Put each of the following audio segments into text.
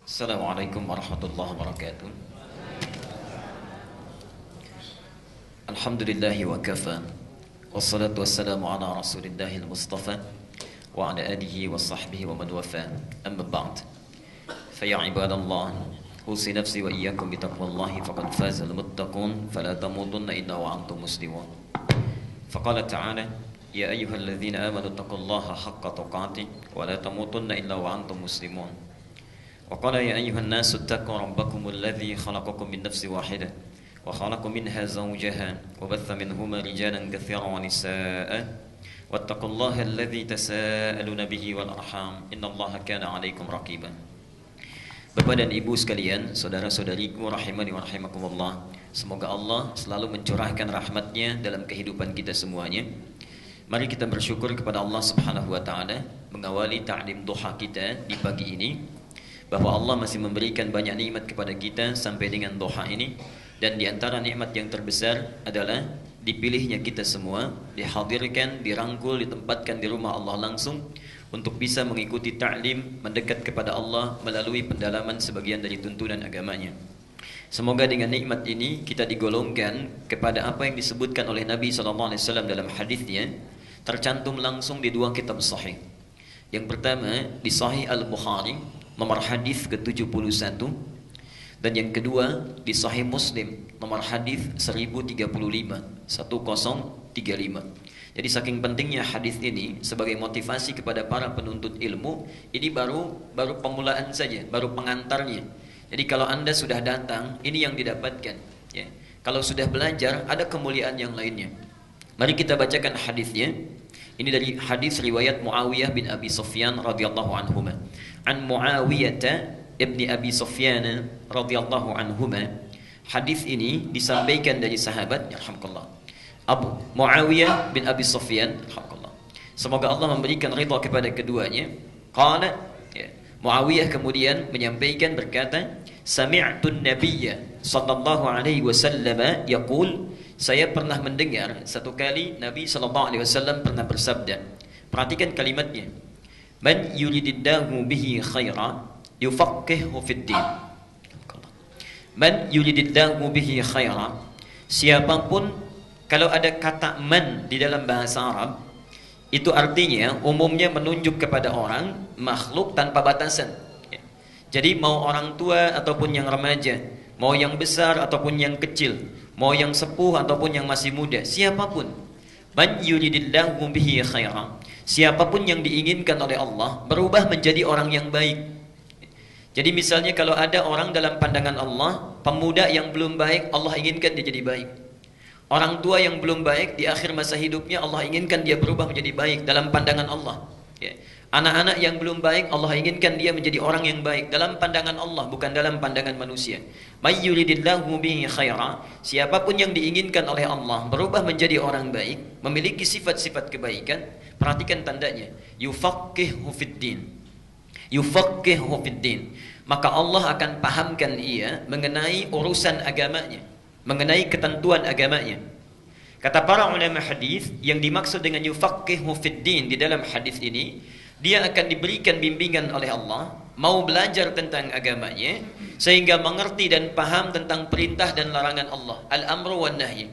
Assalamualaikum warahmatullahi wabarakatuh. Alhamdulillahi wa kafa. Wassalatu wassalamu ala rasulillahil mustafa wa ala alihi wa sahbihi wa man wafa. Amma ba'd. Faya ibadallah, usi nafsi wa iyyakum bitaqwallahi faqad fazal muttaqun fala tamutunna illa wa antum muslimun. Faqala ta'ala ya ayyuhalladzina amanu taqullaha haqqa tuqatih wa la tamutunna illa wa antum muslimun. وقال يا أيها الناس اتقوا ربكم الذي خلقكم من نفس واحدة وخلق منها زوجها وبث منهما رجالا كثيرا ونساء واتقوا الله الذي تساءلون به والأرحام إن الله كان عليكم رقيبا. Bapak dan Ibu sekalian, saudara-saudariku rahimani wa rahimakumullah, semoga Allah selalu mencurahkan rahmatnya dalam kehidupan kita semuanya. Mari kita bersyukur kepada Allah Subhanahu wa taala mengawali ta'lim duha kita di pagi ini, bahwa Allah masih memberikan banyak nikmat kepada kita sampai dengan duha ini, dan di antara nikmat yang terbesar adalah dipilihnya kita semua, dihadirkan, dirangkul, ditempatkan di rumah Allah langsung untuk bisa mengikuti ta'lim, mendekat kepada Allah melalui pendalaman sebagian dari tuntunan agamanya. Semoga dengan nikmat ini kita digolongkan kepada apa yang disebutkan oleh Nabi SAW dalam hadisnya, tercantum langsung di dua kitab sahih. Yang pertama di Sahih Al-Bukhari nomor hadis ke-71, dan yang kedua di Sahih Muslim nomor hadis 1035. Jadi saking pentingnya hadis ini sebagai motivasi kepada para penuntut ilmu, ini baru pemulaan saja, baru pengantarnya. Jadi kalau Anda sudah datang, ini yang didapatkan, ya. Kalau sudah belajar, ada kemuliaan yang lainnya. Mari kita bacakan hadisnya. Ini dari hadis riwayat Muawiyah bin Abi Sufyan radhiyallahu anhuma. An Muawiyah ibni Abi Sufyan radhiyallahu anhuma. Hadis ini disampaikan dari sahabat, yarhamkallah, Abu Muawiyah bin Abi Sufyan, yarhamkallah. Semoga Allah memberikan ridha kepada keduanya. Qala, ya, Muawiyah kemudian menyampaikan, berkata, sami'tu an-nabiyya sallallahu alaihi wasallam yaqul, saya pernah mendengar satu kali Nabi SAW pernah bersabda. Perhatikan kalimatnya. Man yuridillahu bihi khaira yufaqqihhu fid din. Man yuridillahu bihi khaira. Siapapun, kalau ada kata man di dalam bahasa Arab, itu artinya umumnya menunjuk kepada orang, makhluk tanpa batasan. Jadi mau orang tua ataupun yang remaja, mau yang besar ataupun yang kecil, mau yang sepuh ataupun yang masih muda, siapapun, man yuridillahu bihi khaira, siapapun yang diinginkan oleh Allah berubah menjadi orang yang baik. Jadi misalnya kalau ada orang dalam pandangan Allah, pemuda yang belum baik, Allah inginkan dia jadi baik. Orang tua yang belum baik, di akhir masa hidupnya Allah inginkan dia berubah menjadi baik dalam pandangan Allah, ya. Anak-anak yang belum baik, Allah inginkan dia menjadi orang yang baik dalam pandangan Allah, bukan dalam pandangan manusia. May yuridillahu bihi khaira, siapapun yang diinginkan oleh Allah berubah menjadi orang baik, memiliki sifat-sifat kebaikan. Perhatikan tandanya, yufaqqihhu fid din. Yufaqqihhu fid din. Maka Allah akan pahamkan ia mengenai urusan agamanya, mengenai ketentuan agamanya. Kata para ulama hadis, yang dimaksud dengan yufaqqihhu fid din di dalam hadis ini, dia akan diberikan bimbingan oleh Allah, mau belajar tentang agamanya, sehingga mengerti dan paham tentang perintah dan larangan Allah, al-amru wan nahi.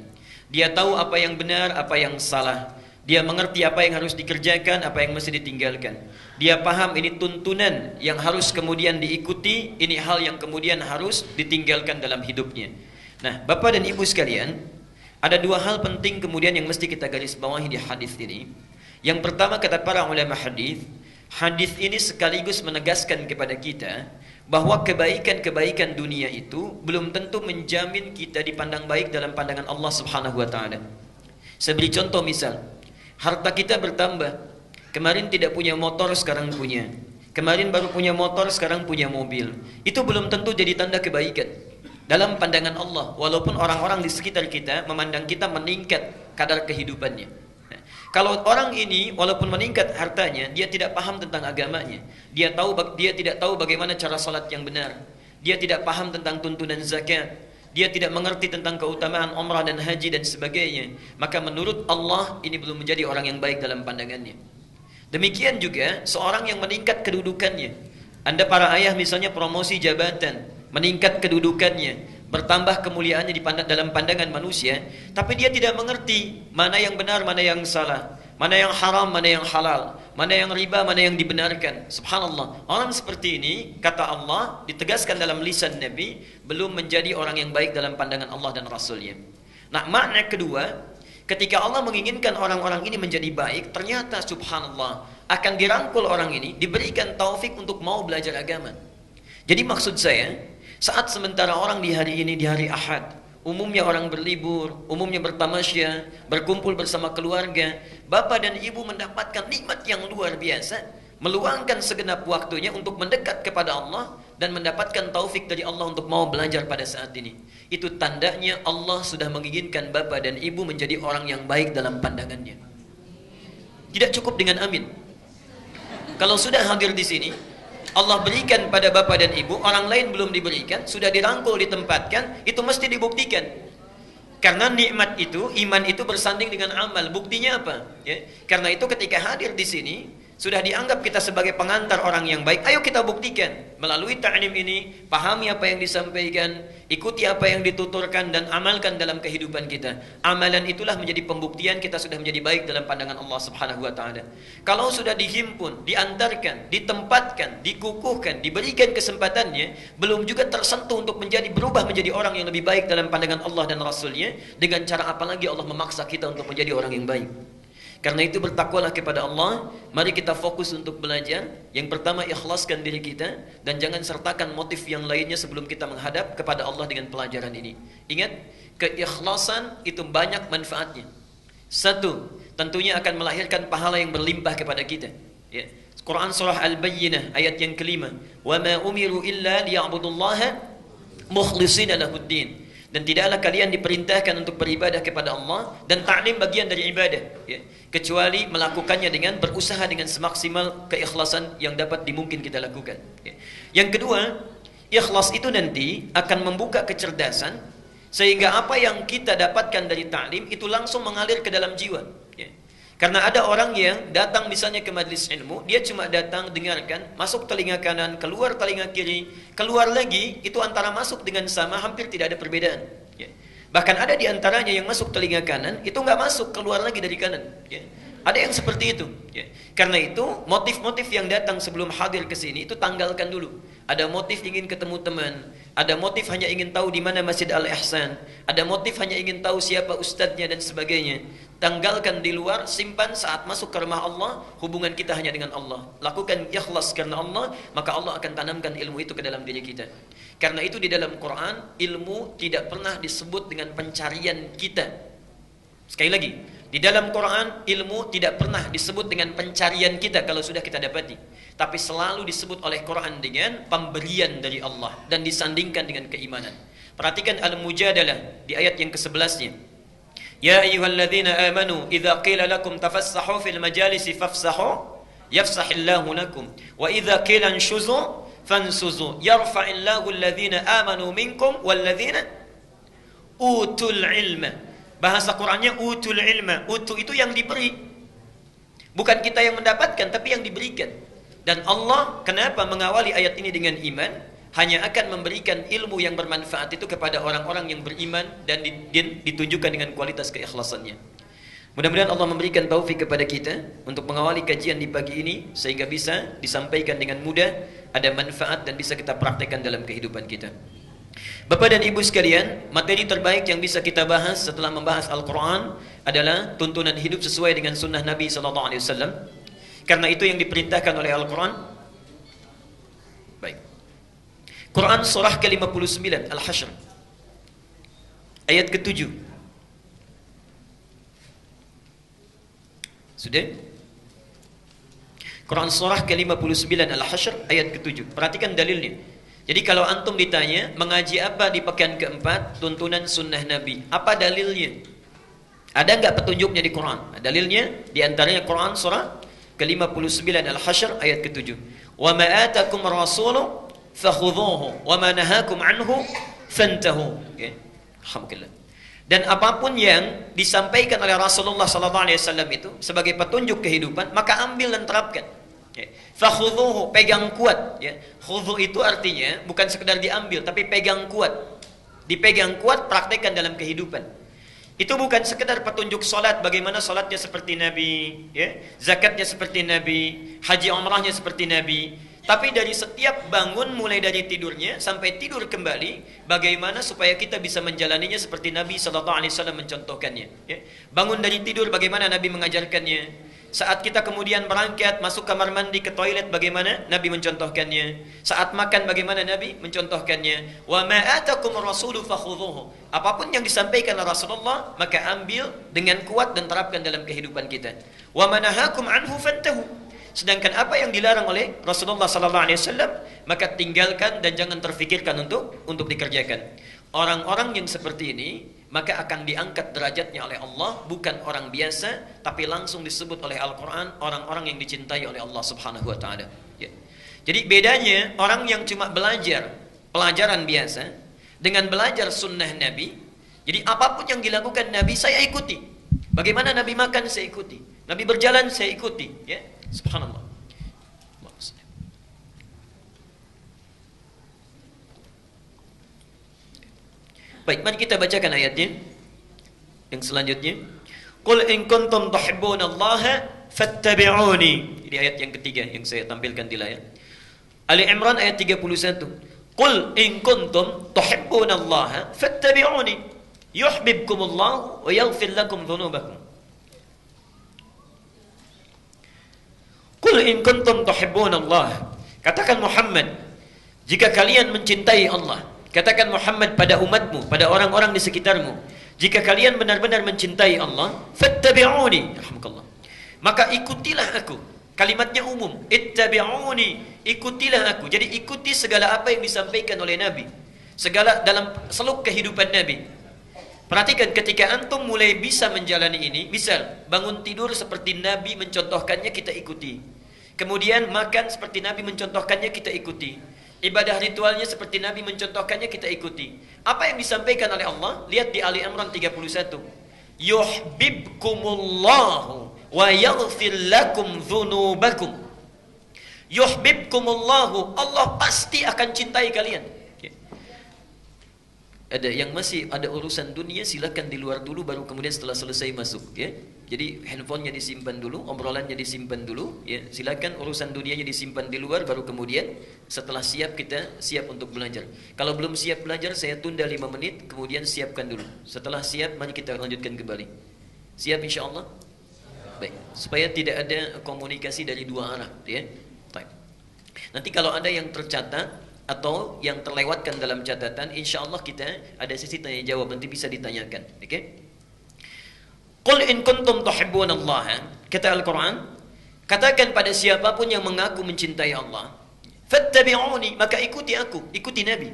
Dia tahu apa yang benar, apa yang salah. Dia mengerti apa yang harus dikerjakan, apa yang mesti ditinggalkan. Dia paham ini tuntunan yang harus kemudian diikuti, ini hal yang kemudian harus ditinggalkan dalam hidupnya. Nah, Bapak dan Ibu sekalian, ada dua hal penting kemudian yang mesti kita garis bawahi di hadis ini. Yang pertama, kata para ulama hadis, hadis ini sekaligus menegaskan kepada kita bahwa kebaikan-kebaikan dunia itu belum tentu menjamin kita dipandang baik dalam pandangan Allah Subhanahu wa taala. Saya beri contoh, misal, harta kita bertambah. Kemarin tidak punya motor, sekarang punya. Kemarin baru punya motor, sekarang punya mobil. Itu belum tentu jadi tanda kebaikan dalam pandangan Allah, walaupun orang-orang di sekitar kita memandang kita meningkat kadar kehidupannya. Kalau orang ini walaupun meningkat hartanya, dia tidak paham tentang agamanya. Dia tidak tahu bagaimana cara salat yang benar. Dia tidak paham tentang tuntunan zakat. Dia tidak mengerti tentang keutamaan umrah dan haji dan sebagainya. Maka menurut Allah ini belum menjadi orang yang baik dalam pandangannya. Demikian juga seorang yang meningkat kedudukannya, Anda para ayah misalnya promosi jabatan, meningkat kedudukannya, bertambah kemuliaannya dalam pandangan manusia, tapi dia tidak mengerti mana yang benar, mana yang salah, mana yang haram, mana yang halal, mana yang riba, mana yang dibenarkan. Subhanallah, orang seperti ini, kata Allah, ditegaskan dalam lisan Nabi, belum menjadi orang yang baik dalam pandangan Allah dan Rasulnya. Nah, makna kedua, ketika Allah menginginkan orang-orang ini menjadi baik, ternyata subhanallah akan dirangkul orang ini, diberikan taufik untuk mau belajar agama. Jadi maksud saya, saat sementara orang di hari ini, di hari Ahad, umumnya orang berlibur, umumnya bertamasya, berkumpul bersama keluarga, bapak dan ibu mendapatkan nikmat yang luar biasa, meluangkan segenap waktunya untuk mendekat kepada Allah dan mendapatkan taufik dari Allah untuk mau belajar pada saat ini. Itu tandanya Allah sudah menginginkan bapak dan ibu menjadi orang yang baik dalam pandangannya. Tidak cukup dengan amin. Kalau sudah hadir di sini, Allah berikan pada bapak dan ibu, orang lain belum diberikan, sudah dirangkul, ditempatkan, itu mesti dibuktikan. Karena nikmat itu, iman itu bersanding dengan amal. Buktinya apa? Ya. Karena itu ketika hadir di sini, sudah dianggap kita sebagai pengantar orang yang baik. Ayo kita buktikan melalui ta'lim ini, pahami apa yang disampaikan, ikuti apa yang dituturkan dan amalkan dalam kehidupan kita. Amalan itulah menjadi pembuktian kita sudah menjadi baik dalam pandangan Allah Subhanahu wa taala. Kalau sudah dihimpun, diantarkan, ditempatkan, dikukuhkan, diberikan kesempatannya, belum juga tersentuh untuk berubah menjadi orang yang lebih baik dalam pandangan Allah dan Rasulnya, dengan cara apa lagi Allah memaksa kita untuk menjadi orang yang baik. Karena itu bertakwalah kepada Allah. Mari kita fokus untuk belajar. Yang pertama, ikhlaskan diri kita dan jangan sertakan motif yang lainnya sebelum kita menghadap kepada Allah dengan pelajaran ini. Ingat, keikhlasan itu banyak manfaatnya. Satu, tentunya akan melahirkan pahala yang berlimpah kepada kita. Ya. Quran surah Al-Bayyinah ayat yang kelima, "Wa ma umiru illa liya'budullaha mukhlishina lahuddin." Dan tidaklah kalian diperintahkan untuk beribadah kepada Allah, dan ta'lim bagian dari ibadah, ya, kecuali melakukannya dengan berusaha dengan semaksimal keikhlasan yang dapat dimungkin kita lakukan. Ya. Yang kedua, ikhlas itu nanti akan membuka kecerdasan sehingga apa yang kita dapatkan dari ta'lim itu langsung mengalir ke dalam jiwa. Ya. Karena ada orang yang datang misalnya ke majlis ilmu, dia cuma datang dengarkan, masuk telinga kanan, keluar telinga kiri, keluar lagi, itu antara masuk dengan sama hampir tidak ada perbedaan. Ya. Bahkan ada di antaranya yang masuk telinga kanan, itu nggak masuk, keluar lagi dari kanan. Ya. Ada yang seperti itu. Ya. Karena itu motif-motif yang datang sebelum hadir ke sini itu tanggalkan dulu. Ada motif ingin ketemu teman, ada motif hanya ingin tahu di mana Masjid Al-Ihsan, ada motif hanya ingin tahu siapa ustadznya dan sebagainya. Tanggalkan di luar, simpan saat masuk ke rumah Allah, hubungan kita hanya dengan Allah. Lakukan ikhlas karena Allah, maka Allah akan tanamkan ilmu itu ke dalam diri kita. Karena itu di dalam Quran, ilmu tidak pernah disebut dengan pencarian kita. Sekali lagi, di dalam Quran, ilmu tidak pernah disebut dengan pencarian kita kalau sudah kita dapati. Tapi selalu disebut oleh Quran dengan pemberian dari Allah dan disandingkan dengan keimanan. Perhatikan Al-Mujadalah di ayat yang ke-11-nya. Ya ayyuhalladzina amanu idza qila lakum tafassahu fil majalisi fafsahu yafsahillahu lakum wa idza qila anshuzu fansuzu yarfa'illahu alladzina amanu minkum walladzina utul ilma. Bahasa Qur'annya utul ilma. Utu itu yang diberi. Bukan kita yang mendapatkan, tapi yang diberikan. Dan Allah kenapa mengawali ayat ini dengan iman? Hanya akan memberikan ilmu yang bermanfaat itu kepada orang-orang yang beriman dan ditunjukkan dengan kualitas keikhlasannya. Mudah-mudahan Allah memberikan taufik kepada kita untuk mengawali kajian di pagi ini sehingga bisa disampaikan dengan mudah, ada manfaat dan bisa kita praktekkan dalam kehidupan kita. Bapak dan Ibu sekalian, materi terbaik yang bisa kita bahas setelah membahas Al-Quran adalah tuntunan hidup sesuai dengan sunnah Nabi SAW. Karena itu yang diperintahkan oleh Al-Quran. Baik. Quran surah ke-59 Al-Hashr ayat ke-7. Sudah? Quran surah ke-59 Al-Hashr ayat ke-7. Perhatikan dalilnya. Jadi kalau antum ditanya mengaji apa di pekan keempat, tuntunan sunnah Nabi, apa dalilnya? Ada enggak petunjuknya di Quran? Dalilnya di antaranya Quran surah ke-59 Al-Hashr ayat ke-7. Wa ma atakum rasulu fakhudhuhu wa ma nahakum anhu fantahu. Okay. Alhamdulillah. Dan apapun yang disampaikan oleh Rasulullah sallallahu alaihi wasallam itu sebagai petunjuk kehidupan, maka ambil dan terapkan. Ya. Fakhudhuhu, pegang kuat. Ya. Khudhu itu artinya bukan sekedar diambil, tapi pegang kuat. Dipegang kuat, praktekkan dalam kehidupan. Itu bukan sekedar petunjuk solat, bagaimana solatnya seperti Nabi, ya. Zakatnya seperti Nabi, haji umrahnya seperti Nabi. Tapi dari setiap bangun, mulai dari tidurnya sampai tidur kembali, bagaimana supaya kita bisa menjalaninya seperti Nabi SAW mencontohkannya. Ya. Bangun dari tidur, bagaimana Nabi mengajarkannya. Saat kita kemudian berangkat, masuk kamar mandi, ke toilet, bagaimana Nabi mencontohkannya. Saat makan, bagaimana Nabi mencontohkannya. Wa ma atakum rasulu fakhudhuhu. Apapun yang disampaikan oleh Rasulullah, maka ambil dengan kuat dan terapkan dalam kehidupan kita. Wa manahakum anhu fantahu. Sedangkan apa yang dilarang oleh Rasulullah SAW, maka tinggalkan dan jangan terfikirkan untuk dikerjakan. Orang-orang yang seperti ini, maka akan diangkat derajatnya oleh Allah, bukan orang biasa, tapi langsung disebut oleh Al-Quran orang-orang yang dicintai oleh Allah Subhanahu Wa Taala. Ya. Jadi bedanya orang yang cuma belajar pelajaran biasa dengan belajar sunnah Nabi. Jadi apapun yang dilakukan Nabi, saya ikuti. Bagaimana Nabi makan, saya ikuti. Nabi berjalan, saya ikuti. Ya. Subhanallah. Baik, mari kita bacakan ayatnya yang selanjutnya. Qul in kuntum tuhibbunallaha fattabi'uni. Ini ayat yang ketiga yang saya tampilkan di layar. Ali Imran ayat 31. Qul in kuntum tuhibbunallaha fattabi'uni yuhibbukumullahu wa yaghfir lakum dhunubakum. Qul in kuntum tuhibbunallaha. Katakan Muhammad, jika kalian mencintai Allah. Katakan Muhammad pada umatmu, pada orang-orang di sekitarmu, jika kalian benar-benar mencintai Allah, fattabi'uni, rahmukallah. Maka ikutilah aku. Kalimatnya umum, ittabi'uni, ikutilah aku. Jadi ikuti segala apa yang disampaikan oleh Nabi. Segala dalam seluk kehidupan Nabi. Perhatikan ketika antum mulai bisa menjalani ini, misal bangun tidur seperti Nabi mencontohkannya, kita ikuti. Kemudian makan seperti Nabi mencontohkannya, kita ikuti. Ibadah ritualnya seperti Nabi mencontohkannya, kita ikuti. Apa yang disampaikan oleh Allah? Lihat di Ali Imran 31. Yuhibbukumullahu wa yaghfir lakum dzunubakum. Yuhibbukumullahu, Allah pasti akan cintai kalian. Ada yang masih ada urusan dunia, silakan di luar dulu, baru kemudian setelah selesai masuk, ya. Jadi handphonenya disimpan dulu, obrolannya disimpan dulu, ya. Silakan urusan dunianya disimpan di luar, baru kemudian setelah siap kita siap untuk belajar. Kalau belum siap belajar, saya tunda 5 menit, kemudian siapkan dulu. Setelah siap, mari kita lanjutkan kembali. Siap insyaallah? Baik, supaya tidak ada komunikasi dari dua arah, ya. Baik. Nanti kalau ada yang tercatat atau yang terlewatkan dalam catatan, insyaallah kita ada sesi tanya jawab, nanti bisa ditanyakan. Oke? Okay? Qul in kuntum tuhibbunallaha, kata Al-Quran, katakan pada siapapun yang mengaku mencintai Allah, fattabi'uni, maka ikuti aku, ikuti Nabi.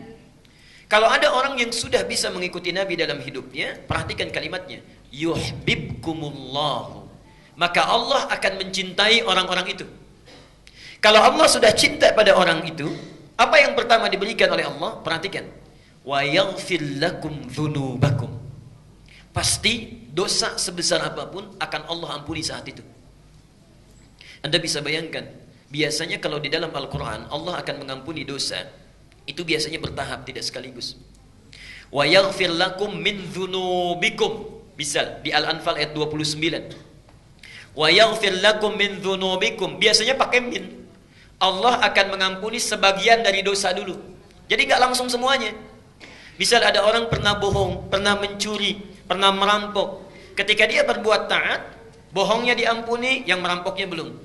Kalau ada orang yang sudah bisa mengikuti Nabi dalam hidupnya, perhatikan kalimatnya, yuhibbukumullahu, maka Allah akan mencintai orang-orang itu. Kalau Allah sudah cinta pada orang itu, apa yang pertama diberikan oleh Allah? Perhatikan. Wa yaghfir lakum dzunubakum. Pasti dosa sebesar apapun akan Allah ampuni saat itu. Anda bisa bayangkan, biasanya kalau di dalam Al-Quran Allah akan mengampuni dosa, itu biasanya bertahap, tidak sekaligus. Wa yaghfir lakum min dzunubikum. Misal di Al-Anfal ayat 29. Wa yaghfir lakum min dzunubikum. Biasanya pakai min. Allah akan mengampuni sebagian dari dosa dulu. Jadi nggak langsung semuanya. Misal ada orang pernah bohong, pernah mencuri, pernah merampok. Ketika dia berbuat taat, bohongnya diampuni, yang merampoknya belum.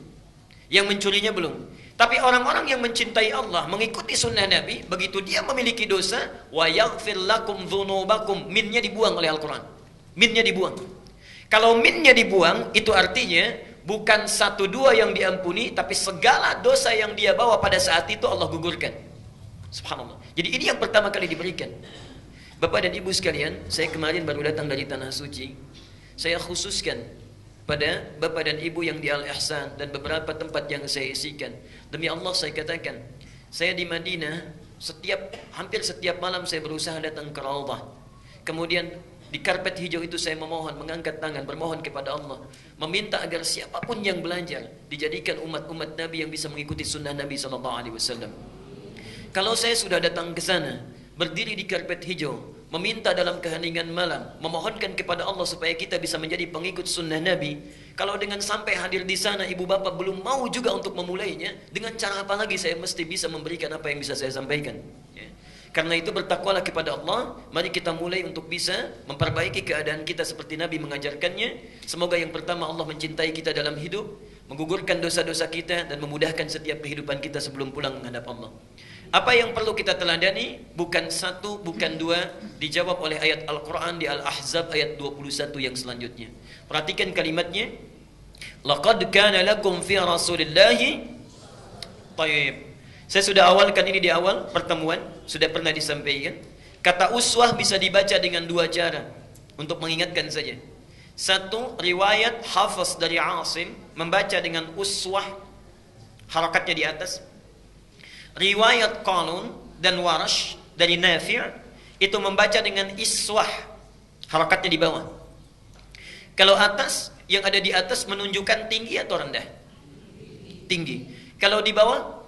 Yang mencurinya belum. Tapi orang-orang yang mencintai Allah, mengikuti sunnah Nabi, begitu dia memiliki dosa, wa yaghfir lakum dzunubakum, minnya dibuang oleh Al-Quran. Minnya dibuang. Kalau minnya dibuang, itu artinya bukan 1-2 yang diampuni, tapi segala dosa yang dia bawa pada saat itu Allah gugurkan. Subhanallah. Jadi ini yang pertama kali diberikan. Bapak dan Ibu sekalian, saya kemarin baru datang dari Tanah Suci. Saya khususkan pada Bapak dan Ibu yang di Al-Ihsan dan beberapa tempat yang saya isikan. Demi Allah saya katakan, saya di Madinah hampir setiap malam saya berusaha datang ke Raudhah. Kemudian Di karpet hijau itu saya memohon, mengangkat tangan, bermohon kepada Allah, meminta agar siapapun yang belajar dijadikan umat-umat Nabi yang bisa mengikuti sunnah Nabi SAW. Kalau saya sudah datang ke sana, berdiri di karpet hijau, meminta dalam keheningan malam, memohonkan kepada Allah supaya kita bisa menjadi pengikut sunnah Nabi. Kalau dengan sampai hadir di sana ibu bapak belum mau juga untuk memulainya, dengan cara apa lagi saya mesti bisa memberikan apa yang bisa saya sampaikan? Ya. Karena itu bertakwalah kepada Allah. Mari kita mulai untuk bisa memperbaiki keadaan kita seperti Nabi mengajarkannya. Semoga yang pertama Allah mencintai kita dalam hidup, menggugurkan dosa-dosa kita, dan memudahkan setiap kehidupan kita sebelum pulang menghadap Allah. Apa yang perlu kita teladani? Bukan satu, bukan dua, dijawab oleh ayat Al-Quran di Al-Ahzab ayat 21 yang selanjutnya. Perhatikan kalimatnya. Laqad kana lakum fi Rasulillahi. Tayyib. Saya sudah awalkan ini di awal pertemuan, sudah pernah disampaikan. Kata uswah bisa dibaca dengan dua cara. Untuk mengingatkan saja. Satu, riwayat Hafaz dari Asim membaca dengan uswah, harakatnya di atas. Riwayat Qalun dan Warash dari Nafi' itu membaca dengan iswah, harakatnya di bawah. Kalau atas, yang ada di atas menunjukkan tinggi atau rendah? Tinggi. Kalau di bawah,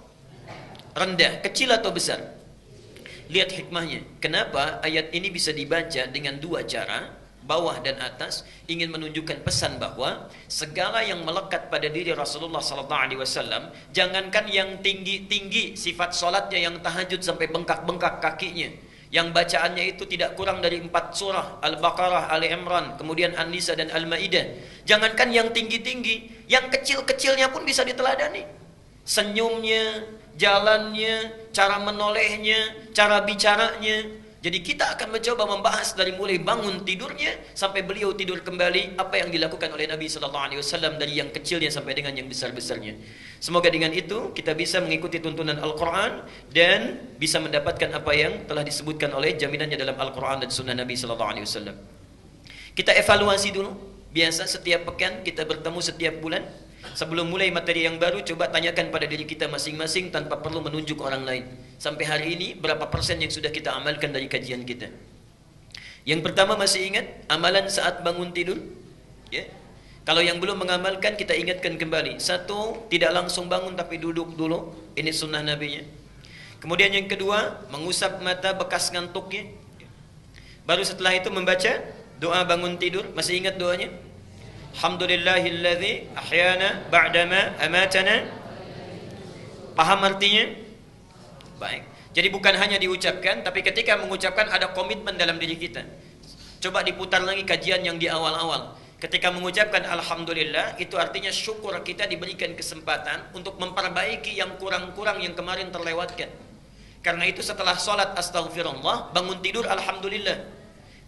rendah. Kecil atau besar? Lihat hikmahnya. Kenapa ayat ini bisa dibaca dengan dua cara, bawah dan atas, ingin menunjukkan pesan bahwa segala yang melekat pada diri Rasulullah SAW, jangankan yang tinggi-tinggi sifat solatnya yang tahajud sampai bengkak-bengkak kakinya, yang bacaannya itu tidak kurang dari 4 surah, Al-Baqarah, Ali Imran, kemudian An-Nisa dan Al-Maidah. Jangankan yang tinggi-tinggi, yang kecil-kecilnya pun bisa diteladani. Senyumnya, jalannya, cara menolehnya, cara bicaranya. Jadi kita akan mencoba membahas dari mulai bangun tidurnya sampai beliau tidur kembali, apa yang dilakukan oleh Nabi SAW dari yang kecilnya sampai dengan yang besar-besarnya. Semoga dengan itu kita bisa mengikuti tuntunan Al-Quran dan bisa mendapatkan apa yang telah disebutkan oleh jaminannya dalam Al-Quran dan Sunnah Nabi SAW. Kita evaluasi dulu. Biasa setiap pekan kita bertemu setiap bulan. Sebelum mulai materi yang baru, coba tanyakan pada diri kita masing-masing tanpa perlu menunjuk orang lain. Sampai hari ini, berapa persen yang sudah kita amalkan dari kajian kita? Yang pertama masih ingat, amalan saat bangun tidur? Ya. Kalau yang belum mengamalkan, kita ingatkan kembali. Satu, tidak langsung bangun tapi duduk dulu. Ini sunnah Nabi-nya. Kemudian yang kedua, mengusap mata bekas ngantuknya. Baru setelah itu membaca doa bangun tidur. Masih ingat doanya? Alhamdulillahilladzi ahyana ba'dama amatana. Paham artinya? Baik. Jadi bukan hanya diucapkan, tapi ketika mengucapkan ada komitmen dalam diri kita. Coba diputar lagi kajian yang di awal-awal. Ketika mengucapkan Alhamdulillah, itu artinya syukur kita diberikan kesempatan untuk memperbaiki yang kurang-kurang yang kemarin terlewatkan. Karena itu setelah sholat astaghfirullah, bangun tidur Alhamdulillah.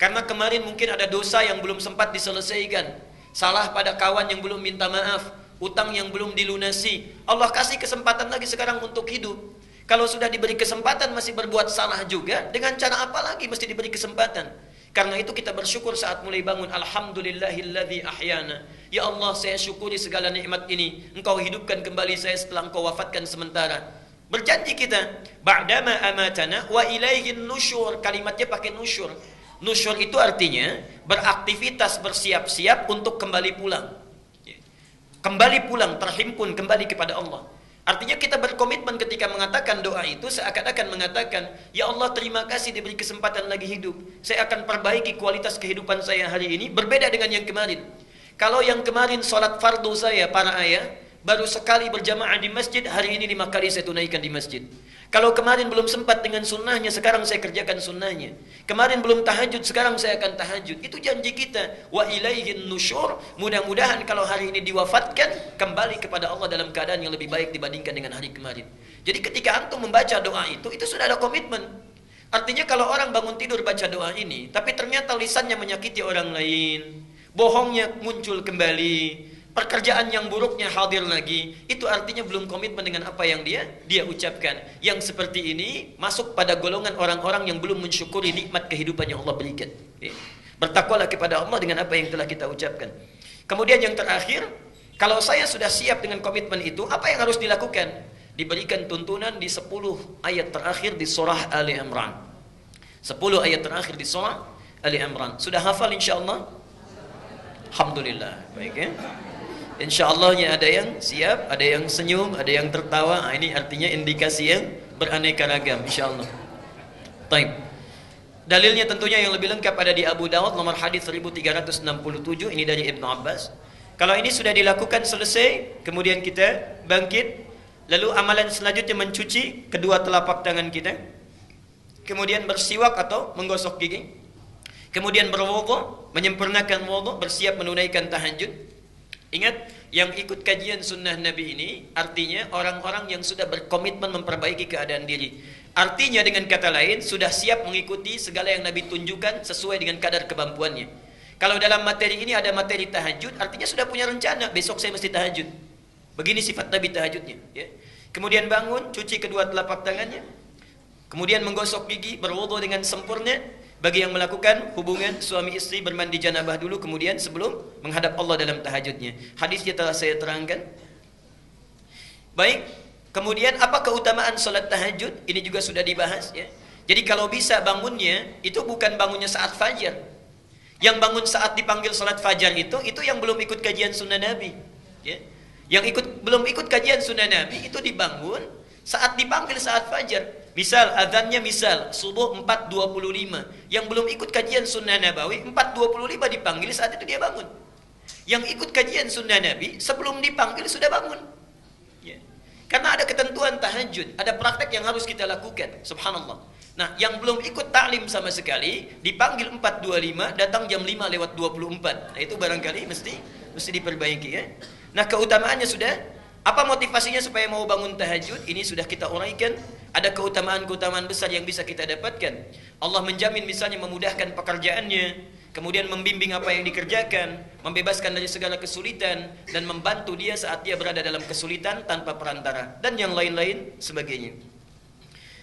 Karena kemarin mungkin ada dosa yang belum sempat diselesaikan. Salah pada kawan yang belum minta maaf, utang yang belum dilunasi. Allah kasih kesempatan lagi sekarang untuk hidup. Kalau sudah diberi kesempatan masih berbuat salah juga, dengan cara apa lagi mesti diberi kesempatan? Karena itu kita bersyukur saat mulai bangun. Alhamdulillahilladzi ahyana. Ya Allah, saya syukuri segala nikmat ini. Engkau hidupkan kembali saya setelah Engkau wafatkan sementara. Berjanji kita, ba'dama amatana wa ilaihin nusyur. Kalimatnya pakai nusyur. Nusyur itu artinya beraktivitas, bersiap-siap untuk kembali pulang. Kembali pulang, terhimpun kembali kepada Allah. Artinya kita berkomitmen ketika mengatakan doa itu seakan-akan mengatakan, ya Allah terima kasih diberi kesempatan lagi hidup. Saya akan perbaiki kualitas kehidupan saya hari ini berbeda dengan yang kemarin. Kalau yang kemarin sholat fardu saya para ayah baru sekali berjamaah di masjid, hari ini 5 kali saya tunaikan di masjid. Kalau kemarin belum sempat dengan sunnahnya, sekarang saya kerjakan sunnahnya. Kemarin belum tahajud, sekarang saya akan tahajud. Itu janji kita. Wa ilaihin nusyur. Mudah-mudahan kalau hari ini diwafatkan, kembali kepada Allah dalam keadaan yang lebih baik dibandingkan dengan hari kemarin. Jadi ketika antum membaca doa itu sudah ada komitmen. Artinya kalau orang bangun tidur baca doa ini, tapi ternyata lisannya menyakiti orang lain, bohongnya muncul kembali, pekerjaan yang buruknya hadir lagi, itu artinya belum komitmen dengan apa yang dia ucapkan. Yang seperti ini masuk pada golongan orang-orang yang belum mensyukuri nikmat kehidupan yang Allah berikan. Bertakwalah kepada Allah dengan apa yang telah kita ucapkan. Kemudian yang terakhir, kalau saya sudah siap dengan komitmen itu, apa yang harus dilakukan? Diberikan tuntunan di 10 ayat terakhir di surah Ali Imran. 10 ayat terakhir di surah Ali Imran. Sudah hafal insyaallah? Alhamdulillah. Baik ya. Insyaallah ada yang siap, ada yang senyum, ada yang tertawa. Nah, ini artinya indikasi yang beraneka ragam insyaallah. Baik. Dalilnya tentunya yang lebih lengkap ada di Abu Dawud nomor hadis 1367, ini dari Ibnu Abbas. Kalau ini sudah dilakukan selesai, kemudian kita bangkit, lalu amalan selanjutnya mencuci kedua telapak tangan kita, kemudian bersiwak atau menggosok gigi, kemudian berwudu, menyempurnakan wudu, bersiap menunaikan tahajud. Ingat, yang ikut kajian sunnah Nabi ini artinya orang-orang yang sudah berkomitmen memperbaiki keadaan diri. Artinya dengan kata lain, sudah siap mengikuti segala yang Nabi tunjukkan sesuai dengan kadar kemampuannya. Kalau dalam materi ini ada materi tahajud, artinya sudah punya rencana, besok saya mesti tahajud. Begini sifat Nabi tahajudnya. Ya. Kemudian bangun, cuci kedua telapak tangannya, kemudian menggosok gigi, berwudu dengan sempurna. Bagi yang melakukan hubungan suami istri bermandi janabah dulu, kemudian sebelum menghadap Allah dalam tahajudnya. Hadisnya telah saya terangkan. Baik, kemudian apa keutamaan salat tahajud? Ini juga sudah dibahas ya. Jadi kalau bisa bangunnya itu bukan bangunnya saat fajar. Yang bangun saat dipanggil salat fajar itu yang belum ikut kajian sunnah Nabi. Ya. Yang belum ikut kajian sunnah Nabi itu dibangun saat dipanggil saat fajar. Misal azannya subuh 4.25. Yang belum ikut kajian sunnah Nabawi 4.25 dipanggil, saat itu dia bangun. Yang ikut kajian sunnah Nabi sebelum dipanggil sudah bangun. Ya. Karena ada ketentuan tahajud, ada praktek yang harus kita lakukan. Subhanallah. Nah, yang belum ikut taklim sama sekali dipanggil 4.25, datang jam 5:24. Nah, itu barangkali mesti diperbaiki ya. Nah, keutamaannya sudah. Apa motivasinya supaya mau bangun tahajud? Ini sudah kita uraikan. Ada keutamaan-keutamaan besar yang bisa kita dapatkan. Allah menjamin misalnya memudahkan pekerjaannya, kemudian membimbing apa yang dikerjakan, membebaskan dari segala kesulitan, dan membantu dia saat dia berada dalam kesulitan tanpa perantara, dan yang lain-lain sebagainya.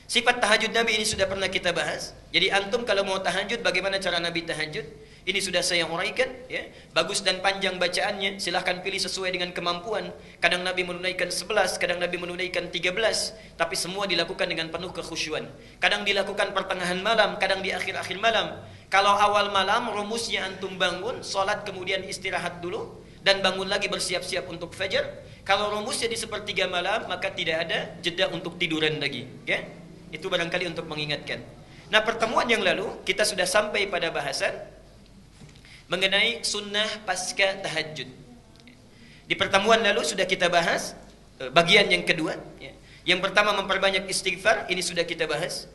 Sifat tahajud Nabi ini sudah pernah kita bahas. Jadi antum kalau mau tahajud, bagaimana cara Nabi tahajud? Ini sudah saya uraikan ya. Bagus dan panjang bacaannya, silahkan pilih sesuai dengan kemampuan. Kadang Nabi menunaikan 11, kadang Nabi menunaikan 13, tapi semua dilakukan dengan penuh kekhusyuan. Kadang dilakukan pertengahan malam, kadang di akhir-akhir malam. Kalau awal malam rumusnya antum bangun, salat kemudian istirahat dulu dan bangun lagi bersiap-siap untuk fajar. Kalau rumusnya di sepertiga malam, maka tidak ada jeda untuk tiduran lagi, ya. Itu barangkali untuk mengingatkan. Nah, pertemuan yang lalu kita sudah sampai pada bahasan mengenai sunnah pasca tahajud. Di pertemuan lalu sudah kita bahas bagian yang kedua. Yang pertama memperbanyak istighfar, ini sudah kita bahas.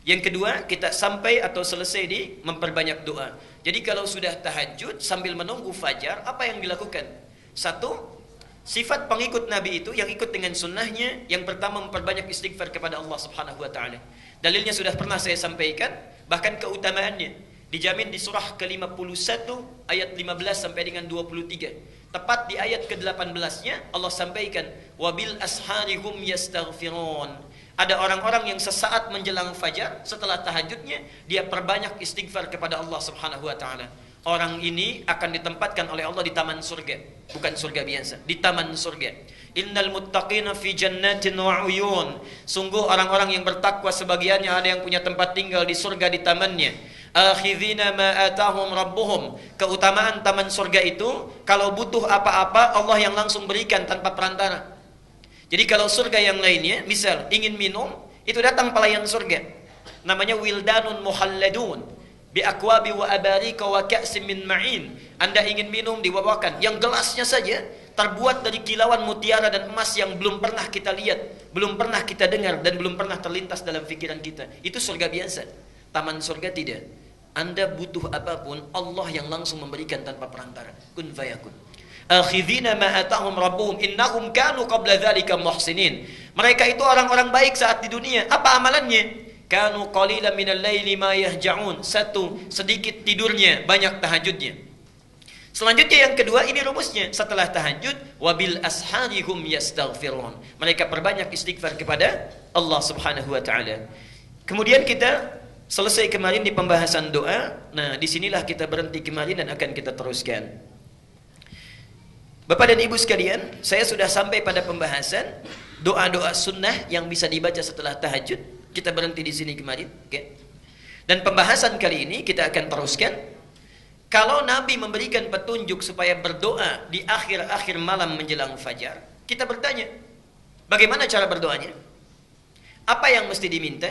Yang kedua kita sampai atau selesai di memperbanyak doa. Jadi kalau sudah tahajud sambil menunggu fajar, apa yang dilakukan? Satu, sifat pengikut Nabi itu yang ikut dengan sunnahnya, yang pertama memperbanyak istighfar kepada Allah Subhanahu wa taala. Dalilnya sudah pernah saya sampaikan, bahkan keutamaannya dijamin di surah ke-51 ayat 15 sampai dengan 23. Tepat di ayat ke-18-nya Allah sampaikan, wabil asharihum yastaghfirun. Ada orang-orang yang sesaat menjelang fajar setelah tahajudnya dia perbanyak istighfar kepada Allah Subhanahu wa taala. Orang ini akan ditempatkan oleh Allah di taman surga, bukan surga biasa, di taman surga. Innal muttaqina fi jannatin wa uyun. Sungguh orang-orang yang bertakwa sebagiannya ada yang punya tempat tinggal di surga di tamannya. Akhidhina ma atahum rabbuhum. Keutamaan taman surga itu kalau butuh apa-apa Allah yang langsung berikan tanpa perantara. Jadi kalau surga yang lainnya, misal ingin minum, itu datang pelayan surga. Namanya wildanun muhalladun bi akwabi wa abarika wa ka'sim min ma'in. Anda ingin minum dibawakan, yang gelasnya saja terbuat dari kilauan mutiara dan emas yang belum pernah kita lihat, belum pernah kita dengar, dan belum pernah terlintas dalam pikiran kita. Itu surga biasa. Taman surga tidak. Anda butuh apapun, Allah yang langsung memberikan tanpa perantara. Kun fayakun. Akhidhina ma atahum rabbuhum innahum kanu qabla dzalika muhsinin. Mereka itu orang-orang baik saat di dunia. Apa amalannya? Kanu qalilan minal laili ma yahja'un. Satu, sedikit tidurnya, banyak tahajudnya. Selanjutnya yang kedua, ini rumusnya. Setelah tahajud, wabil asharihum yastaghfirun. Mereka perbanyak istighfar kepada Allah Subhanahu wa taala. Kemudian kita selesai kemarin di pembahasan doa. Nah, disinilah kita berhenti kemarin dan akan kita teruskan. Bapak dan Ibu sekalian, saya sudah sampai pada pembahasan doa-doa sunnah yang bisa dibaca setelah tahajud. Kita berhenti di sini kemarin. Okay. Dan pembahasan kali ini kita akan teruskan. Kalau Nabi memberikan petunjuk supaya berdoa di akhir-akhir malam menjelang fajar, kita bertanya, bagaimana cara berdoanya? Apa yang mesti diminta?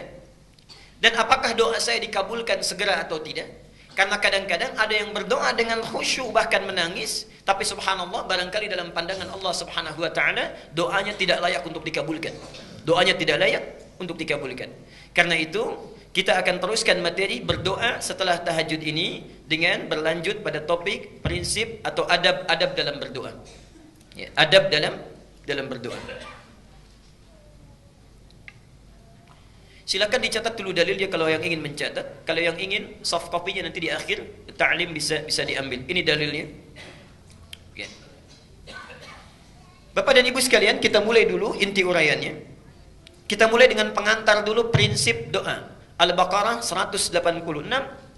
Dan apakah doa saya dikabulkan segera atau tidak? Karena kadang-kadang ada yang berdoa dengan khusyuk bahkan menangis, tapi subhanallah barangkali dalam pandangan Allah Subhanahu wa taala doanya tidak layak untuk dikabulkan. Doanya tidak layak untuk dikabulkan. Karena itu kita akan teruskan materi berdoa setelah tahajud ini dengan berlanjut pada topik prinsip atau adab-adab dalam berdoa. Ya, adab dalam berdoa. Silakan dicatat dulu dalilnya kalau yang ingin mencatat. Kalau yang ingin soft copy-nya nanti di akhir ta'lim bisa diambil. Ini dalilnya. Oke. Bapak dan Ibu sekalian, kita mulai dulu inti uraiannya. Kita mulai dengan pengantar dulu prinsip doa. Al-Baqarah 186,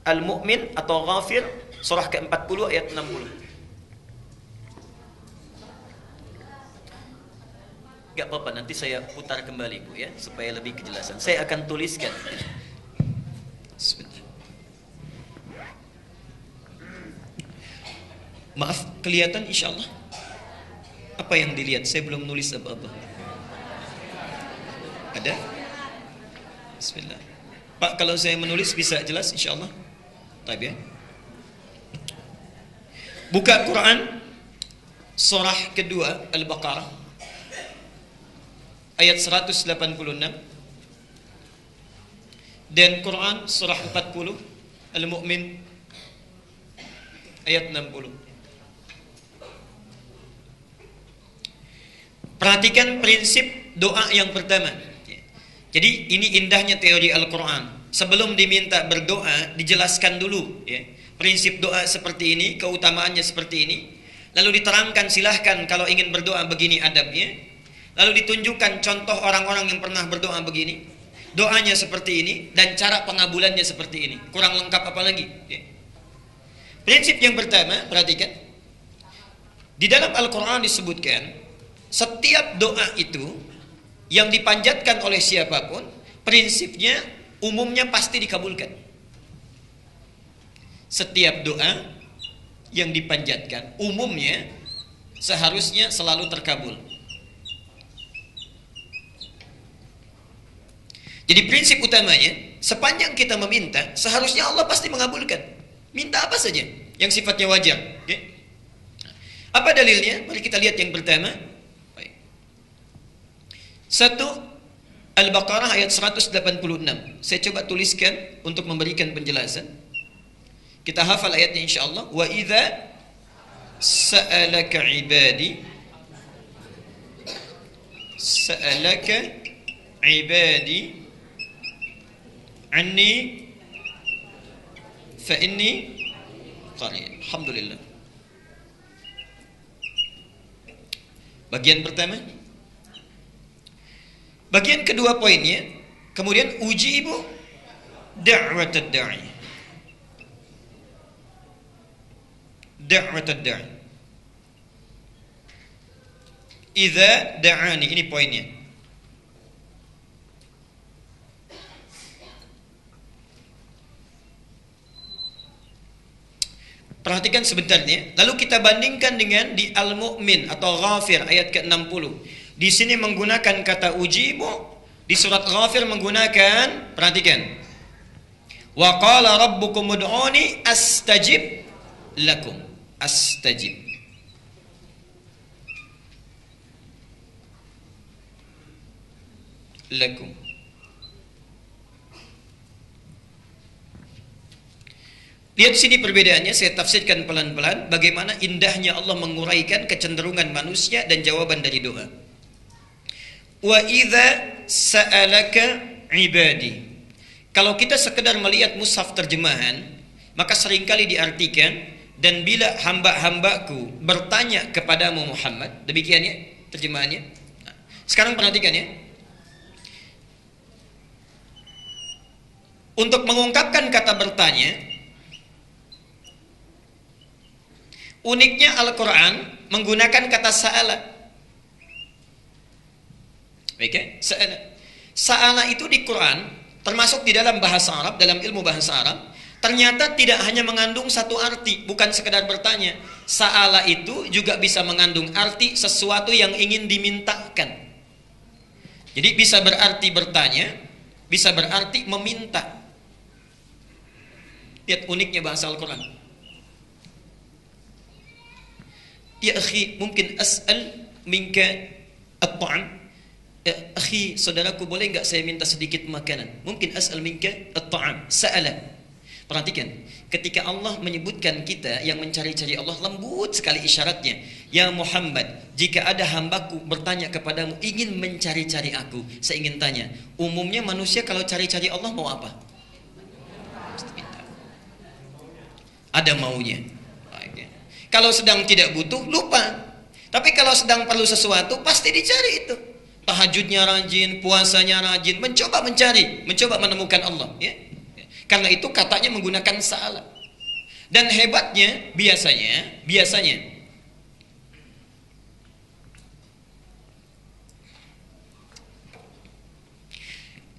Al-Mu'min atau Ghafir surah ke-40 ayat 60. Gak apa-apa, nanti saya putar kembali Bu ya, supaya lebih kejelasan. Saya akan tuliskan. Sebentar. Maaf, kelihatan insyaallah. Apa yang dilihat? Saya belum nulis apa-apa. Ada? Bismillah. Pak, kalau saya menulis bisa jelas insyaallah? Baik ya. Buka Quran surah kedua Al-Baqarah ayat 186 dan Quran surah 40 Al-Mu'min ayat 60. Perhatikan prinsip doa yang pertama. Jadi ini indahnya teori Al-Quran. Sebelum diminta berdoa, dijelaskan dulu ya. Prinsip doa seperti ini, keutamaannya seperti ini. Lalu diterangkan silahkan kalau ingin berdoa begini adabnya. Lalu ditunjukkan contoh orang-orang yang pernah berdoa begini. Doanya seperti ini dan cara pengabulannya seperti ini. Kurang lengkap apa lagi ya. Prinsip yang pertama, perhatikan. Di dalam Al-Quran disebutkan setiap doa itu yang dipanjatkan oleh siapapun, prinsipnya umumnya pasti dikabulkan. Setiap doa yang dipanjatkan umumnya seharusnya selalu terkabul. Jadi prinsip utamanya, sepanjang kita meminta, seharusnya Allah pasti mengabulkan. Minta apa saja yang sifatnya wajar. Okay? Apa dalilnya? Mari kita lihat yang pertama. Satu, Al-Baqarah ayat 186. Saya coba tuliskan untuk memberikan penjelasan. Kita hafal ayatnya insyaallah. Wa idza sa'alaka ibadi anni fa inni qarib. Alhamdulillah. Bagian pertama. Bagian kedua poinnya, kemudian ujibu da'watad da'i. Da'watad da'i. Idza da'ani, ini poinnya. Perhatikan sebentarnya, lalu kita bandingkan dengan di Al-Mu'min atau Ghafir ayat ke-60. Di sini menggunakan kata ujibu, di surat Ghafir menggunakan, perhatikan. Wa qala rabbukum ud'uni astajib lakum. Astajib. Lakum. Lihat sini perbedaannya, saya tafsirkan pelan-pelan bagaimana indahnya Allah menguraikan kecenderungan manusia dan jawaban dari doa. Wa idza sa'alaka ibadi. Kalau kita sekedar melihat mushaf terjemahan, maka seringkali diartikan dan bila hamba-hambaku bertanya kepadamu Muhammad, demikian ya terjemahannya. Nah, sekarang perhatikan ya. Untuk mengungkapkan kata bertanya, uniknya Al-Quran menggunakan kata sa'ala. Baik ya? Sa'ala. Sa'ala itu di Quran termasuk di dalam bahasa Arab, dalam ilmu bahasa Arab, ternyata tidak hanya mengandung satu arti, bukan sekedar bertanya. Sa'ala itu juga bisa mengandung arti sesuatu yang ingin dimintakan. Jadi bisa berarti bertanya, bisa berarti meminta. Lihat uniknya bahasa Al-Quran. Ya akhi, mungkin as'al minka at-ta'am. Ya akhi, saudaraku, boleh enggak saya minta sedikit makanan? Mungkin as'al minka at-ta'am. Sa'ala. Perhatikan, ketika Allah menyebutkan kita yang mencari-cari Allah, lembut sekali isyaratnya. Ya Muhammad, jika ada hambaku bertanya kepadamu, ingin mencari-cari aku, saya ingin tanya, umumnya manusia kalau cari-cari Allah mau apa? Ada maunya. Kalau sedang tidak butuh, lupa. Tapi kalau sedang perlu sesuatu, pasti dicari itu. Tahajudnya rajin, puasanya rajin, mencoba mencari, mencoba menemukan Allah, ya. Karena itu katanya menggunakan sa'ala. Dan hebatnya biasanya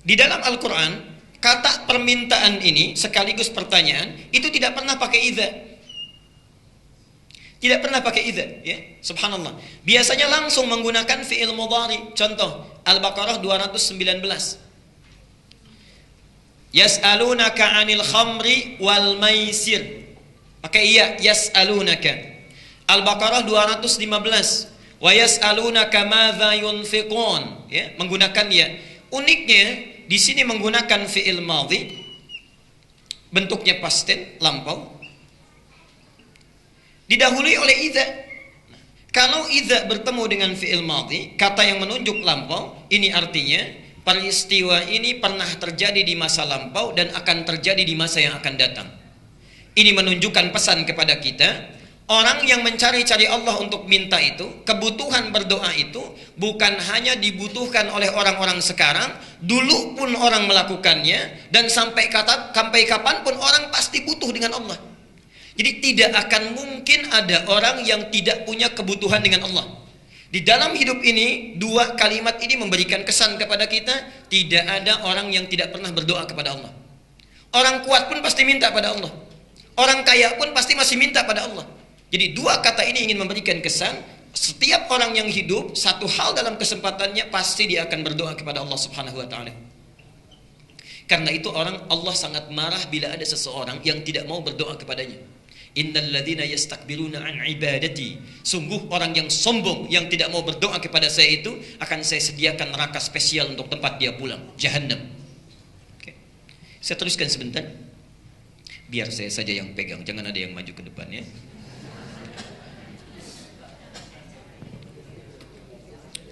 di dalam Al-Quran, kata permintaan ini sekaligus pertanyaan itu tidak pernah pakai idza. Tidak pernah pakai idza, ya. Subhanallah. Biasanya langsung menggunakan fi'il mudhari. Contoh Al-Baqarah 219. Yas'alunaka 'anil khamri wal maisir. Pakai iya, yas'alunaka. Al-Baqarah 215. Wa yas'alunaka madza yunfiqun, ya, menggunakan ya. Uniknya di sini menggunakan fi'il madhi, bentuknya past tense, lampau, didahului oleh idza. Kalau idza bertemu dengan fi'il madhi, kata yang menunjuk lampau, ini artinya peristiwa ini pernah terjadi di masa lampau dan akan terjadi di masa yang akan datang. Ini menunjukkan pesan kepada kita, orang yang mencari-cari Allah untuk minta itu, kebutuhan berdoa itu bukan hanya dibutuhkan oleh orang-orang sekarang, dulu pun orang melakukannya, dan sampai kapanpun orang pasti butuh dengan Allah. Jadi tidak akan mungkin ada orang yang tidak punya kebutuhan dengan Allah. Di dalam hidup ini, dua kalimat ini memberikan kesan kepada kita, tidak ada orang yang tidak pernah berdoa kepada Allah. Orang kuat pun pasti minta pada Allah. Orang kaya pun pasti masih minta pada Allah. Jadi dua kata ini ingin memberikan kesan, setiap orang yang hidup, satu hal dalam kesempatannya pasti dia akan berdoa kepada Allah Subhanahu wa taala. Karena itu Allah sangat marah bila ada seseorang yang tidak mau berdoa kepadanya. Innal ladzina yastakbiruna an ibadati, sungguh orang yang sombong yang tidak mau berdoa kepada saya itu akan saya sediakan neraka spesial untuk tempat dia pulang, Jahannam. Oke. Saya teruskan sebentar. Biar saya saja yang pegang, jangan ada yang maju ke depan, ya.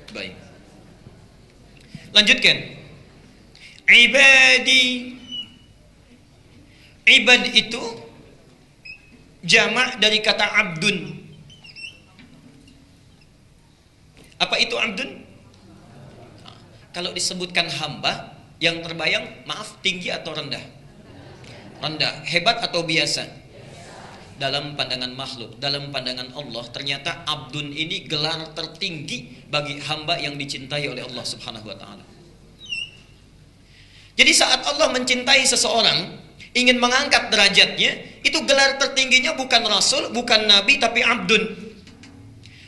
Baik. Lanjutkan. Ibad itu jamak dari kata abdun. Apa itu abdun? Kalau disebutkan hamba, yang terbayang, maaf, tinggi atau rendah? Rendah. Hebat atau biasa? Dalam pandangan makhluk, dalam pandangan Allah, ternyata abdun ini gelar tertinggi bagi hamba yang dicintai oleh Allah Subhanahu wa taala. Jadi saat Allah mencintai seseorang, ingin mengangkat derajatnya, itu gelar tertingginya bukan rasul, bukan nabi, tapi abdun.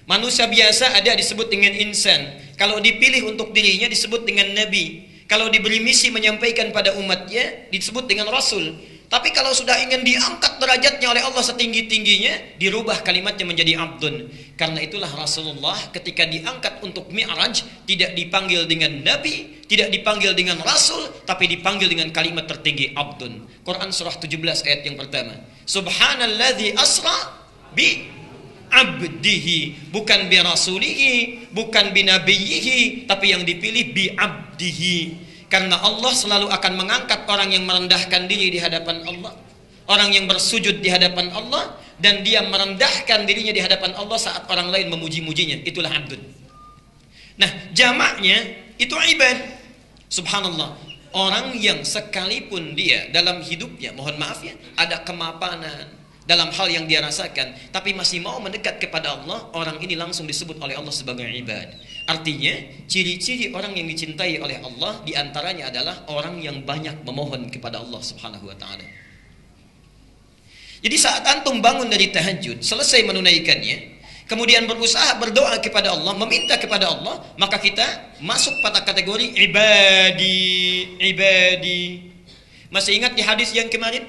Manusia biasa ada disebut dengan insan. Kalau dipilih untuk dirinya disebut dengan nabi. Kalau diberi misi menyampaikan pada umatnya disebut dengan rasul. Tapi kalau sudah ingin diangkat derajatnya oleh Allah setinggi-tingginya, dirubah kalimatnya menjadi abdun. Karena itulah Rasulullah ketika diangkat untuk Mi'raj tidak dipanggil dengan nabi, tidak dipanggil dengan rasul, tapi dipanggil dengan kalimat tertinggi, abdun. Quran surah 17 ayat yang pertama. Subhanalladzi asra bi abdihi, bukan bi rasulihi, bukan bi nabiyhi, tapi yang dipilih bi abdihi. Karena Allah selalu akan mengangkat orang yang merendahkan diri di hadapan Allah, orang yang bersujud di hadapan Allah, dan dia merendahkan dirinya di hadapan Allah saat orang lain memuji-mujinya. Itulah abdun. Nah, jamaknya itu ibad. Subhanallah. Orang yang sekalipun dia dalam hidupnya, mohon maaf ya, ada kemapanan dalam hal yang dia rasakan, tapi masih mau mendekat kepada Allah, orang ini langsung disebut oleh Allah sebagai ibad. Artinya, ciri-ciri orang yang dicintai oleh Allah diantaranya adalah orang yang banyak memohon kepada Allah Subhanahu wa ta'ala. Jadi saat antum bangun dari tahajud, selesai menunaikannya, kemudian berusaha berdoa kepada Allah, meminta kepada Allah, maka kita masuk pada kategori ibadi. Masih ingat di hadis yang kemarin?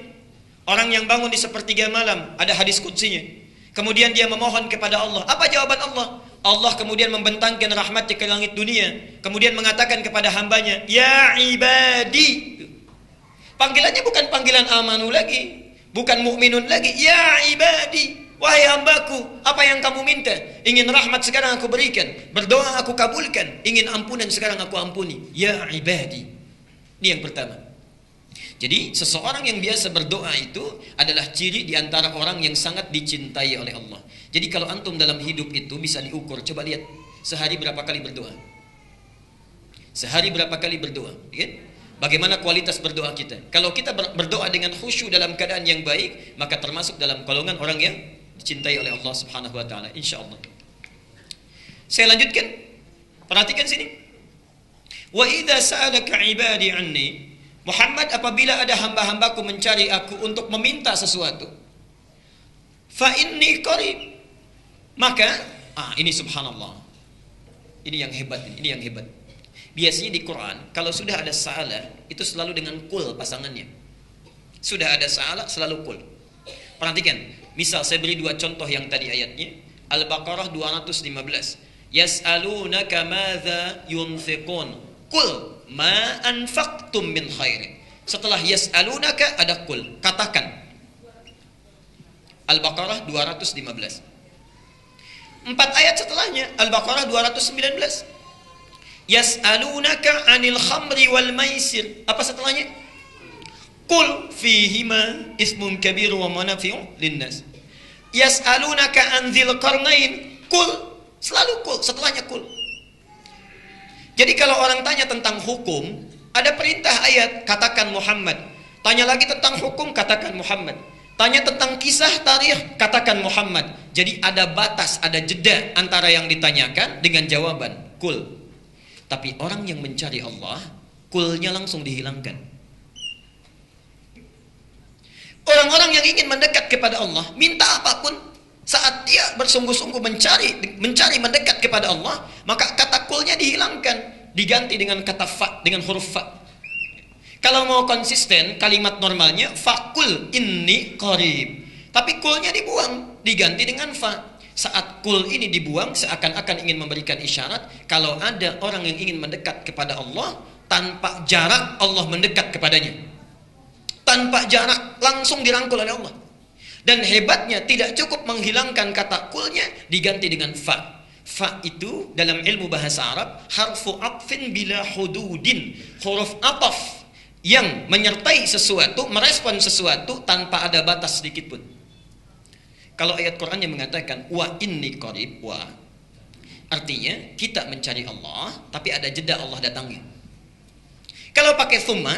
Orang yang bangun di sepertiga malam, ada hadis qudsinya. Kemudian dia memohon kepada Allah. Apa jawaban Allah? Allah kemudian membentangkan rahmat ke langit dunia. Kemudian mengatakan kepada hambanya, ya ibadi. Panggilannya bukan panggilan amanu lagi, bukan mukminun lagi. Ya ibadi, wahai hambaku, apa yang kamu minta? Ingin rahmat sekarang aku berikan, berdoa aku kabulkan, ingin ampunan sekarang aku ampuni. Ya ibadi. Ini yang pertama. Jadi seseorang yang biasa berdoa itu adalah ciri diantara orang yang sangat dicintai oleh Allah. Jadi kalau antum dalam hidup itu bisa diukur. Coba lihat, sehari berapa kali berdoa? Sehari berapa kali berdoa? Ya? Bagaimana kualitas berdoa kita? Kalau kita berdoa dengan khusyuk dalam keadaan yang baik, maka termasuk dalam golongan orang yang dicintai oleh Allah Subhanahu wa ta'ala, insyaallah. Saya lanjutkan. Perhatikan sini. Wa idza sa'alaka 'ibadi 'anni, Muhammad, apabila ada hamba-hambaku mencari aku untuk meminta sesuatu, fa inni qarib, maka ini subhanallah. Ini yang hebat, ini yang hebat. Biasanya di Quran kalau sudah ada sa'ala itu selalu dengan kul pasangannya. Sudah ada sa'ala selalu kul. Perhatikan, misal saya beri dua contoh yang tadi ayatnya. Al-Baqarah 215. Yas'alunaka madza yunfiqun. Qul ma anfaqtum min khairin. Setelah yas'alunaka ada qul, katakan. Al-Baqarah 215. 4 ayat setelahnya Al-Baqarah 219. Yas'alunaka 'anil khamri wal maisir. Apa setelahnya? Qul fihima ismun kabir wa manafi'u linnas. Yas'alunaka 'an dzil qarnain. Qul, selalu qul, setelahnya qul. Jadi kalau orang tanya tentang hukum, ada perintah ayat, katakan Muhammad. Tanya lagi tentang hukum, katakan Muhammad. Tanya tentang kisah tarikh, katakan Muhammad. Jadi ada batas, ada jeda antara yang ditanyakan dengan jawaban, kul. Tapi orang yang mencari Allah, kulnya langsung dihilangkan. Orang-orang yang ingin mendekat kepada Allah, minta apapun, saat dia bersungguh-sungguh mencari mendekat kepada Allah, maka kata kulnya dihilangkan, diganti dengan kata fa, dengan huruf fa. Kalau mau konsisten kalimat normalnya fakul inni qarib, tapi kulnya dibuang, diganti dengan fa. Saat kul ini dibuang, seakan-akan ingin memberikan isyarat kalau ada orang yang ingin mendekat kepada Allah, tanpa jarak Allah mendekat kepadanya. Tanpa jarak, langsung dirangkul oleh Allah. Dan hebatnya tidak cukup menghilangkan kata kulnya, diganti dengan fa. Fa itu dalam ilmu bahasa Arab harfu atfin bila hududin, huruf ataf yang menyertai sesuatu, merespon sesuatu tanpa ada batas sedikit pun. Kalau ayat Quran yang mengatakan wa inni qarib, wa artinya kita mencari Allah tapi ada jeda Allah datangnya. Kalau pakai thumma,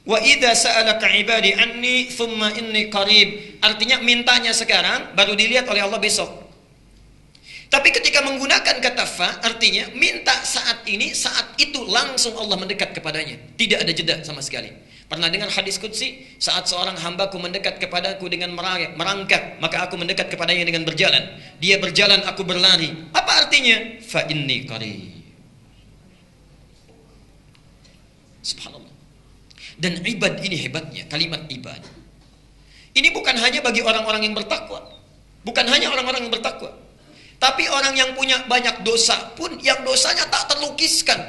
wa idza sa'alaka ibadi anni thumma inni qarib, artinya mintanya sekarang baru dilihat oleh Allah besok. Tapi ketika menggunakan kata fa, artinya minta saat ini, saat itu langsung Allah mendekat kepadanya, tidak ada jeda sama sekali. Pernah dengar hadis qudsi, saat seorang hambaku mendekat kepadaku dengan merangkak, maka aku mendekat kepadanya dengan berjalan. Dia berjalan, aku berlari. Apa artinya? Fa inni qarib. Subhanallah. Dan ibad ini hebatnya, kalimat ibad. Ini bukan hanya bagi orang-orang yang bertakwa. Bukan hanya orang-orang yang bertakwa. Tapi orang yang punya banyak dosa pun, yang dosanya tak terlukiskan.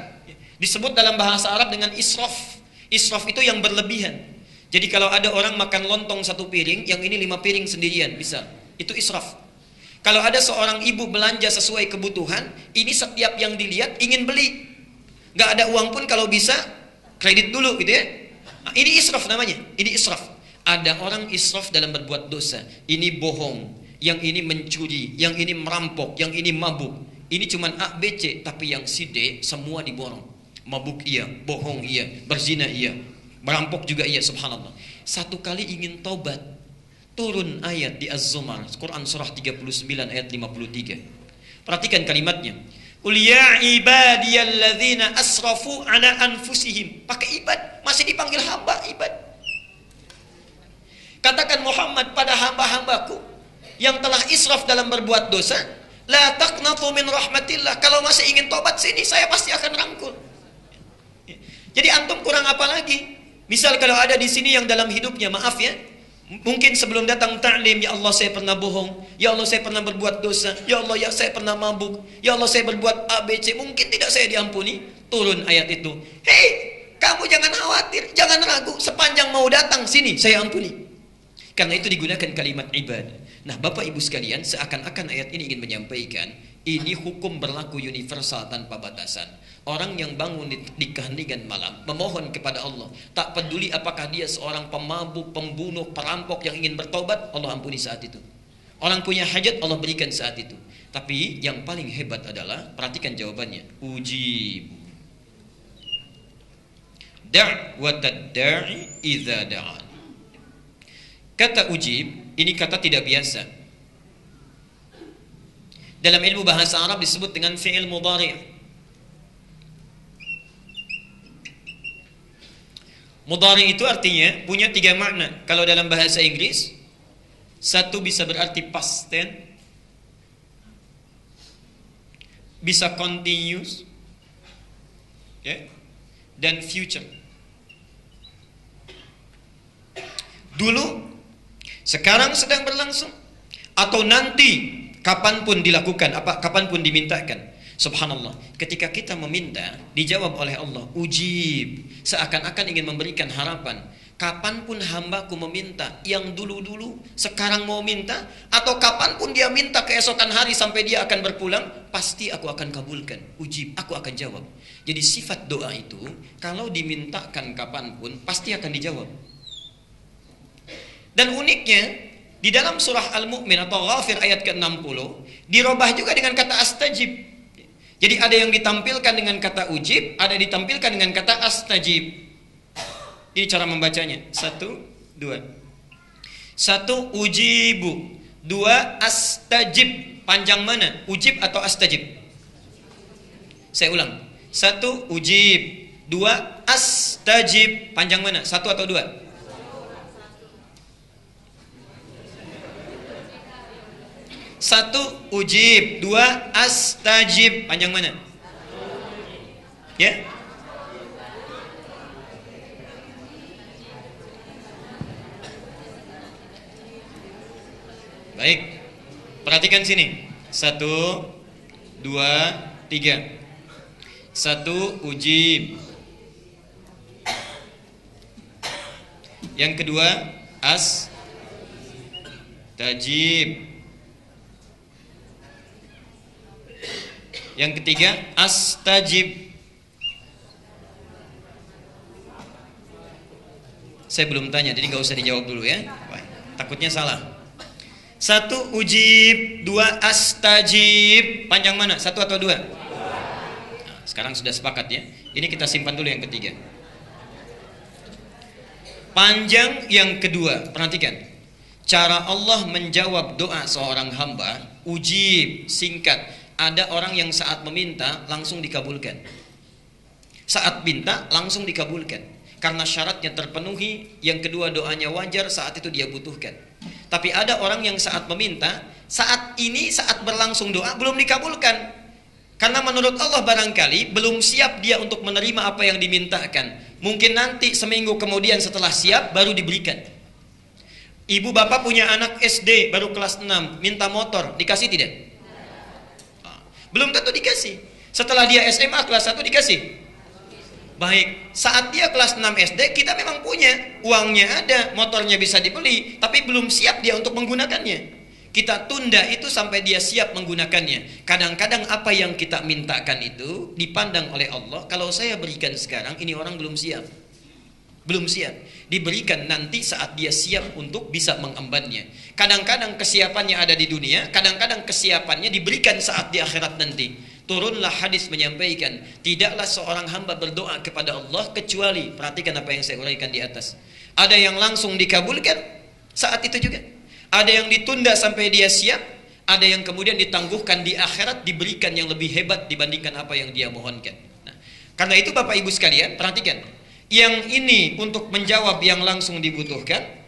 Disebut dalam bahasa Arab dengan israf. Israf itu yang berlebihan. Jadi kalau ada orang makan lontong 1 piring, yang ini 5 piring sendirian, bisa. Itu israf. Kalau ada seorang ibu belanja sesuai kebutuhan, ini setiap yang dilihat ingin beli. Gak ada uang pun kalau bisa, kredit dulu gitu ya. Nah, ini israf namanya, ini israf. Ada orang israf dalam berbuat dosa. Ini bohong, yang ini mencuri, yang ini merampok, yang ini mabuk. Ini cuman A, B, C, tapi yang si D semua diborong. Mabuk iya, bohong iya, berzina iya, merampok juga iya, subhanallah. Satu kali ingin taubat, turun ayat di Az-Zumar, Quran surah 39 ayat 53. Perhatikan kalimatnya. Qul ya ibadiyalladzina asrafu ala anfusihim. Pakai ibad, masih dipanggil hamba, ibad. Katakan Muhammad pada hamba-hambaku yang telah israf dalam berbuat dosa, la taqnatu min rahmatillah. Kalau masih ingin tobat sini, saya pasti akan rangkul. Jadi antum kurang apa lagi? Misal kalau ada di sini yang dalam hidupnya, maaf ya, mungkin sebelum datang ta'lim, ya Allah saya pernah bohong, ya Allah saya pernah berbuat dosa, ya Allah ya saya pernah mabuk, ya Allah saya berbuat ABC, mungkin tidak saya diampuni. Turun ayat itu. Hei, kamu jangan khawatir, jangan ragu, sepanjang mau datang sini saya ampuni. Karena itu digunakan kalimat ibadah. Nah, Bapak Ibu sekalian, seakan-akan ayat ini ingin menyampaikan, ini hukum berlaku universal tanpa batasan. Orang yang bangun di keheningan malam, memohon kepada Allah, tak peduli apakah dia seorang pemabuk, pembunuh, perampok yang ingin bertobat, Allah ampuni saat itu. Orang punya hajat, Allah berikan saat itu. Tapi yang paling hebat adalah, perhatikan jawabannya, ujib. Da'watad da'i idza da'an. Kata ujib, ini kata tidak biasa. Dalam ilmu bahasa Arab disebut dengan fi'il mudhari'. Mudhari' itu artinya punya 3 makna. Kalau dalam bahasa Inggris, satu bisa berarti past tense, bisa continuous, ya, dan future. Dulu, sekarang sedang berlangsung, atau nanti kapanpun dilakukan, kapanpun dimintakan. Subhanallah, ketika kita meminta, dijawab oleh Allah, ujib. Seakan-akan ingin memberikan harapan, kapanpun hambaku meminta, yang dulu-dulu sekarang mau minta, atau kapanpun dia minta keesokan hari sampai dia akan berpulang, pasti aku akan kabulkan. Ujib, aku akan jawab. Jadi sifat doa itu, kalau dimintakan kapanpun, pasti akan dijawab. Dan uniknya, di dalam surah Al-Mu'min atau Ghafir ayat ke-60, dirubah juga dengan kata astajib. Jadi ada yang ditampilkan dengan kata ujib, ada yang ditampilkan dengan kata astajib. Ini cara membacanya. 1, 2. 1 ujibu, 2 astajib. Panjang mana? Ujib atau astajib? Saya ulang. 1 ujib, 2 astajib. Panjang mana? 1 atau 2? 1 ujib, 2 astajib. Panjang mana? Ya? Baik. Perhatikan sini. 1 2 3. 1 ujib. Yang kedua astajib. Yang ketiga astajib. Saya belum tanya, jadi gak usah dijawab dulu ya. Takutnya salah. 1 ujib, 2 astajib. Panjang mana? 1 atau 2? Nah, sekarang sudah sepakat ya. Ini kita simpan dulu yang ketiga. Panjang yang kedua. Perhatikan. Cara Allah menjawab doa seorang hamba, ujib, singkat. Ada orang yang saat meminta langsung dikabulkan. Saat minta langsung dikabulkan. Karena syaratnya terpenuhi. Yang kedua doanya wajar, saat itu dia butuhkan. Tapi ada orang yang saat meminta, saat berlangsung doa belum dikabulkan. Karena menurut Allah barangkali belum siap dia untuk menerima apa yang dimintakan. Mungkin nanti seminggu kemudian setelah siap baru diberikan. Ibu bapak punya anak SD baru kelas 6, minta motor, dikasih tidak? Belum tentu dikasih. Setelah dia SMA kelas 1 dikasih. Baik, saat dia kelas 6 SD kita memang punya, uangnya ada, motornya bisa dibeli, tapi belum siap dia untuk menggunakannya. Kita tunda itu sampai dia siap menggunakannya. Kadang-kadang apa yang kita mintakan itu dipandang oleh Allah, kalau saya berikan sekarang ini orang belum siap. Belum siap. Diberikan nanti saat dia siap untuk bisa mengembannya. Kadang-kadang kesiapannya ada di dunia, kadang-kadang kesiapannya diberikan saat di akhirat nanti. Turunlah hadis menyampaikan, tidaklah seorang hamba berdoa kepada Allah kecuali, perhatikan apa yang saya uraikan di atas. Ada yang langsung dikabulkan saat itu juga. Ada yang ditunda sampai dia siap, Ada yang kemudian ditangguhkan di akhirat, diberikan yang lebih hebat dibandingkan apa yang dia mohonkan. Nah, karena itu Bapak Ibu sekalian, perhatikan. Yang ini untuk menjawab yang langsung dibutuhkan.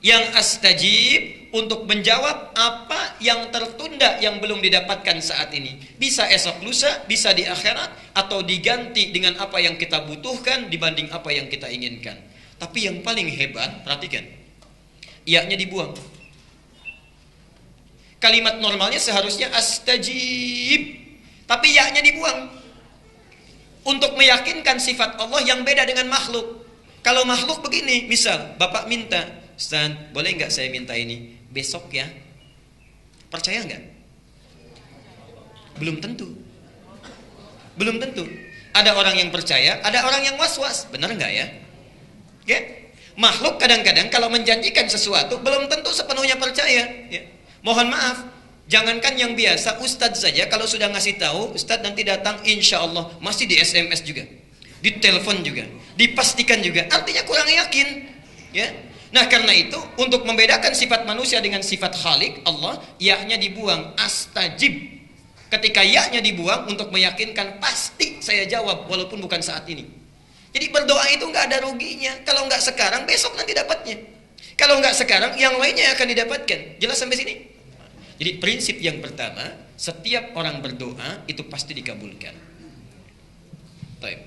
Yang astajib untuk menjawab apa yang tertunda yang belum didapatkan saat ini. Bisa esok lusa, bisa di akhirat, atau diganti dengan apa yang kita butuhkan dibanding apa yang kita inginkan. Tapi yang paling hebat, perhatikan. Iya-nya dibuang. Kalimat normalnya seharusnya astajib, tapi ya-nya dibuang. Untuk meyakinkan sifat Allah yang beda dengan makhluk. Kalau makhluk begini, misal Bapak minta, Ustaz, boleh nggak saya minta ini besok ya? Percaya nggak? Belum tentu. Belum tentu. Ada orang yang percaya, ada orang yang was-was. Benar nggak ya? Ya? Makhluk kadang-kadang kalau menjanjikan sesuatu belum tentu sepenuhnya percaya. Ya. Mohon maaf, jangankan yang biasa, Ustadz saja kalau sudah ngasih tahu, Ustadz nanti datang insya Allah, masih di SMS juga, di telepon juga, dipastikan juga, artinya kurang yakin. Ya. Nah karena itu, untuk membedakan sifat manusia dengan sifat Khalik, Allah, ya-nya dibuang, astajib. Ketika ya-nya dibuang, untuk meyakinkan, pasti saya jawab, walaupun bukan saat ini. Jadi berdoa itu nggak ada ruginya, kalau nggak sekarang, besok nanti dapatnya. Kalau nggak sekarang, yang lainnya akan didapatkan. Jelas sampai sini? Jadi prinsip yang pertama, setiap orang berdoa itu pasti dikabulkan. Baik.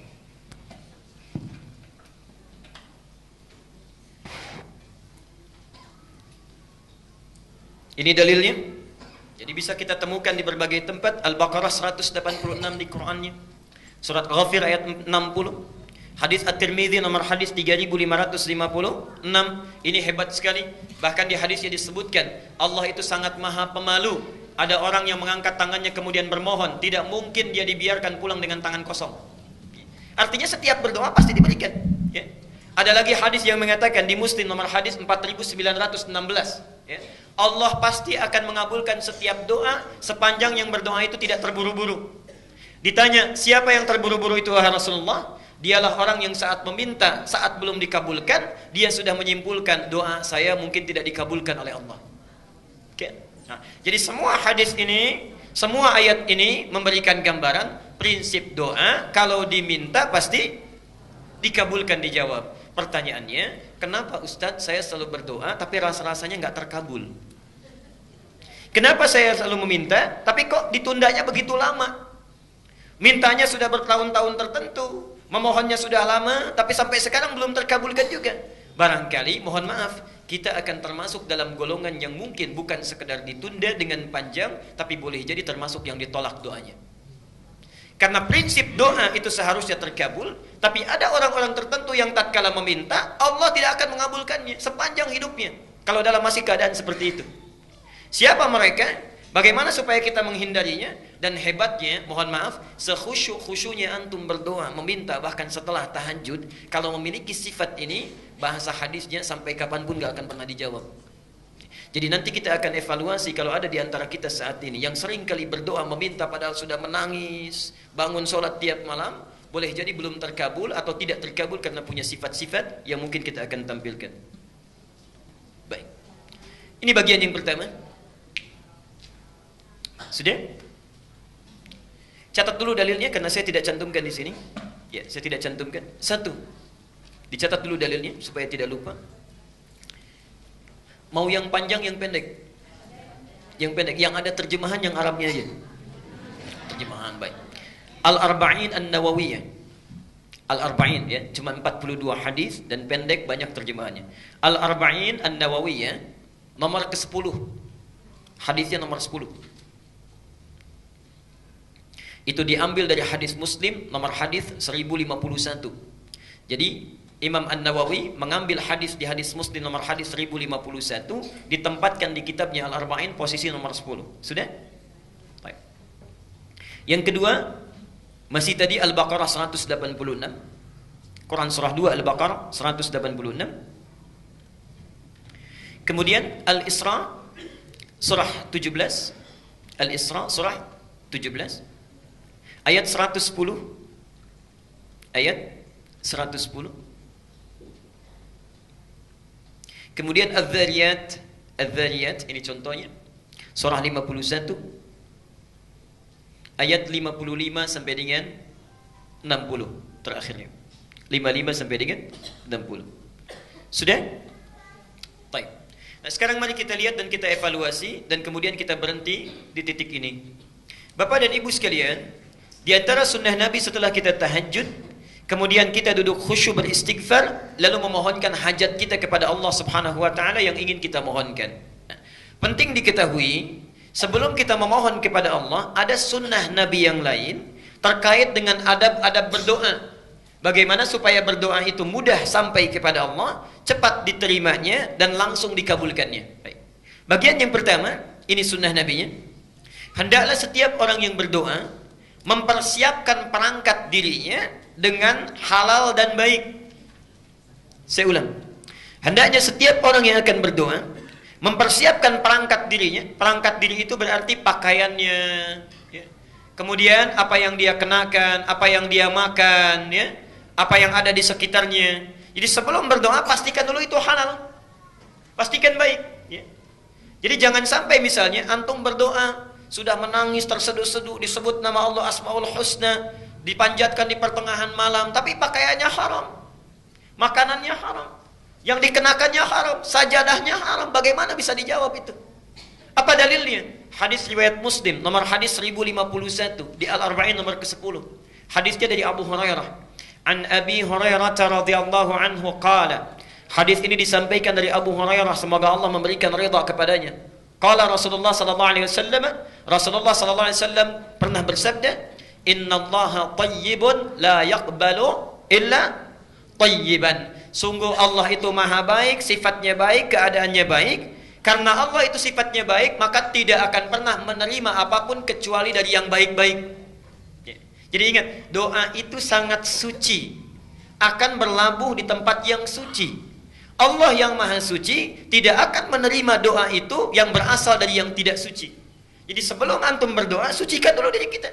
Ini dalilnya. Jadi bisa kita temukan di berbagai tempat. Al-Baqarah 186 di Qur'annya. Surat Ghafir ayat 60. Hadis At-Tirmidzi nomor hadis 3556. Ini hebat sekali. Bahkan di hadisnya disebutkan Allah itu sangat maha pemalu. Ada orang yang mengangkat tangannya kemudian bermohon, tidak mungkin dia dibiarkan pulang dengan tangan kosong. Artinya setiap berdoa pasti diberikan. Ya. Ada lagi hadis yang mengatakan di Muslim nomor hadis 4916. Ya. Allah pasti akan mengabulkan setiap doa sepanjang yang berdoa itu tidak terburu-buru. Ditanya, siapa yang terburu-buru itu wahai Rasulullah? Dialah orang yang saat meminta, saat belum dikabulkan, dia sudah menyimpulkan doa saya mungkin tidak dikabulkan oleh Allah. Okay. Nah, jadi semua hadis ini, semua ayat ini memberikan gambaran prinsip doa kalau diminta pasti dikabulkan, dijawab. Pertanyaannya, kenapa Ustadz saya selalu berdoa tapi rasa-rasanya nggak terkabul? Kenapa saya selalu meminta tapi kok ditundanya begitu lama? Mintanya sudah bertahun-tahun tertentu, memohonnya sudah lama, tapi sampai sekarang belum terkabulkan juga. Barangkali, mohon maaf, kita akan termasuk dalam golongan yang mungkin bukan sekedar ditunda dengan panjang, tapi boleh jadi termasuk yang ditolak doanya. Karena prinsip doa itu seharusnya terkabul, tapi ada orang-orang tertentu yang tatkala meminta, Allah tidak akan mengabulkannya sepanjang hidupnya. Kalau dalam masih keadaan seperti itu. Siapa mereka? Bagaimana supaya kita menghindarinya? Dan hebatnya, mohon maaf, sekhusyuk-khusyuknya antum berdoa, meminta bahkan setelah tahajud, kalau memiliki sifat ini, bahasa hadisnya sampai kapanpun gak akan pernah dijawab. Jadi nanti kita akan evaluasi kalau ada di antara kita saat ini yang sering kali berdoa meminta padahal sudah menangis, bangun sholat tiap malam, boleh jadi belum terkabul atau tidak terkabul karena punya sifat-sifat yang mungkin kita akan tampilkan. Baik. Ini bagian yang pertama. Sudah? Catat dulu dalilnya karena saya tidak cantumkan di sini. Ya, saya tidak cantumkan. Satu. Dicatat dulu dalilnya supaya tidak lupa. Mau yang panjang, yang pendek? Yang pendek. Yang ada terjemahan yang Arabnya aja. Terjemahan baik. Al-Arba'in An-Nawawiyah. Al-Arba'in ya, cuma 42 hadis dan pendek banyak terjemahannya. Al-Arba'in An-Nawawiyah nomor ke-10. Hadisnya nomor 10. Itu diambil dari hadis Muslim nomor hadis 1051. Jadi Imam An-Nawawi mengambil hadis di hadis Muslim nomor hadis 1051, ditempatkan di kitabnya Al-Arba'in posisi nomor 10. Sudah? Baik. Yang kedua, masih tadi Al-Baqarah 186. Quran surah 2 Al-Baqarah 186. Kemudian Al-Isra surah 17. Al-Isra surah 17 ayat 110. Ayat 110. Kemudian Adz-Dzariyat ini contohnya Surah 51 ayat 55 sampai dengan 60 terakhirnya. 55 sampai dengan 60. Sudah? Baik. Nah, sekarang mari kita lihat dan kita evaluasi dan kemudian kita berhenti di titik ini. Bapak dan Ibu sekalian, di antara sunnah Nabi setelah kita tahajud, kemudian kita duduk khusyuk beristighfar, lalu memohonkan hajat kita kepada Allah Subhanahu wa taala yang ingin kita mohonkan. Nah, penting diketahui, sebelum kita memohon kepada Allah, ada sunnah Nabi yang lain terkait dengan adab-adab berdoa. Bagaimana supaya berdoa itu mudah sampai kepada Allah, cepat diterimanya dan langsung dikabulkannya. Baik. Bagian yang pertama, ini sunnah Nabinya. Hendaklah setiap orang yang berdoa mempersiapkan perangkat dirinya dengan halal dan baik. Saya ulang. Hendaknya setiap orang yang akan berdoa mempersiapkan perangkat dirinya. Perangkat diri itu berarti pakaiannya, ya. Kemudian apa yang dia kenakan, apa yang dia makan, ya, apa yang ada di sekitarnya. Jadi sebelum berdoa pastikan dulu itu halal, pastikan baik, ya. Jadi jangan sampai misalnya antum berdoa sudah menangis terseduh-seduh, disebut nama Allah Asmaul Husna, dipanjatkan di pertengahan malam, tapi pakaiannya haram, makanannya haram, yang dikenakannya haram, sajadahnya haram. Bagaimana bisa dijawab itu? Apa dalilnya? Hadis riwayat Muslim nomor hadis 1051 di Al-Arba'in nomor ke-10. Hadisnya dari Abu Hurairah. An Abi Hurairah radhiyallahu anhu qala. Hadis ini disampaikan dari Abu Hurairah, semoga Allah memberikan ridha kepadanya. Qala Rasulullah sallallahu alaihi wasallam, Rasulullah sallallahu alaihi wasallam pernah bersabda, "Innallaha thayyibun la yaqbalu illa thayyiban." Sungguh Allah itu maha baik, sifatnya baik, keadaannya baik. Karena Allah itu sifatnya baik, maka tidak akan pernah menerima apapun kecuali dari yang baik-baik. Jadi ingat, doa itu sangat suci, akan berlabuh di tempat yang suci. Allah yang maha suci tidak akan menerima doa itu yang berasal dari yang tidak suci. Jadi sebelum antum berdoa, sucikan dulu diri kita,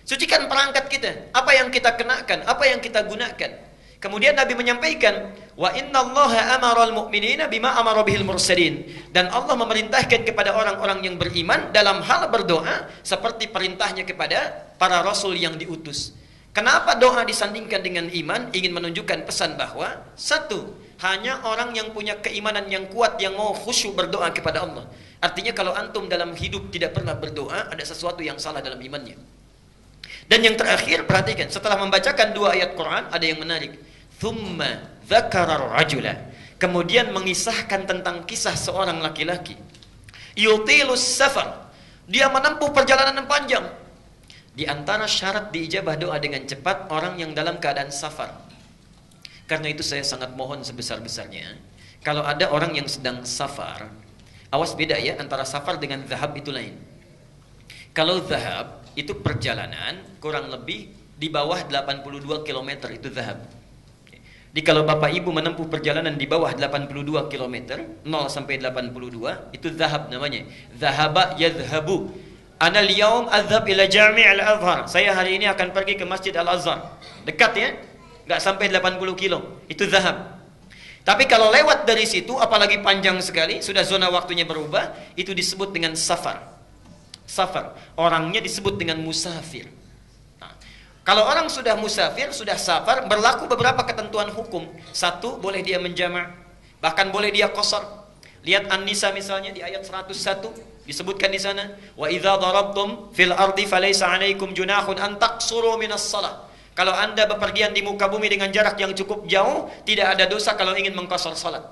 sucikan perangkat kita, apa yang kita kenakan, apa yang kita gunakan. Kemudian Nabi menyampaikan, wa innallaha amaral mu'minina bima amara bihil mursalin, dan Allah memerintahkan kepada orang-orang yang beriman dalam hal berdoa seperti perintahnya kepada para rasul yang diutus. Kenapa doa disandingkan dengan iman? Ingin menunjukkan pesan bahwa satu, hanya orang yang punya keimanan yang kuat yang mau khusyuk berdoa kepada Allah. Artinya kalau antum dalam hidup tidak pernah berdoa, ada sesuatu yang salah dalam imannya. Dan yang terakhir, perhatikan, setelah membacakan 2 ayat Quran, ada yang menarik. Thumma dzakara rajula. Kemudian mengisahkan tentang kisah seorang laki-laki. Yutilus safar. Dia menempuh perjalanan yang panjang. Di antara syarat diijabah doa dengan cepat orang yang dalam keadaan safar. Karena itu saya sangat mohon sebesar-besarnya, kalau ada orang yang sedang safar, awas beda ya antara safar dengan zahab, itu lain. Kalau zahab itu perjalanan kurang lebih di bawah 82 km itu zahab. Jadi kalau Bapak Ibu menempuh perjalanan di bawah 82 km, 0 sampai 82, itu zahab namanya. Zahaba yadhhabu. Ana al-yaum adhhab ila Jami' al-Azhar. Saya hari ini akan pergi ke Masjid Al-Azhar. Dekat ya? Enggak sampai 80 kilo. Itu zahab. Tapi kalau lewat dari situ, apalagi panjang sekali, sudah zona waktunya berubah, itu disebut dengan safar. Safar. Orangnya disebut dengan musafir. Nah, kalau orang sudah musafir, sudah safar, berlaku beberapa ketentuan hukum. Satu, boleh dia menjama', bahkan boleh dia qasar. Lihat An-Nisa misalnya di ayat 101 disebutkan di sana, wa idza darabtum fil ardi falaysa 'alaikum junahun an taqsuru minas shalah. Kalau Anda bepergian di muka bumi dengan jarak yang cukup jauh, tidak ada dosa kalau ingin mengqasar salat.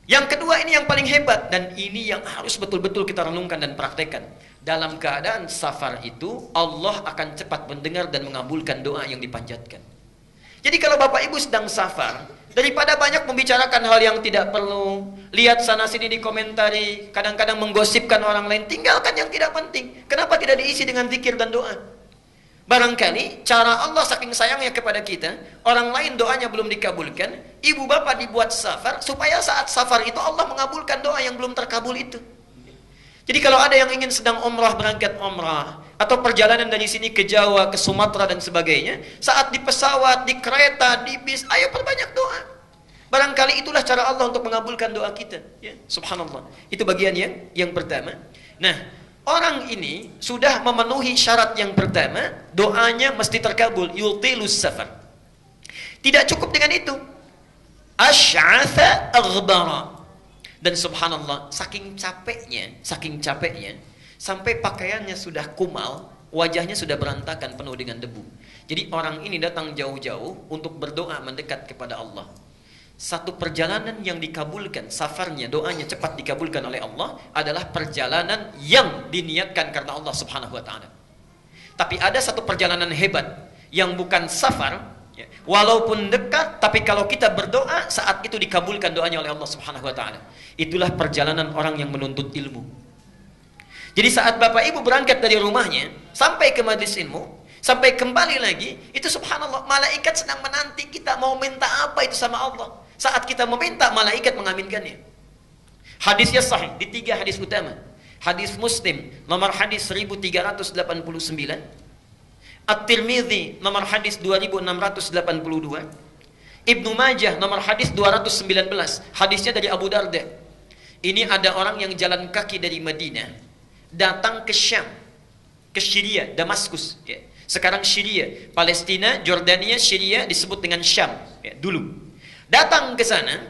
Yang kedua, ini yang paling hebat, dan ini yang harus betul-betul kita renungkan dan praktekkan. Dalam keadaan safar itu, Allah akan cepat mendengar dan mengabulkan doa yang dipanjatkan. Jadi kalau Bapak Ibu sedang safar, daripada banyak membicarakan hal yang tidak perlu, lihat sana sini dikomentari, kadang-kadang menggosipkan orang lain, tinggalkan yang tidak penting. Kenapa tidak diisi dengan zikir dan doa? Barangkali cara Allah saking sayangnya kepada kita, orang lain doanya belum dikabulkan, ibu bapak dibuat safar, supaya saat safar itu Allah mengabulkan doa yang belum terkabul itu. Jadi kalau ada yang ingin sedang umrah, berangkat umrah, atau perjalanan dari sini ke Jawa, ke Sumatera dan sebagainya, saat di pesawat, di kereta, di bis, ayo perbanyak doa. Barangkali itulah cara Allah untuk mengabulkan doa kita, ya. Subhanallah. Itu bagian yang pertama. Nah, orang ini sudah memenuhi syarat yang pertama, doanya mesti terkabul, yutilus safar. Tidak cukup dengan itu. Asy'atha aghbara. Dan subhanallah, saking capeknya, sampai pakaiannya sudah kumal, wajahnya sudah berantakan penuh dengan debu. Jadi orang ini datang jauh-jauh untuk berdoa mendekat kepada Allah. Satu perjalanan yang dikabulkan, safarnya, doanya cepat dikabulkan oleh Allah adalah perjalanan yang diniatkan karena Allah Subhanahu wa taala. Tapi ada satu perjalanan hebat yang bukan safar, ya, walaupun dekat, tapi kalau kita berdoa saat itu dikabulkan doanya oleh Allah Subhanahu wa taala. Itulah perjalanan orang yang menuntut ilmu. Jadi saat Bapak Ibu berangkat dari rumahnya sampai ke majelis ilmu, sampai kembali lagi, itu subhanallah, malaikat sedang menanti kita mau minta apa itu sama Allah. Saat kita meminta, malaikat mengaminkannya. Hadisnya sahih di 3 hadis utama. Hadis Muslim nomor hadis 1389, At-Tirmidzi nomor hadis 2682, Ibnu Majah nomor hadis 219. Hadisnya dari Abu Darda. Ini ada orang yang jalan kaki dari Madinah datang ke Syam, ke Syria, Damaskus, ya. Sekarang Syria, Palestina, Jordania, Syria disebut dengan Syam, ya, dulu. Datang ke sana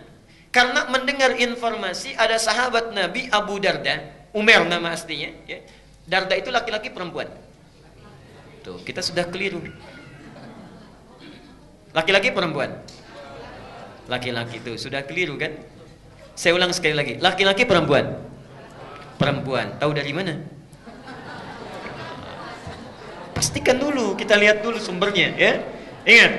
karena mendengar informasi ada sahabat Nabi Abu Darda, Umar nama aslinya, ya. Darda itu laki-laki perempuan. Tuh, kita sudah keliru. Laki-laki perempuan. Laki-laki tuh sudah keliru kan? Saya ulang sekali lagi. Laki-laki perempuan. Perempuan. Tahu dari mana? Pastikan dulu, kita lihat dulu sumbernya, ya. Ingat,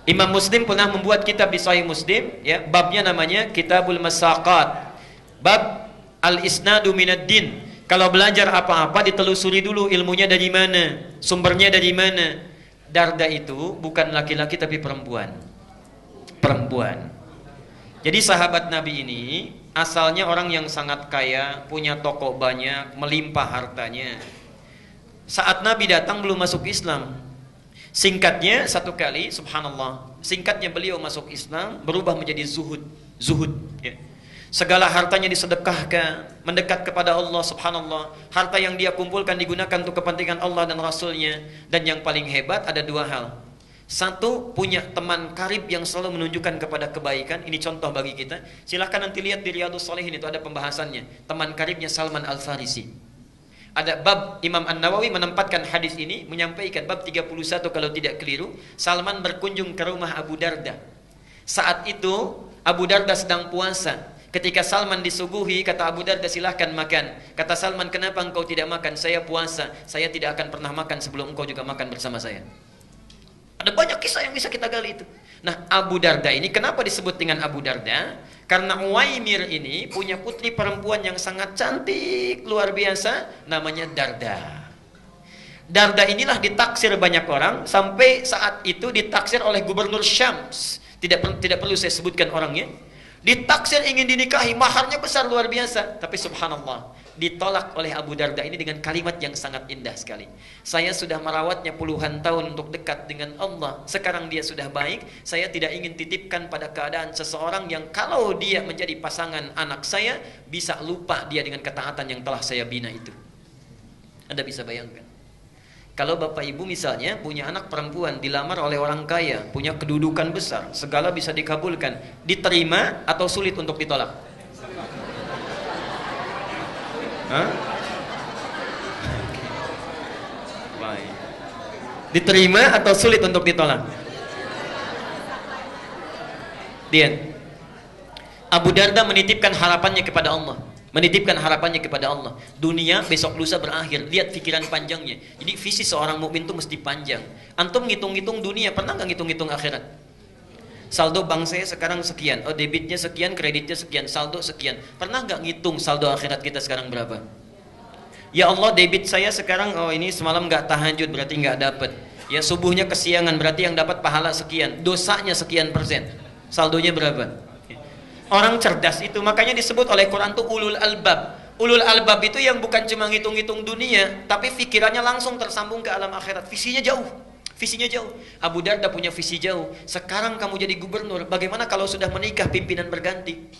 Imam Muslim pernah membuat kitab di Sahih Muslim, ya, babnya namanya Kitabul Masaqat. Bab al-isnadu minad din. Kalau belajar apa-apa ditelusuri dulu ilmunya dari mana, sumbernya dari mana. Darda itu bukan laki-laki tapi perempuan. Perempuan. Jadi sahabat Nabi ini asalnya orang yang sangat kaya, punya toko banyak, melimpah hartanya. Saat Nabi datang belum masuk Islam. Singkatnya satu kali, subhanallah, singkatnya beliau masuk Islam berubah menjadi zuhud, ya. Segala hartanya disedekahkan, mendekat kepada Allah, subhanallah. Harta yang dia kumpulkan digunakan untuk kepentingan Allah dan Rasulnya. Dan yang paling hebat ada 2 hal. Satu, punya teman karib yang selalu menunjukkan kepada kebaikan. Ini contoh bagi kita. Silahkan nanti lihat di Riyadhus Shalihin, itu ada pembahasannya. Teman karibnya Salman Al-Farisi. Ada bab, Imam An-Nawawi menempatkan hadis ini, menyampaikan bab 31 kalau tidak keliru. Salman berkunjung ke rumah Abu Darda. Saat itu Abu Darda sedang puasa. Ketika Salman disuguhi, kata Abu Darda, silahkan makan. Kata Salman, kenapa engkau tidak makan? Saya puasa, saya tidak akan pernah makan sebelum engkau juga makan bersama saya. Ada banyak kisah yang bisa kita gali itu. Nah, Abu Darda ini kenapa disebut dengan Abu Darda? Karena Uwaimir ini punya putri perempuan yang sangat cantik, luar biasa, namanya Darda. Darda inilah ditaksir banyak orang, sampai saat itu ditaksir oleh gubernur Syams. Tidak perlu saya sebutkan orangnya. Ditaksir ingin dinikahi, maharnya besar luar biasa, tapi subhanallah ditolak oleh Abu Darda ini dengan kalimat yang sangat indah sekali. Saya sudah merawatnya puluhan tahun untuk dekat dengan Allah. Sekarang dia sudah baik, saya tidak ingin titipkan pada keadaan seseorang yang kalau dia menjadi pasangan anak saya, bisa lupa dia dengan ketaatan yang telah saya bina itu. Anda bisa bayangkan. Kalau bapak ibu misalnya punya anak perempuan, dilamar oleh orang kaya, punya kedudukan besar, segala bisa dikabulkan, diterima atau sulit untuk ditolak? Hah? Baik. Diterima atau sulit untuk ditolak? Lihat, Abu Darda menitipkan harapannya kepada Allah. Menitipkan harapannya kepada Allah. Dunia besok lusa berakhir. Lihat pikiran panjangnya. Jadi visi seorang mukmin itu mesti panjang. Antum ngitung-ngitung dunia, pernah nggak ngitung-ngitung akhirat? Saldo bank saya sekarang sekian, oh debitnya sekian, kreditnya sekian, saldo sekian. Pernah nggak ngitung saldo akhirat kita sekarang berapa? Ya Allah, debit saya sekarang, oh ini semalam nggak tahajud berarti nggak dapat. Ya subuhnya kesiangan berarti yang dapat pahala sekian, dosanya sekian persen. Saldonya berapa? Orang cerdas itu makanya disebut oleh Quran tuh ulul albab. Ulul albab itu yang bukan cuma ngitung-ngitung dunia, tapi pikirannya langsung tersambung ke alam akhirat. Visinya jauh. Visinya jauh. Abu Darda punya visi jauh. Sekarang kamu jadi gubernur, bagaimana kalau sudah menikah pimpinan berganti?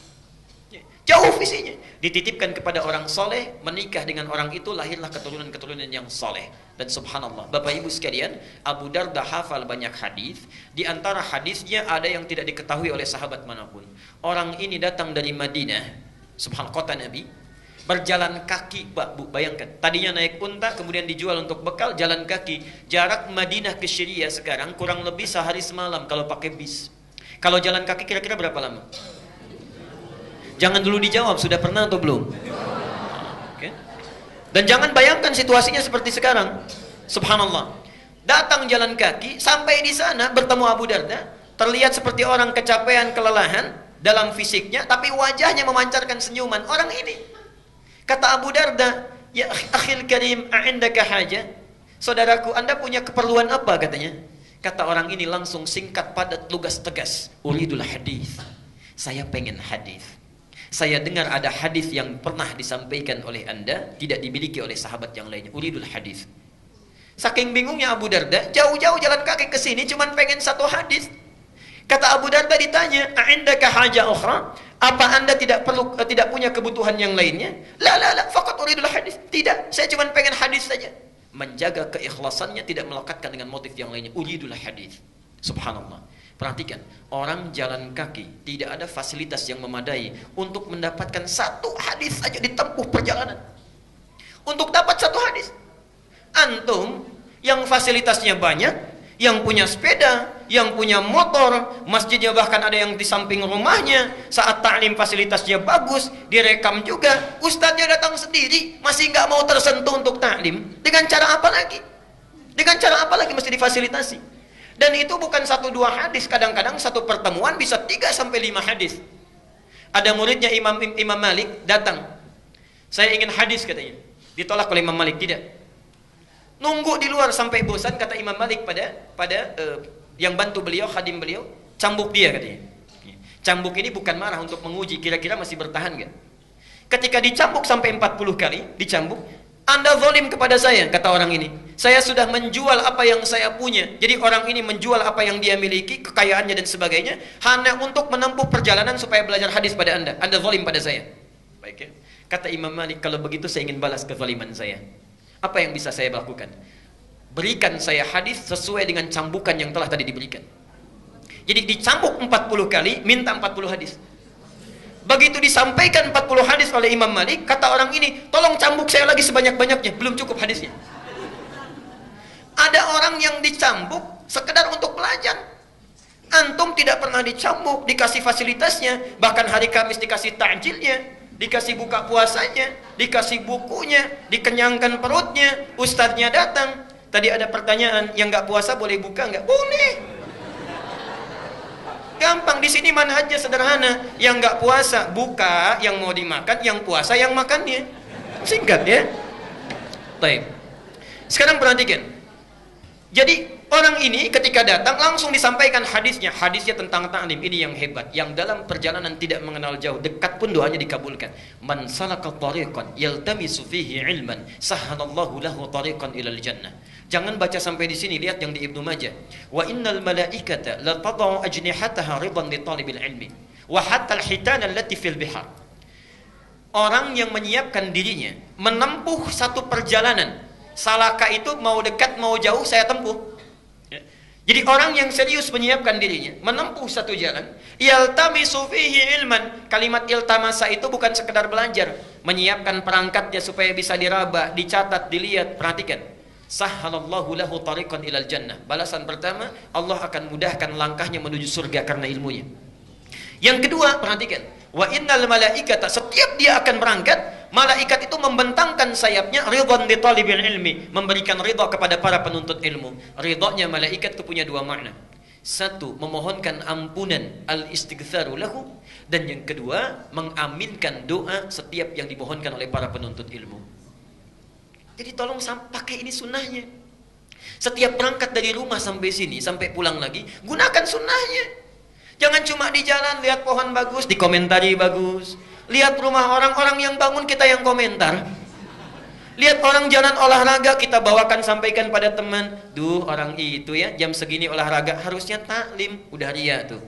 Jauh visinya. Dititipkan kepada orang soleh, menikah dengan orang itu, lahirlah keturunan-keturunan yang soleh. Dan subhanallah, Bapak Ibu sekalian, Abu Darda hafal banyak hadis. Di antara hadisnya ada yang tidak diketahui oleh sahabat manapun. Orang ini datang dari Madinah, subhanallah, kota Nabi, berjalan kaki. Bu, bayangkan, tadinya naik unta, kemudian dijual untuk bekal, jalan kaki. Jarak Madinah ke Syria sekarang kurang lebih sehari semalam kalau pakai bis. Kalau jalan kaki kira-kira berapa lama? Jangan dulu dijawab, sudah pernah atau belum? Okay. Dan jangan bayangkan situasinya seperti sekarang. Subhanallah. Datang jalan kaki, sampai di sana bertemu Abu Darda, terlihat seperti orang kecapean, kelelahan dalam fisiknya, tapi wajahnya memancarkan senyuman. Orang ini, kata Abu Darda, "Ya akhil karim, a'indaka haja?" Saudaraku, Anda punya keperluan apa katanya? Kata orang ini langsung singkat, padat, lugas, tegas. Uridul hadis. Saya pengen hadis. Saya dengar ada hadis yang pernah disampaikan oleh Anda, tidak dimiliki oleh sahabat yang lainnya. Uridul hadis. Saking bingungnya Abu Darda, jauh-jauh jalan kaki ke sini cuman pengen satu hadis. Kata Abu Darda ditanya, "A'indaka haja ukhra?" Apa Anda tidak punya kebutuhan yang lainnya? La, faqat uridul hadis. Tidak, saya cuman pengen hadis saja. Menjaga keikhlasannya, tidak melekatkan dengan motif yang lainnya. Uridul hadis. Subhanallah. Perhatikan, orang jalan kaki tidak ada fasilitas yang memadai untuk mendapatkan satu hadis saja ditempuh perjalanan. Untuk dapat satu hadis. Antum yang fasilitasnya banyak, yang punya sepeda, yang punya motor, masjidnya bahkan ada yang di samping rumahnya, saat ta'lim fasilitasnya bagus, direkam juga, ustadznya datang sendiri, masih nggak mau tersentuh untuk ta'lim. Dengan cara apa lagi? Dengan cara apa lagi mesti difasilitasi? Dan itu bukan 1-2 hadis, kadang-kadang satu pertemuan bisa 3-5 hadis. Ada muridnya Imam Malik datang. Saya ingin hadis katanya. Ditolak oleh Imam Malik, tidak. Nunggu di luar sampai bosan, kata Imam Malik pada yang bantu beliau, khadim beliau, cambuk dia katanya. Cambuk ini bukan marah, untuk menguji kira-kira masih bertahan enggak. Ketika dicambuk sampai 40 kali, dicambuk, "Anda zalim kepada saya," kata orang ini. "Saya sudah menjual apa yang saya punya." Jadi orang ini menjual apa yang dia miliki, kekayaannya dan sebagainya, hanya untuk menempuh perjalanan supaya belajar hadis pada Anda. Anda zalim pada saya. Baik ya. Kata Imam Malik, kalau begitu saya ingin balas kezaliman saya. Apa yang bisa saya lakukan? Berikan saya hadis sesuai dengan cambukan yang telah tadi diberikan. Jadi dicambuk 40 kali, minta 40 hadis. Begitu disampaikan 40 hadis oleh Imam Malik, kata orang ini, "Tolong cambuk saya lagi sebanyak-banyaknya." Belum cukup hadisnya. Ada orang yang dicambuk sekedar untuk belajar. Antum tidak pernah dicambuk, dikasih fasilitasnya, bahkan hari Kamis dikasih takjilnya, dikasih buka puasanya, dikasih bukunya, dikenyangkan perutnya, ustadznya datang. Tadi ada pertanyaan, yang nggak puasa boleh buka nggak? Boleh. Gampang, di sini manhajnya sederhana. Yang nggak puasa buka, yang mau dimakan, yang puasa yang makannya. Singkat ya. Baik. Sekarang perhatikan. Jadi orang ini ketika datang langsung disampaikan hadisnya. Hadisnya tentang ta'lim. Ini yang hebat. Yang dalam perjalanan tidak mengenal jauh, dekat pun doanya dikabulkan. Man salaka tariqan yaltamisu fihi ilman, sahhalallahu lahu tariqan ilal jannah. Jangan baca sampai di sini, lihat yang di Ibnu Majah. Wa innal malaikata la tad'u ajnihataha ridan li talibil ilmi wa hatta al-hitana allati fil bihar. Orang yang menyiapkan dirinya menempuh satu perjalanan. Salaka itu mau dekat mau jauh saya tempuh. Jadi orang yang serius menyiapkan dirinya menempuh satu jalan, yaltamisu fihi ilman. Kalimat iltamasa itu bukan sekedar belajar, menyiapkan perangkatnya supaya bisa diraba, dicatat, dilihat. Perhatikan. Sahhalallahu lahu tariqan ilal jannah. Balasan pertama, Allah akan mudahkan langkahnya menuju surga karena ilmunya. Yang kedua, perhatikan. Wa innal malaikata, setiap dia akan berangkat, malaikat itu membentangkan sayapnya ridwan li talibil ilmi, memberikan ridha kepada para penuntut ilmu. Ridhanya malaikat itu punya 2 makna. Satu, memohonkan ampunan, al-istighfaru lahu, dan yang kedua, mengaminkan doa setiap yang dimohonkan oleh para penuntut ilmu. Jadi tolong pakai ini sunnahnya. Setiap berangkat dari rumah sampai sini, sampai pulang lagi, gunakan sunnahnya. Jangan cuma di jalan lihat pohon bagus, dikomentari bagus. Lihat rumah orang-orang yang bangun, kita yang komentar. Lihat orang jalan olahraga, kita bawakan sampaikan pada teman. Duh, orang itu ya jam segini olahraga, harusnya taklim. Udah ria tuh.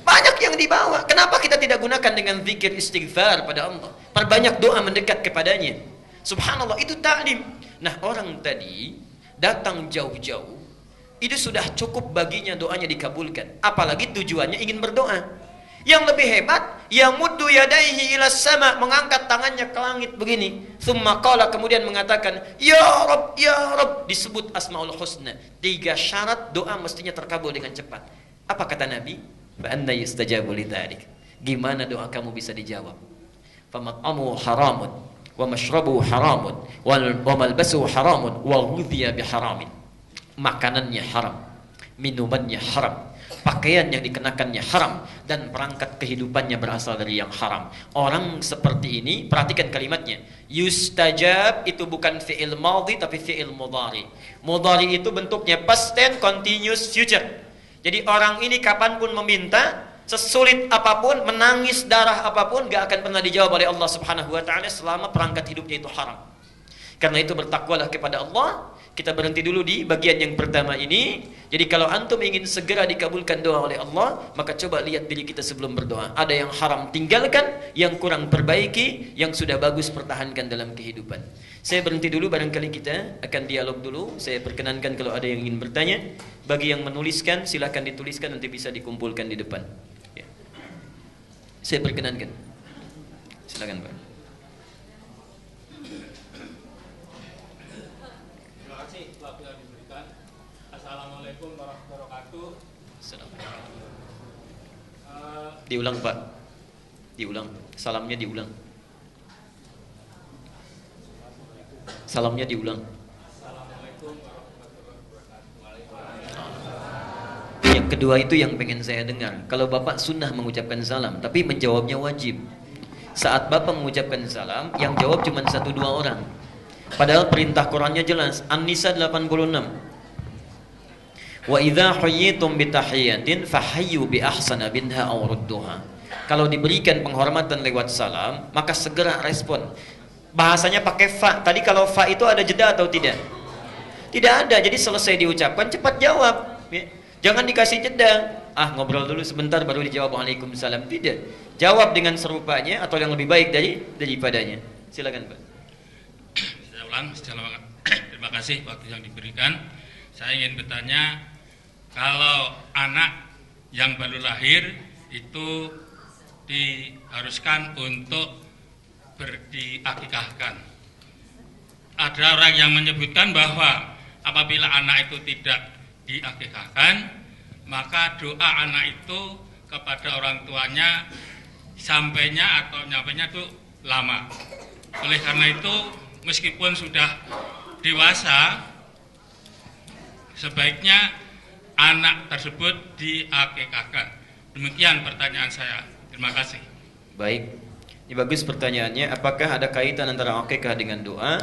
Banyak banyak yang dibawa. Kenapa kita tidak gunakan dengan zikir istighfar pada Allah? Perbanyak doa mendekat kepadanya. Subhanallah, itu ta'lim. Nah, orang tadi datang jauh-jauh, itu sudah cukup baginya doanya dikabulkan. Apalagi tujuannya ingin berdoa. Yang lebih hebat, yamuddu yadaihi ila sama, mengangkat tangannya ke langit begini. Tsumma qala, kemudian mengatakan, ya Rabb, ya Rabb, disebut asmaul husna. 3 syarat doa mestinya terkabul dengan cepat. Apa kata Nabi? Fa anna yustajabu lidzalik. Gimana doa kamu bisa dijawab? Famat'amu haramun wa mashrabu haramun wa malbasu haramun wa ghudhiya biharamin. Makanannya haram, minumannya haram, pakaian yang dikenakannya haram, dan perangkat kehidupannya berasal dari yang haram. Orang seperti ini, perhatikan kalimatnya. Yustajab itu bukan fi'il madhi tapi fi'il mudhari. Mudhari itu bentuknya past tense continuous future. Jadi orang ini kapanpun meminta, sesulit apapun, menangis darah apapun, gak akan pernah dijawab oleh Allah Subhanahu wa taala selama perangkat hidupnya itu haram. Karena itu bertakwalah kepada Allah. Kita berhenti dulu di bagian yang pertama ini. Jadi kalau antum ingin segera dikabulkan doa oleh Allah, maka coba lihat diri kita sebelum berdoa. Ada yang haram tinggalkan, yang kurang perbaiki, yang sudah bagus pertahankan dalam kehidupan. Saya berhenti dulu, barangkali kita akan dialog dulu. Saya perkenankan kalau ada yang ingin bertanya. Bagi yang menuliskan, silakan dituliskan, nanti bisa dikumpulkan di depan. Ya. Saya perkenankan. Silakan Pak. Assalamualaikum warahmatullahi wabarakatuh. Diulang Pak. Diulang. Salamnya diulang. Salamnya diulang. Assalamualaikum warahmatullahi wabarakatuh. Yang kedua itu yang pengen saya dengar. Kalau Bapak sunnah mengucapkan salam, tapi menjawabnya wajib. Saat Bapak mengucapkan salam, yang jawab cuma 1-2 orang. Padahal perintah Qur'annya jelas. An-Nisa 86. Wa idza huyyitum bi tahiyatin fahayyu bi ahsana minha aw rudduha. Kalau diberikan penghormatan lewat salam, maka segera respon. Bahasanya pakai fa. Tadi kalau fa itu ada jeda atau tidak? Tidak ada. Jadi selesai diucapkan cepat jawab. Jangan dikasih jeda. Ngobrol dulu sebentar baru dijawab Waalaikumsalam. Tidak. Jawab dengan serupanya atau yang lebih baik daripadanya. Silakan Pak. Saya ulang. Terima kasih waktu yang diberikan. Saya ingin bertanya, kalau anak yang baru lahir itu diharuskan untuk diakikahkan. Ada orang yang menyebutkan bahwa apabila anak itu tidak diakikahkan, maka doa anak itu kepada orang tuanya sampainya atau nyampainya itu lama. Oleh karena itu, meskipun sudah dewasa, sebaiknya anak tersebut diakikahkan. Demikian pertanyaan saya. Terima kasih. Baik. Ini bagus pertanyaannya. Apakah ada kaitan antara akikah dengan doa?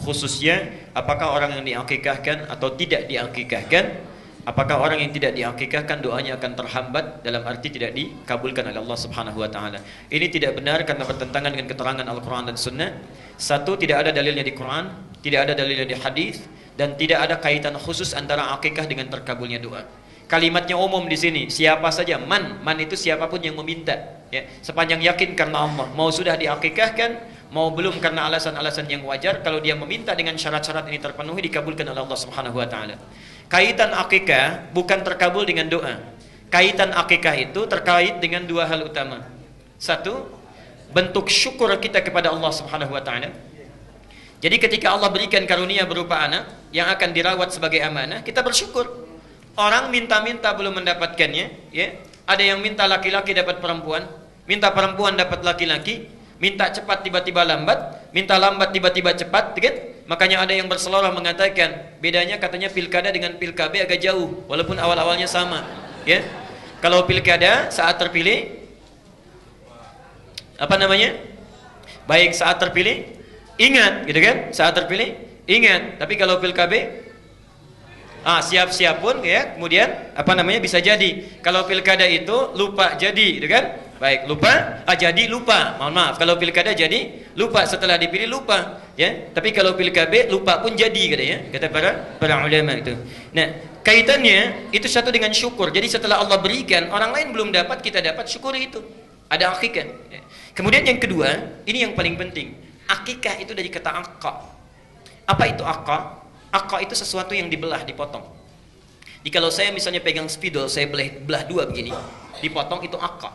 Khususnya, apakah orang yang diakikahkan atau tidak diakikahkan? Apakah orang yang tidak diakikahkan doanya akan terhambat, dalam arti tidak dikabulkan oleh Allah Subhanahu wa taala? Ini tidak benar karena bertentangan dengan keterangan Al-Qur'an dan Sunnah. Satu, tidak ada dalilnya di Quran, tidak ada dalilnya di hadis, dan tidak ada kaitan khusus antara akikah dengan terkabulnya doa. Kalimatnya umum di sini, siapa saja, man itu siapapun yang meminta, ya, sepanjang yakin karena Allah, mau sudah diakikahkan, mau belum karena alasan-alasan yang wajar, kalau dia meminta dengan syarat-syarat ini terpenuhi, dikabulkan oleh Allah Subhanahu wa taala. Kaitan akikah bukan terkabul dengan doa. Kaitan akikah itu terkait dengan 2 hal utama. Satu, bentuk syukur kita kepada Allah Subhanahu wa taala. Jadi ketika Allah berikan karunia berupa anak yang akan dirawat sebagai amanah, kita bersyukur. Orang minta-minta belum mendapatkannya, ya. Ada yang minta laki-laki dapat perempuan, minta perempuan dapat laki-laki, minta cepat tiba-tiba lambat, minta lambat tiba-tiba cepat, kan? Makanya ada yang berseloroh mengatakan, bedanya katanya pilkada dengan pilkabe agak jauh, walaupun awal-awalnya sama, ya. Kalau pilkada saat terpilih, apa namanya? Baik saat terpilih, ingat, gitu kan? Saat terpilih, ingat. Tapi kalau pilkabe, siap-siap pun, ya. Kemudian apa namanya, bisa jadi. Kalau pilkada itu lupa jadi, gitu kan? Baik, lupa, jadi lupa. Mohon maaf. Kalau pilkada jadi lupa setelah dipilih lupa, ya. Tapi kalau pilih KB lupa pun jadi kata para ulama itu. Nah, kaitannya itu satu dengan syukur. Jadi setelah Allah berikan, orang lain belum dapat, kita dapat, syukuri itu. Ada akikah. Ya. Kemudian yang kedua, ini yang paling penting. Akikah itu dari kata aqqa. Apa itu aqqa? Aqqa itu sesuatu yang dibelah, dipotong. Jadi kalau saya misalnya pegang spidol, saya belah dua begini, dipotong, itu aqqa.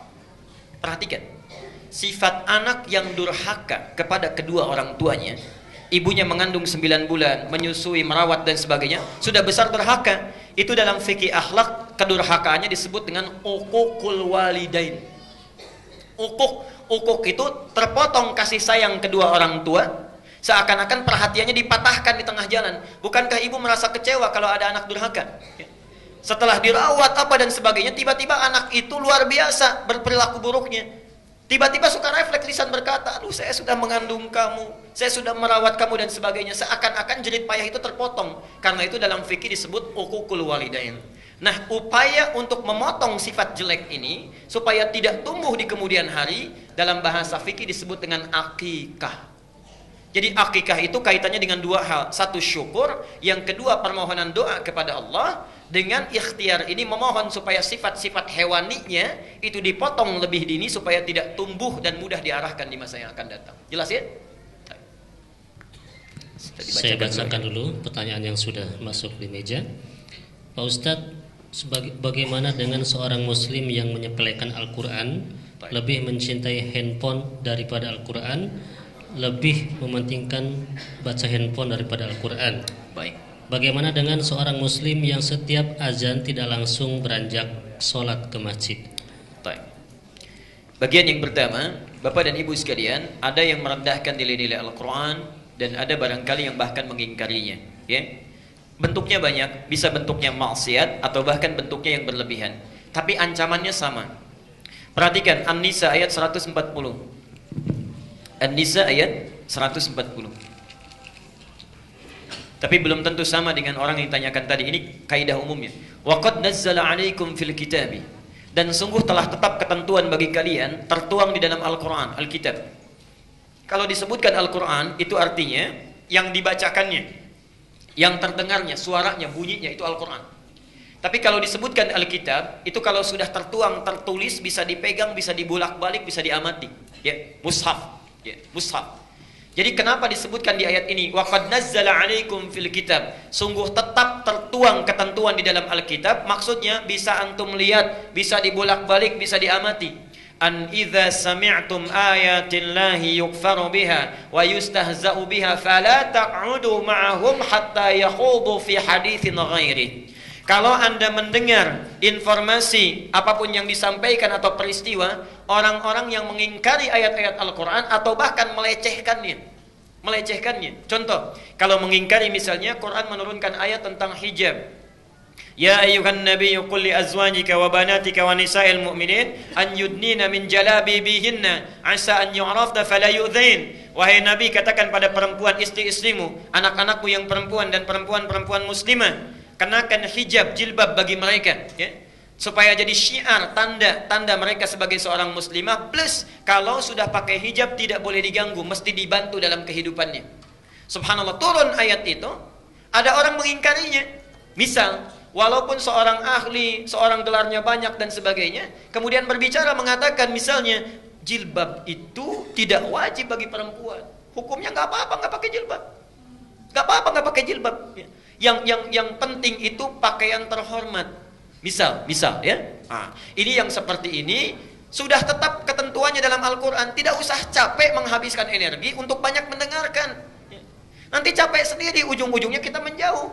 Perhatikan. Sifat anak yang durhaka kepada kedua orang tuanya, ibunya mengandung 9 bulan, menyusui, merawat dan sebagainya, sudah besar durhaka. Itu dalam fikih akhlak, kedurhakaannya disebut dengan uququl walidain. Uquq itu terpotong kasih sayang kedua orang tua, seakan-akan perhatiannya dipatahkan di tengah jalan. Bukankah ibu merasa kecewa kalau ada anak durhaka? Setelah dirawat apa dan sebagainya, tiba-tiba anak itu luar biasa berperilaku buruknya. Tiba-tiba suka refleks, lisan berkata, aduh saya sudah mengandung kamu, saya sudah merawat kamu dan sebagainya. Seakan-akan jerit payah itu terpotong. Karena itu dalam fikih disebut uququl walidain. Nah, upaya untuk memotong sifat jelek ini supaya tidak tumbuh di kemudian hari, dalam bahasa fikih disebut dengan akikah. Jadi akikah itu kaitannya dengan dua hal. Satu syukur, yang kedua permohonan doa kepada Allah. Dengan ikhtiar ini memohon supaya sifat-sifat hewaninya itu dipotong lebih dini supaya tidak tumbuh dan mudah diarahkan di masa yang akan datang. Jelas ya? Saya bacakan dulu pertanyaan yang sudah masuk di meja. Pak Ustadz, bagaimana dengan seorang muslim yang menyepelekan Al-Quran, lebih mencintai handphone daripada Al-Quran, lebih mementingkan baca handphone daripada Al-Quran? Baik. Bagaimana dengan seorang muslim yang setiap azan tidak langsung beranjak sholat ke masjid? Baik. Bagian yang pertama, Bapak dan Ibu sekalian, ada yang merendahkan nilai-nilai Al-Quran dan ada barangkali yang bahkan mengingkarinya. Ya? Bentuknya banyak, bisa bentuknya maksiat atau bahkan bentuknya yang berlebihan. Tapi ancamannya sama. Perhatikan An-Nisa ayat 140. An-Nisa ayat 140. Tapi belum tentu sama dengan orang yang ditanyakan tadi. Ini kaidah umumnya. Wa qad nazzala 'alaikum fil kitabi. Dan sungguh telah tetap ketentuan bagi kalian tertuang di dalam Al-Qur'an, Alkitab. Kalau disebutkan Al-Qur'an itu artinya yang dibacakannya, yang terdengarnya, suaranya, bunyinya itu Al-Qur'an. Tapi kalau disebutkan Alkitab, itu kalau sudah tertuang, tertulis, bisa dipegang, bisa dibolak-balik, bisa diamati. Ya, mushaf. Ya, mushaf. Jadi kenapa disebutkan di ayat ini wa qad nazzala 'alaikum fil kitab? Sungguh tetap tertuang ketentuan di dalam Alkitab, maksudnya bisa antum lihat, bisa dibolak-balik, bisa diamati. An idza sami'tum ayatillahi yukfaru biha wa yustahza'u biha fala taq'udu ma'ahum hatta yakhudu fi haditsin ghairi. Kalau Anda mendengar informasi apapun yang disampaikan atau peristiwa, orang-orang yang mengingkari ayat-ayat Al-Quran atau bahkan melecehkannya. Contoh, kalau mengingkari misalnya Quran menurunkan ayat tentang hijab. Ya ayyuhan nabiyyu qul li azwajika wa banatika wa nisa'il mu'minin an yudnina min jalabibihinna asa an yu'rafna fala yu'dzain. Wahai Nabi, katakan pada perempuan istri-istrimu, anak-anakmu yang perempuan dan perempuan-perempuan muslimah, kenakan hijab, jilbab bagi mereka, ya, supaya jadi syiar, tanda mereka sebagai seorang muslimah. Plus kalau sudah pakai hijab tidak boleh diganggu, mesti dibantu dalam kehidupannya. Subhanallah, turun ayat itu, ada orang mengingkarinya. Misal, walaupun seorang ahli, seorang gelarnya banyak dan sebagainya, kemudian berbicara mengatakan misalnya jilbab itu tidak wajib bagi perempuan. Hukumnya nggak apa-apa nggak pakai jilbab, nggak apa-apa nggak pakai jilbab. Yang penting itu pakaian terhormat. Misal ya. Nah, ini yang seperti ini sudah tetap ketentuannya dalam Al-Quran. Tidak usah capek menghabiskan energi untuk banyak mendengarkan. Nanti capek sendiri, ujung-ujungnya kita menjauh.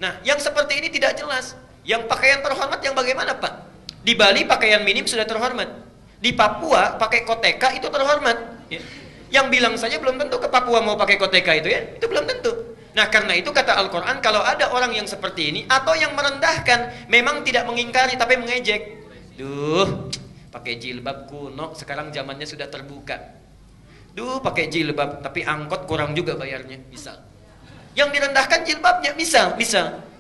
Nah, yang seperti ini tidak jelas. Yang pakaian terhormat yang bagaimana, Pak? Di Bali pakaian minim sudah terhormat. Di Papua pakai koteka itu terhormat. Yang bilang saja belum tentu ke Papua mau pakai koteka itu ya. Itu belum tentu. Nah, karena itu kata Al-Quran, kalau ada orang yang seperti ini atau yang merendahkan, memang tidak mengingkari tapi mengejek. Duh, pakai jilbab kuno, sekarang zamannya sudah terbuka. Duh, pakai jilbab tapi angkot kurang juga bayarnya, misal. Yang direndahkan jilbabnya, misal.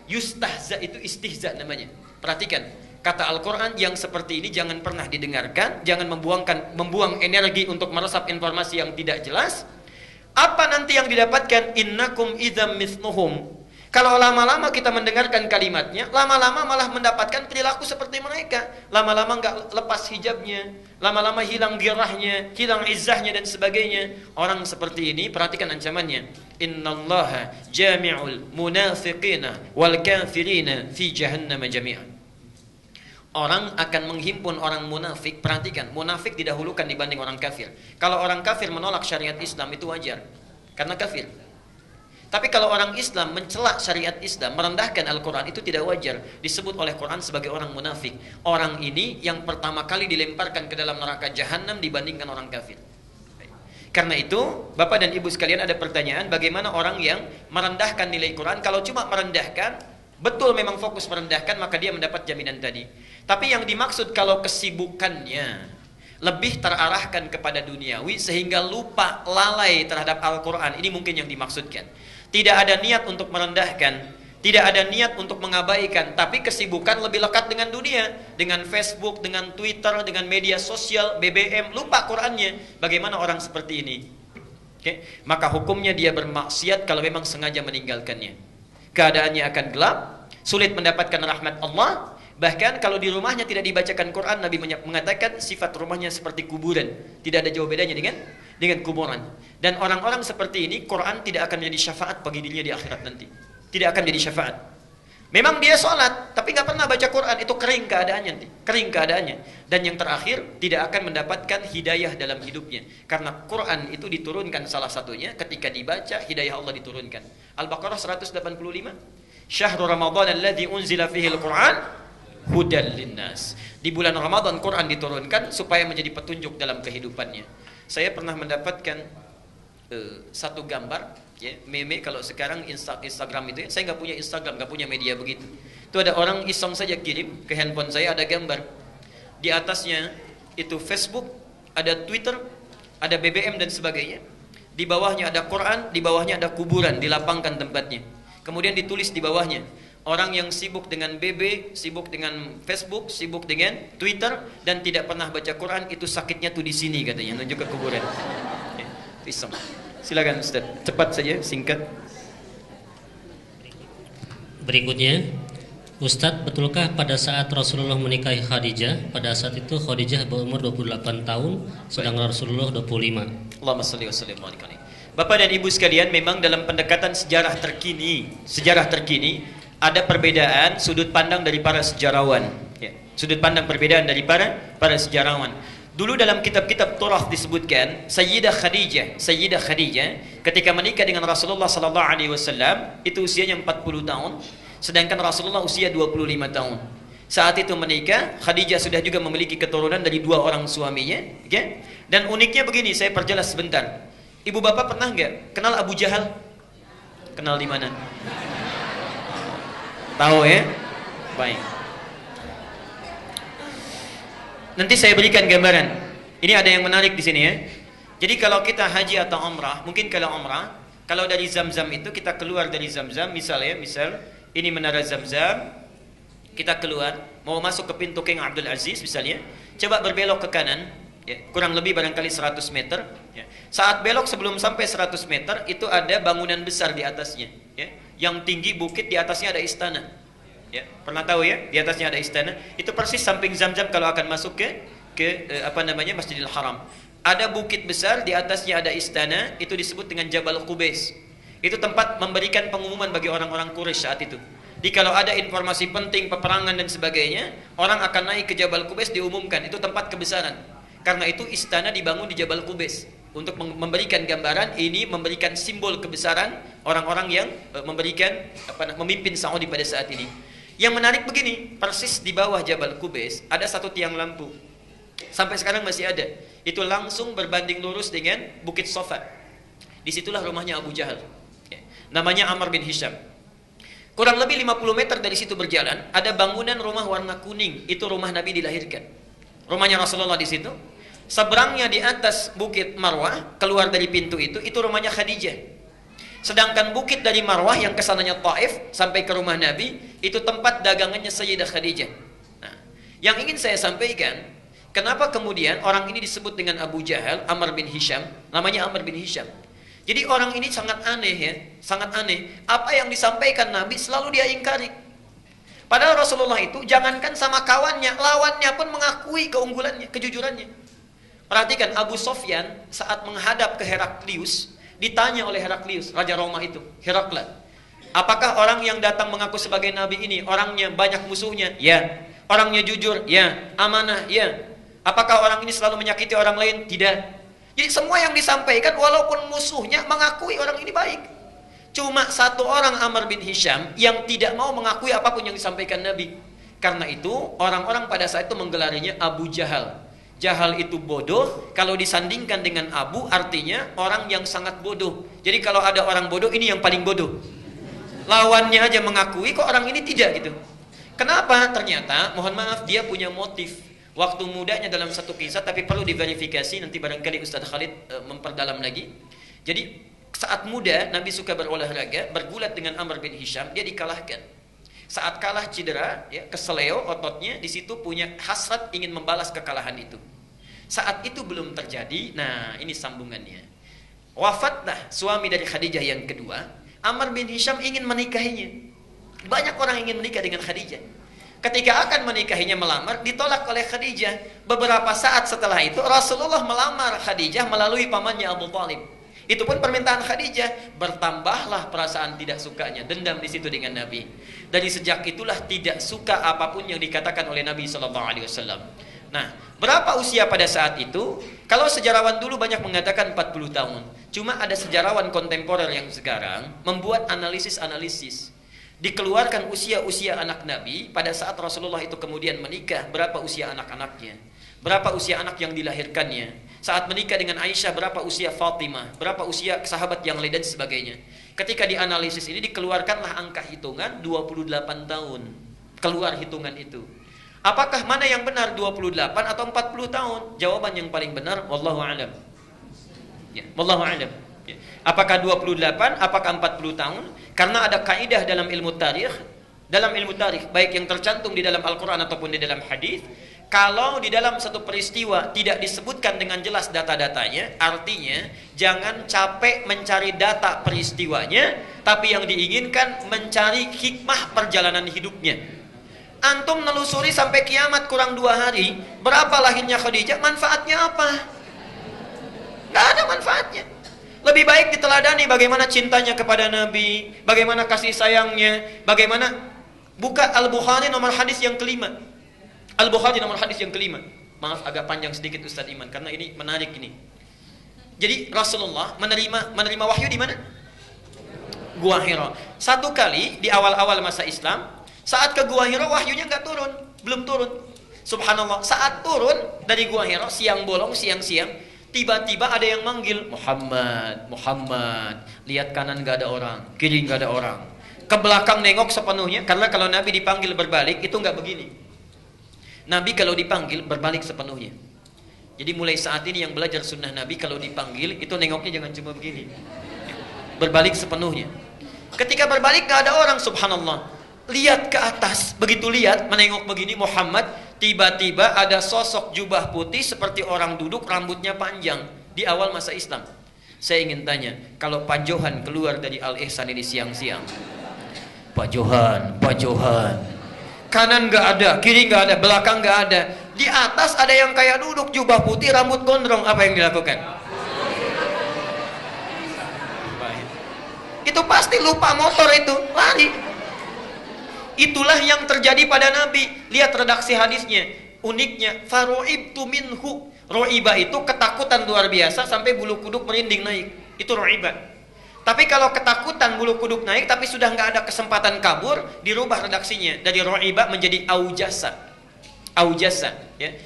Yustahza itu istihza namanya. Perhatikan, Kata Al-Quran, yang seperti ini jangan pernah didengarkan, jangan membuang energi untuk meresap informasi yang tidak jelas. Apa nanti yang didapatkan? Innakum idzam mithluhum. Kalau lama-lama kita mendengarkan kalimatnya, lama-lama malah mendapatkan perilaku seperti mereka. Lama-lama nggak lepas hijabnya, lama-lama hilang girahnya, hilang izzahnya dan sebagainya. Orang seperti ini, perhatikan ancamannya. Innallaha jami'ul munafiqina wal kafirina fi jahannam jami'an. Orang akan menghimpun orang munafik. Perhatikan, munafik didahulukan dibanding orang kafir. Kalau orang kafir menolak syariat Islam itu wajar, karena kafir. Tapi kalau orang Islam mencela syariat Islam, merendahkan Al-Quran, itu tidak wajar. Disebut oleh Quran sebagai orang munafik. Orang ini yang pertama kali dilemparkan ke dalam neraka jahanam dibandingkan orang kafir. Karena itu, Bapak dan Ibu sekalian, ada pertanyaan, bagaimana orang yang merendahkan nilai Quran? Kalau cuma merendahkan, betul memang fokus merendahkan, maka dia mendapat jaminan tadi. Tapi yang dimaksud kalau kesibukannya lebih terarahkan kepada duniawi sehingga lupa, lalai terhadap Al-Quran, ini mungkin yang dimaksudkan. Tidak ada niat untuk merendahkan, tidak ada niat untuk mengabaikan, tapi kesibukan lebih lekat dengan dunia, dengan Facebook, dengan Twitter, dengan media sosial, BBM, lupa Qurannya. Bagaimana orang seperti ini? Oke, maka hukumnya dia bermaksiat kalau memang sengaja meninggalkannya. Keadaannya akan gelap, sulit mendapatkan rahmat Allah. Bahkan kalau di rumahnya tidak dibacakan Quran, Nabi mengatakan sifat rumahnya seperti kuburan. Tidak ada jauh bedanya dengan kuburan. Dan orang-orang seperti ini, Quran tidak akan menjadi syafaat bagi dirinya di akhirat nanti. Tidak akan jadi syafaat. Memang dia sholat, tapi nggak pernah baca Quran, itu kering keadaannya nanti. Kering keadaannya. Dan yang terakhir, tidak akan mendapatkan hidayah dalam hidupnya. Karena Quran itu diturunkan salah satunya, ketika dibaca, hidayah Allah diturunkan. Al-Baqarah 185. Syahrul Ramadan alladzi unzila fihi al-Quran hudal linnas. Di bulan Ramadan Quran diturunkan supaya menjadi petunjuk dalam kehidupannya. Saya pernah mendapatkan satu gambar, ya, meme kalau sekarang Instagram itu, saya nggak punya Instagram, nggak punya media begitu. Itu ada orang iseng saja kirim ke handphone saya, ada gambar. Di atasnya itu Facebook, ada Twitter, ada BBM dan sebagainya. Di bawahnya ada Quran, di bawahnya ada kuburan, dilapangkan tempatnya. Kemudian ditulis di bawahnya, orang yang sibuk dengan BB, sibuk dengan Facebook, sibuk dengan Twitter dan tidak pernah baca Quran, itu sakitnya tuh di sini katanya, nunjuk ke kuburan. Ya, iseng. Silakan Ustaz, cepat saja, singkat. Berikutnya, Ustadz, betulkah pada saat Rasulullah menikahi Khadijah, pada saat itu Khadijah berumur 28 tahun, sedangkan Rasulullah 25? Allahumma shalli wa sallim wa barik. Bapak dan Ibu sekalian, memang dalam pendekatan sejarah terkini ada perbedaan sudut pandang dari para sejarawan. Ya, sudut pandang perbedaan dari para sejarawan. Dulu dalam kitab-kitab Turath disebutkan Sayyidah Khadijah ketika menikah dengan Rasulullah sallallahu alaihi wasallam itu usianya 40 tahun, sedangkan Rasulullah usia 25 tahun. Saat itu menikah, Khadijah sudah juga memiliki keturunan dari 2 orang suaminya, okay? Dan uniknya begini, saya perjelas sebentar. Ibu bapak pernah nggak kenal Abu Jahal? Kenal di mana? Tahu ya? Baik. Nanti saya berikan gambaran. Ini ada yang menarik di sini ya. Jadi kalau kita haji atau umrah, mungkin kalau umrah, kalau dari Zamzam itu kita keluar dari Zamzam, misal ini menara Zamzam, kita keluar mau masuk ke pintu King Abdul Aziz misalnya, coba berbelok ke kanan, ya, kurang lebih barangkali 100 meter. Ya. Saat belok sebelum sampai 100 meter itu ada bangunan besar di atasnya, ya, yang tinggi bukit, di atasnya ada istana. Ya, pernah tahu ya, di atasnya ada istana. Itu persis samping Zamzam kalau akan masuk ke Masjidil Haram. Ada bukit besar, di atasnya ada istana, itu disebut dengan Jabal Qubais. Itu tempat memberikan pengumuman bagi orang-orang Quraisy saat itu. Jadi kalau ada informasi penting, peperangan dan sebagainya, orang akan naik ke Jabal Qubais, diumumkan, itu tempat kebesaran. Karena itu istana dibangun di Jabal Qubais untuk memberikan gambaran, ini memberikan simbol kebesaran orang-orang yang memimpin Saudi pada saat ini. Yang menarik begini, persis di bawah Jabal Qubais ada satu tiang lampu. Sampai sekarang masih ada. Itu langsung berbanding lurus dengan Bukit Sofa. Disitulah rumahnya Abu Jahal. Ya. Namanya Amr bin Hisham. Kurang lebih 50 meter dari situ berjalan, ada bangunan rumah warna kuning. Itu rumah Nabi dilahirkan. Rumahnya Rasulullah di situ. Seberangnya di atas Bukit Marwah, keluar dari pintu itu rumahnya Khadijah. Sedangkan bukit dari Marwah yang kesananya Taif sampai ke rumah Nabi, itu tempat dagangannya Sayyidah Khadijah. Nah, Yang ingin saya sampaikan, kenapa kemudian orang ini disebut dengan Abu Jahal, Amr bin Hisham, namanya Amr bin Hisham. Jadi orang ini sangat aneh ya, sangat aneh. Apa yang disampaikan Nabi selalu dia ingkari. Padahal Rasulullah itu jangankan sama kawannya, lawannya pun mengakui keunggulannya, kejujurannya. Perhatikan Abu Sofyan saat menghadap ke Heraklius, ditanya oleh Heraklius, Raja Roma itu, Herakla, apakah orang yang datang mengaku sebagai Nabi ini, orangnya banyak musuhnya? Ya. Orangnya jujur? Ya. Amanah? Ya. Apakah orang ini selalu menyakiti orang lain? Tidak. Jadi semua yang disampaikan walaupun musuhnya mengakui orang ini baik. Cuma satu orang Amr bin Hisham yang tidak mau mengakui apapun yang disampaikan Nabi. Karena itu orang-orang pada saat itu menggelarinya Abu Jahal. Jahal itu bodoh, kalau disandingkan dengan Abu artinya orang yang sangat bodoh. Jadi kalau ada orang bodoh, ini yang paling bodoh. Lawannya aja mengakui, kok orang ini tidak gitu. Kenapa? Ternyata, mohon maaf, dia punya motif. Waktu mudanya dalam satu kisah, tapi perlu diverifikasi, nanti barangkali Ustaz Khalid memperdalam lagi. Jadi saat muda Nabi suka berolahraga, bergulat dengan Amr bin Hisham, dia dikalahkan. Saat kalah cedera, ya, keseleo ototnya, di situ punya hasrat ingin membalas kekalahan itu. Saat itu belum terjadi, nah ini sambungannya. Wafatlah suami dari Khadijah yang kedua, Amr bin Hisham ingin menikahinya. Banyak orang ingin menikah dengan Khadijah. Ketika akan menikahinya melamar, ditolak oleh Khadijah. Beberapa saat setelah itu Rasulullah melamar Khadijah melalui pamannya Abu Thalib. Itu pun permintaan Khadijah. Bertambahlah perasaan tidak sukanya, dendam di situ dengan Nabi. Dari sejak itulah tidak suka apapun yang dikatakan oleh Nabi SAW. Nah, berapa usia pada saat itu? Kalau sejarawan dulu banyak mengatakan 40 tahun. Cuma ada sejarawan kontemporer yang sekarang membuat analisis-analisis. Dikeluarkan usia-usia anak Nabi pada saat Rasulullah itu kemudian menikah, berapa usia anak-anaknya, berapa usia anak yang dilahirkannya, saat menikah dengan Aisyah berapa usia Fatimah, berapa usia sahabat yang lain dan sebagainya. Ketika dianalisis ini dikeluarkanlah angka hitungan 28 tahun. Keluar hitungan itu. Apakah mana yang benar 28 atau 40 tahun? Jawaban yang paling benar wallahu a'lam. Ya, wallahu a'lam. Ya. Apakah 28, apakah 40 tahun? Karena ada kaidah dalam ilmu tarikh, baik yang tercantum di dalam Al-Qur'an ataupun di dalam hadis, kalau di dalam satu peristiwa tidak disebutkan dengan jelas data-datanya, artinya jangan capek mencari data peristiwanya, tapi yang diinginkan mencari hikmah perjalanan hidupnya. Antum nelusuri sampai kiamat kurang 2 hari, berapa lahirnya Khadijah, manfaatnya apa? Nggak ada manfaatnya. Lebih baik diteladani bagaimana cintanya kepada Nabi, bagaimana kasih sayangnya, bagaimana. Buka Al-Bukhari nomor hadis yang kelima. Al-Bukhari nomor hadis yang kelima. Maaf agak panjang sedikit Ustaz Iman karena ini menarik ini. Jadi Rasulullah menerima wahyu di mana? Gua Hira. Satu kali di awal-awal masa Islam, saat ke Gua Hira wahyunya enggak turun, belum turun. Subhanallah, saat turun dari Gua Hira siang bolong, siang-siang, tiba-tiba ada yang manggil, Muhammad, Muhammad. Lihat kanan gak ada orang, kiri gak ada orang. Ke belakang nengok sepenuhnya, karena kalau Nabi dipanggil berbalik itu gak begini. Nabi kalau dipanggil berbalik sepenuhnya. Jadi mulai saat ini yang belajar sunnah Nabi kalau dipanggil itu nengoknya jangan cuma begini, berbalik sepenuhnya. Ketika berbalik gak ada orang, subhanallah. Lihat ke atas, begitu lihat menengok begini Muhammad, tiba-tiba ada sosok jubah putih seperti orang duduk, rambutnya panjang di awal masa Islam. Saya ingin tanya, kalau Pak Johan keluar dari Al-Ihsan ini siang-siang, Pak Johan, kanan nggak ada, kiri nggak ada, belakang nggak ada, di atas ada yang kayak duduk jubah putih, rambut gondrong, apa yang dilakukan? Itu pasti lupa motor itu, lari. Itulah yang terjadi pada Nabi. Lihat redaksi hadisnya. Uniknya, faru'ibtu minhu. Ro'iba itu ketakutan luar biasa sampai bulu kuduk merinding naik. Itu ro'iba. Tapi kalau ketakutan bulu kuduk naik tapi sudah nggak ada kesempatan kabur, dirubah redaksinya dari ro'iba menjadi aujasa. Aujasa, ya.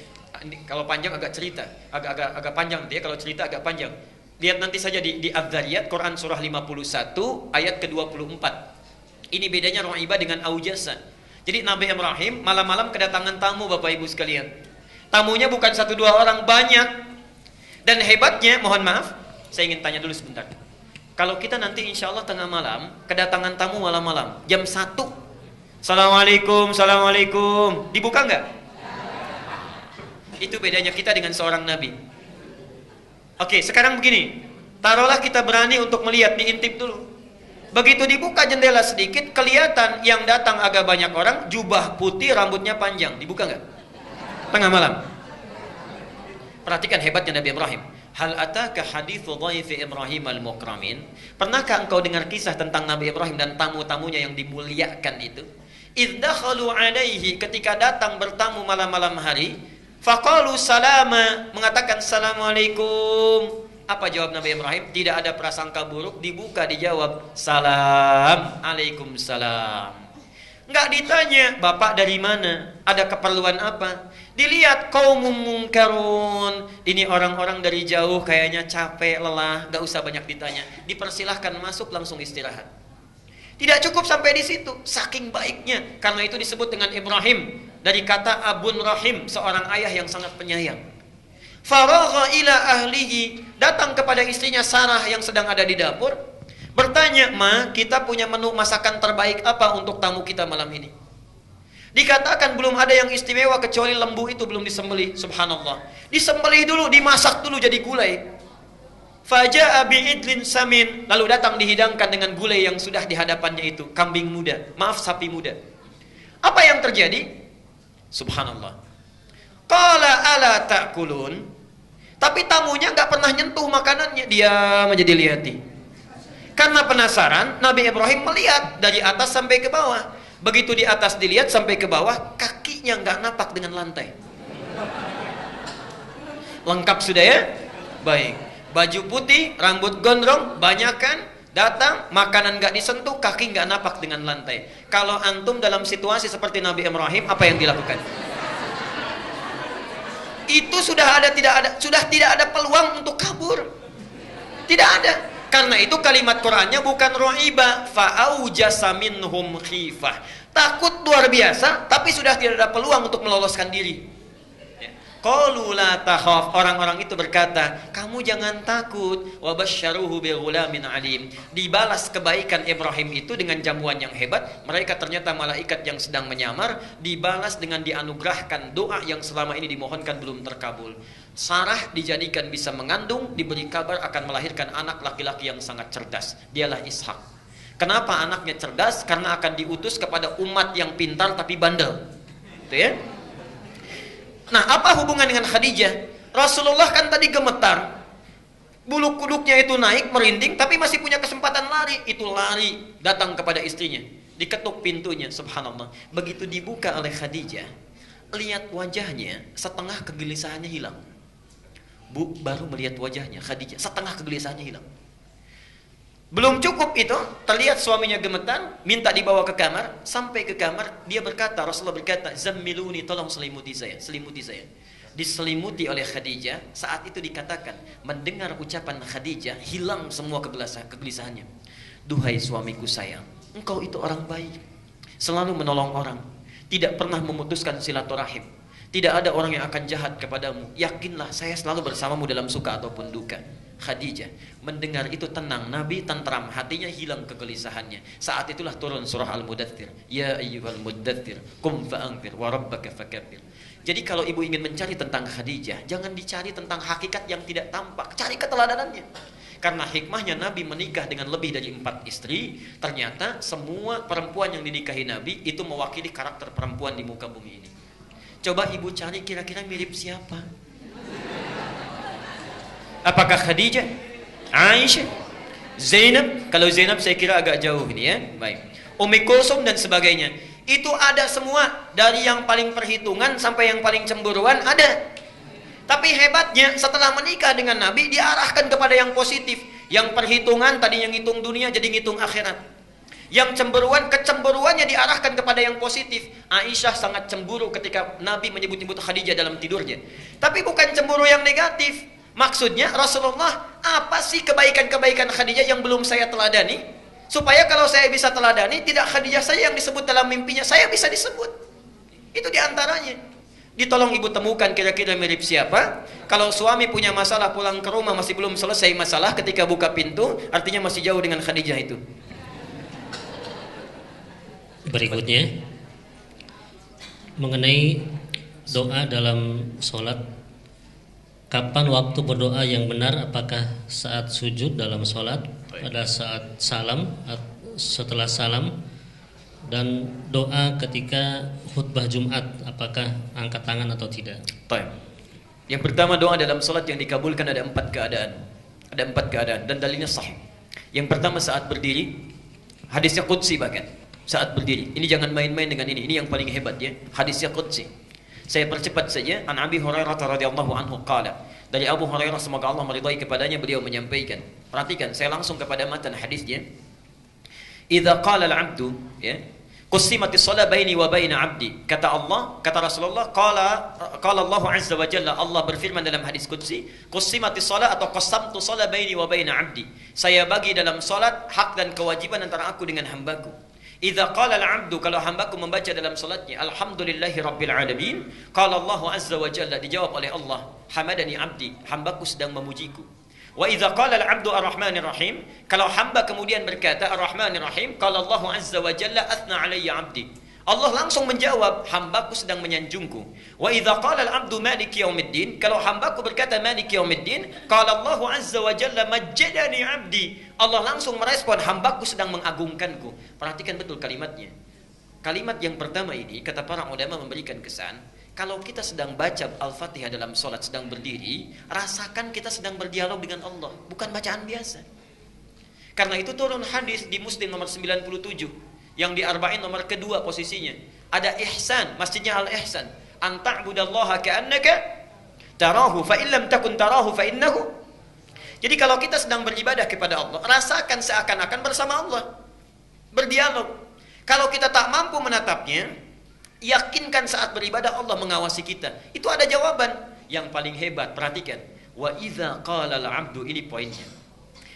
Kalau panjang agak cerita, agak panjang dia, kalau cerita agak panjang. Lihat nanti saja di Adz-Dzariyat Quran surah 51 ayat ke-24. Ini bedanya ro'iba dengan aujasa. Jadi Nabi Ibrahim malam-malam kedatangan tamu Bapak Ibu sekalian. Tamunya bukan 1-2 orang, banyak. Dan hebatnya, mohon maaf, saya ingin tanya dulu sebentar. Kalau kita nanti insya Allah tengah malam kedatangan tamu malam-malam jam 1, Assalamualaikum, Assalamualaikum, dibuka nggak? Itu bedanya kita dengan seorang nabi. Oke, sekarang begini. Taruhlah kita berani untuk melihat, diintip dulu. Begitu dibuka jendela sedikit, kelihatan yang datang agak banyak orang, jubah putih, rambutnya panjang. Dibuka nggak? Tengah malam. Perhatikan hebatnya Nabi Ibrahim. Hal ataka hadithu dhaifi Ibrahim al-mukramin. Pernahkah engkau dengar kisah tentang Nabi Ibrahim dan tamu-tamunya yang dimuliakan itu? Idh dakhalu alaihi, ketika datang bertamu malam-malam hari, faqalu salama, mengatakan assalamualaikum. Apa jawab Nabi Ibrahim? Tidak ada prasangka buruk, dibuka dijawab salam, alaikumsalam. Enggak ditanya bapak dari mana, ada keperluan apa. Dilihat qaumum munkarun, ini orang-orang dari jauh kayaknya capek, lelah, enggak usah banyak ditanya. Dipersilahkan masuk, langsung istirahat. Tidak cukup sampai di situ, saking baiknya. Karena itu disebut dengan Ibrahim, dari kata abun rahim, seorang ayah yang sangat penyayang. Faragha ila ahlihi, datang kepada istrinya Sarah yang sedang ada di dapur, bertanya, "Ma, kita punya menu masakan terbaik apa untuk tamu kita malam ini?" Dikatakan belum ada yang istimewa kecuali lembu itu belum disembelih. Subhanallah. Disembelih dulu, dimasak dulu jadi gulai. Faja'a bi'idlin samin, lalu datang dihidangkan dengan gulai yang sudah di hadapannya itu, kambing muda, maaf sapi muda. Apa yang terjadi? Subhanallah. Qala ala ta'kulun. Tapi tamunya enggak pernah nyentuh makanannya, diam aja dilihati. Karena penasaran, Nabi Ibrahim melihat dari atas sampai ke bawah. Begitu di atas dilihat sampai ke bawah, kakinya enggak napak dengan lantai. Lengkap sudah ya? Baik. Baju putih, rambut gondrong, banyakan, datang, makanan enggak disentuh, kaki enggak napak dengan lantai. Kalau antum dalam situasi seperti Nabi Ibrahim, apa yang dilakukan? Itu sudah tidak ada peluang untuk kabur. Tidak ada. Karena itu kalimat Qur'annya bukan ro'iba, fa'aujasa minhum khifah. Takut luar biasa, tapi sudah tidak ada peluang untuk meloloskan diri. Qalu la takhaf, orang-orang itu berkata, kamu jangan takut. Wa basyaruhu bi ghulamin alim. Dibalas kebaikan Ibrahim itu dengan jamuan yang hebat. Mereka ternyata malaikat yang sedang menyamar, dibalas dengan dianugerahkan doa yang selama ini dimohonkan belum terkabul. Sarah dijadikan bisa mengandung, diberi kabar akan melahirkan anak laki-laki yang sangat cerdas. Dialah Ishak. Kenapa anaknya cerdas? Karena akan diutus kepada umat yang pintar tapi bandel. Itu ya. Nah, apa hubungan dengan Khadijah? Rasulullah kan tadi gemetar, bulu kuduknya itu naik, merinding, tapi masih punya kesempatan lari. Itu lari, datang kepada istrinya, diketuk pintunya, subhanallah. Begitu dibuka oleh Khadijah, lihat wajahnya, setengah kegelisahannya hilang. Bu, baru melihat wajahnya Khadijah, setengah kegelisahannya hilang. Belum cukup itu, terlihat suaminya gemetar, minta dibawa ke kamar. Sampai ke kamar, dia berkata, Rasulullah berkata, "Zammiluni, tolong selimuti saya, selimuti saya." Diselimuti oleh Khadijah. Saat itu dikatakan, mendengar ucapan Khadijah, hilang semua kegelisahannya. "Duhai suamiku sayang, engkau itu orang baik, selalu menolong orang, tidak pernah memutuskan silaturahim. Tidak ada orang yang akan jahat kepadamu. Yakinlah, saya selalu bersamamu dalam suka ataupun duka." Khadijah mendengar itu tenang, Nabi tentram, hatinya hilang kegelisahannya. Saat itulah turun surah Al-Mudaththir. Ya ayyuhal mudaththir, qum fa'anzir wa rabbaka fakabbir. Jadi kalau ibu ingin mencari tentang Khadijah, jangan dicari tentang hakikat yang tidak tampak, cari keteladanannya. Karena hikmahnya Nabi menikah dengan lebih dari 4 istri. Ternyata semua perempuan yang dinikahi Nabi itu mewakili karakter perempuan di muka bumi ini. Coba ibu cari kira-kira mirip siapa? Apakah Khadijah, Aisyah, Zainab? Kalau Zainab saya kira agak jauh ini ya. Baik. Ummi Kulsum dan sebagainya. Itu ada semua, dari yang paling perhitungan sampai yang paling cemburuan ada. Tapi hebatnya setelah menikah dengan Nabi diarahkan kepada yang positif. Yang perhitungan tadi yang ngitung dunia jadi ngitung akhirat. Yang cemburuan, kecemburuannya diarahkan kepada yang positif. Aisyah sangat cemburu ketika Nabi menyebut-nyebut Khadijah dalam tidurnya. Tapi bukan cemburu yang negatif. Maksudnya Rasulullah, apa sih kebaikan-kebaikan Khadijah yang belum saya teladani? Supaya kalau saya bisa teladani, tidak Khadijah saya yang disebut dalam mimpinya, saya bisa disebut. Itu diantaranya. Ditolong ibu temukan kira-kira mirip siapa. Kalau suami punya masalah pulang ke rumah masih belum selesai masalah, ketika buka pintu, artinya masih jauh dengan Khadijah itu. Berikutnya, mengenai doa dalam sholat, kapan waktu berdoa yang benar? Apakah saat sujud dalam sholat, pada saat salam, setelah salam, dan doa ketika khutbah Jumat, apakah angkat tangan atau tidak? Baik. Yang pertama, doa dalam sholat yang dikabulkan ada 4 keadaan. Ada 4 keadaan dan dalilnya sahih. Yang pertama saat berdiri, hadisnya qudsi bahkan. Saat berdiri, ini jangan main-main dengan ini yang paling hebat ya. Hadisnya qudsi. Saya percepat saja. An Abi Hurairah radhiyallahu anhu qala. Dari Abu Hurairah semoga Allah meridai kepadanya, beliau menyampaikan. Perhatikan, saya langsung kepada matan hadisnya. Idza qala al-'abdu ya, qussimatis shalah baini wa baina 'abdi. Kata Allah, kata Rasulullah, qala Allah azza wa jalla, Allah berfirman dalam hadis qudsi, qussimatis shalah atau qassamtu shalah baini wa baina 'abdi. Saya bagi dalam salat hak dan kewajiban antara aku dengan hambaku. Idza qala al-'abdu, kalau hambaku membaca dalam salatnya alhamdulillahi rabbil alamin, qala Allah azza wa jalla, dijawab oleh Allah, hamadani 'abdi, hambaku sedang memujiku. Wa idza qala al-'abdu ar-rahmanir rahim, kalau hamba kemudian berkata ar-rahmanir rahim, qala Allah azza wa jalla athna 'alayya 'abdi, Allah langsung menjawab, hambaku sedang menyanjungku. Wa idza qala al-'abdu maliki yaumiddin, kalau hambaku berkata maliki yaumiddin, qala Allah azza wa jalla majjadani 'abdi, Allah langsung merespon, hambaku sedang mengagungkanku. Perhatikan betul kalimatnya. Kalimat yang pertama ini kata para ulama memberikan kesan, kalau kita sedang baca Al-Fatihah dalam sholat, sedang berdiri, rasakan kita sedang berdialog dengan Allah, bukan bacaan biasa. Karena itu turun hadis di Muslim nomor 97, yang di Arba'in nomor kedua posisinya. Ada ihsan, masjidnya Al-Ihsan. An ta'budallaha ka'annaka tarahu, fa illam takun tarahu fa innahu. Jadi kalau kita sedang beribadah kepada Allah, rasakan seakan-akan bersama Allah, berdialog. Kalau kita tak mampu menatapnya, yakinkan saat beribadah Allah mengawasi kita. Itu ada jawaban. Yang paling hebat, perhatikan. Wa idza qala al-'abdu, ini poinnya.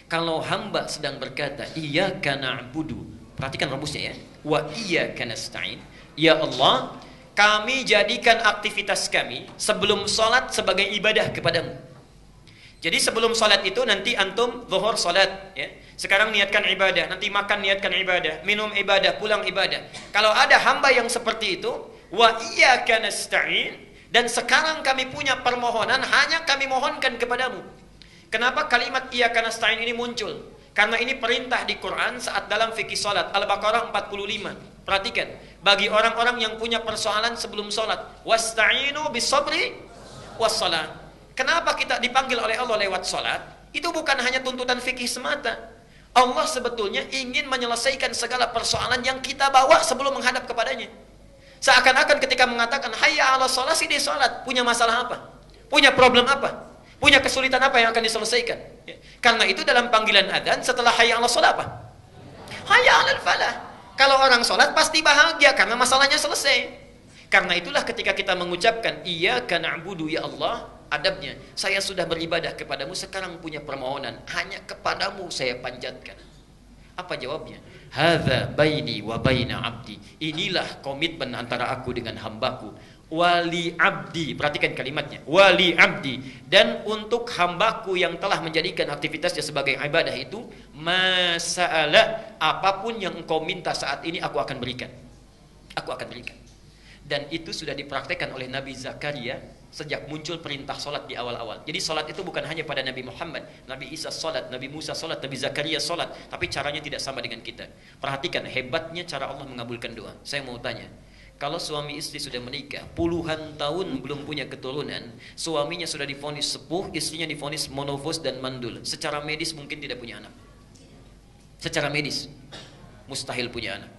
Kalau hamba sedang berkata iyyaka na'budu, perhatikan rumusnya ya. Wa iyyaka nasta'in, ya Allah, kami jadikan aktivitas kami sebelum salat sebagai ibadah kepadamu. Jadi sebelum salat itu nanti antum zuhur salat ya. Sekarang niatkan ibadah, nanti makan niatkan ibadah, minum ibadah, pulang ibadah. Kalau ada hamba yang seperti itu, wa iyyaka nasta'in, dan sekarang kami punya permohonan, hanya kami mohonkan kepadamu. Kenapa kalimat iyyaka nasta'in ini muncul? Karena ini perintah di Quran saat dalam fikih salat, Al-Baqarah 45. Perhatikan, bagi orang-orang yang punya persoalan sebelum salat, wasta'inu bis-sabri was-salat. Kenapa kita dipanggil oleh Allah lewat salat? Itu bukan hanya tuntutan fikih semata. Allah sebetulnya ingin menyelesaikan segala persoalan yang kita bawa sebelum menghadap kepadanya. Seakan-akan ketika mengatakan hayya 'alas shalah, si dia salat, punya masalah apa? Punya problem apa? Punya kesulitan apa yang akan diselesaikan? Ya. Karena itu dalam panggilan adzan setelah hayya 'alas shalah apa? Hayya 'alal falah. Kalau orang salat pasti bahagia karena masalahnya selesai. Karena itulah ketika kita mengucapkan iyyaka na'budu ya Allah, adabnya, saya sudah beribadah kepadamu, sekarang punya permohonan, hanya kepadamu saya panjatkan. Apa jawabnya? Hadza baini wa baina 'abdi. Inilah komitmen antara aku dengan hambaku. Wali 'abdi, perhatikan kalimatnya. Wali 'abdi, dan untuk hambaku yang telah menjadikan aktivitasnya sebagai ibadah itu, masa'ala, apapun yang engkau minta saat ini aku akan berikan. Aku akan berikan. Dan itu sudah dipraktekkan oleh Nabi Zakaria sejak muncul perintah solat di awal-awal. Jadi solat itu bukan hanya pada Nabi Muhammad, Nabi Isa solat, Nabi Musa solat, Nabi Zakaria solat, tapi caranya tidak sama dengan kita. Perhatikan hebatnya cara Allah mengabulkan doa. Saya mau tanya, kalau suami istri sudah menikah puluhan tahun belum punya keturunan, suaminya sudah divonis sepuh, istrinya divonis monofos dan mandul, secara medis mungkin tidak punya anak. Secara medis mustahil punya anak.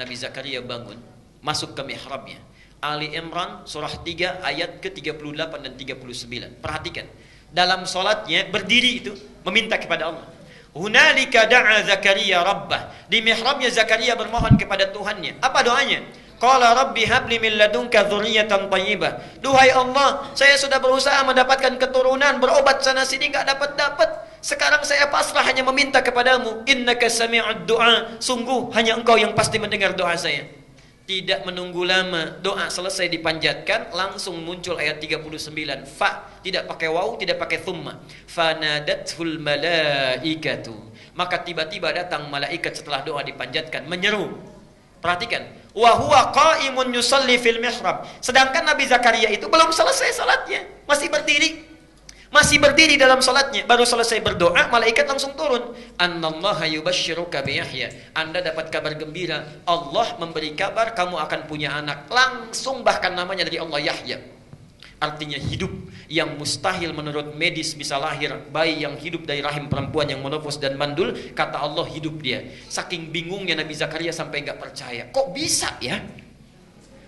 Nabi Zakaria bangun, masuk ke mihrabnya. Ali Imran surah 3 ayat ke-38 dan 39. Perhatikan. Dalam salatnya berdiri itu meminta kepada Allah. Hunalika da'a Zakaria rabbah. Di mihrabnya Zakaria bermohon kepada Tuhannya. Apa doanya? Qala rabbi habli min ladunka dzurriyyatan thayyibah. Duhai Allah, saya sudah berusaha mendapatkan keturunan, berobat sana sini enggak dapat-dapat. Sekarang saya pasrah hanya meminta kepadamu. Innaka sami'ud du'a. Sungguh hanya engkau yang pasti mendengar doa saya. Tidak menunggu lama, doa selesai dipanjatkan, langsung muncul ayat 39. Fa, tidak pakai waw, tidak pakai thumma. Fanadathul malaikatu. Maka tiba-tiba datang malaikat setelah doa dipanjatkan, menyeru. Perhatikan, wa huwa qa'imun yusalli fil mihrab. Sedangkan Nabi Zakaria itu belum selesai salatnya, masih berdiri dalam salatnya. Baru selesai berdoa, malaikat langsung turun. Annallaha yubashshiruka bi Yahya. Anda dapat kabar gembira, Allah memberi kabar kamu akan punya anak. Langsung bahkan namanya dari Allah, Yahya. Artinya hidup, yang mustahil menurut medis bisa lahir. Bayi yang hidup dari rahim perempuan yang monofos dan mandul, kata Allah hidup dia. Saking bingungnya Nabi Zakaria sampai nggak percaya, kok bisa ya?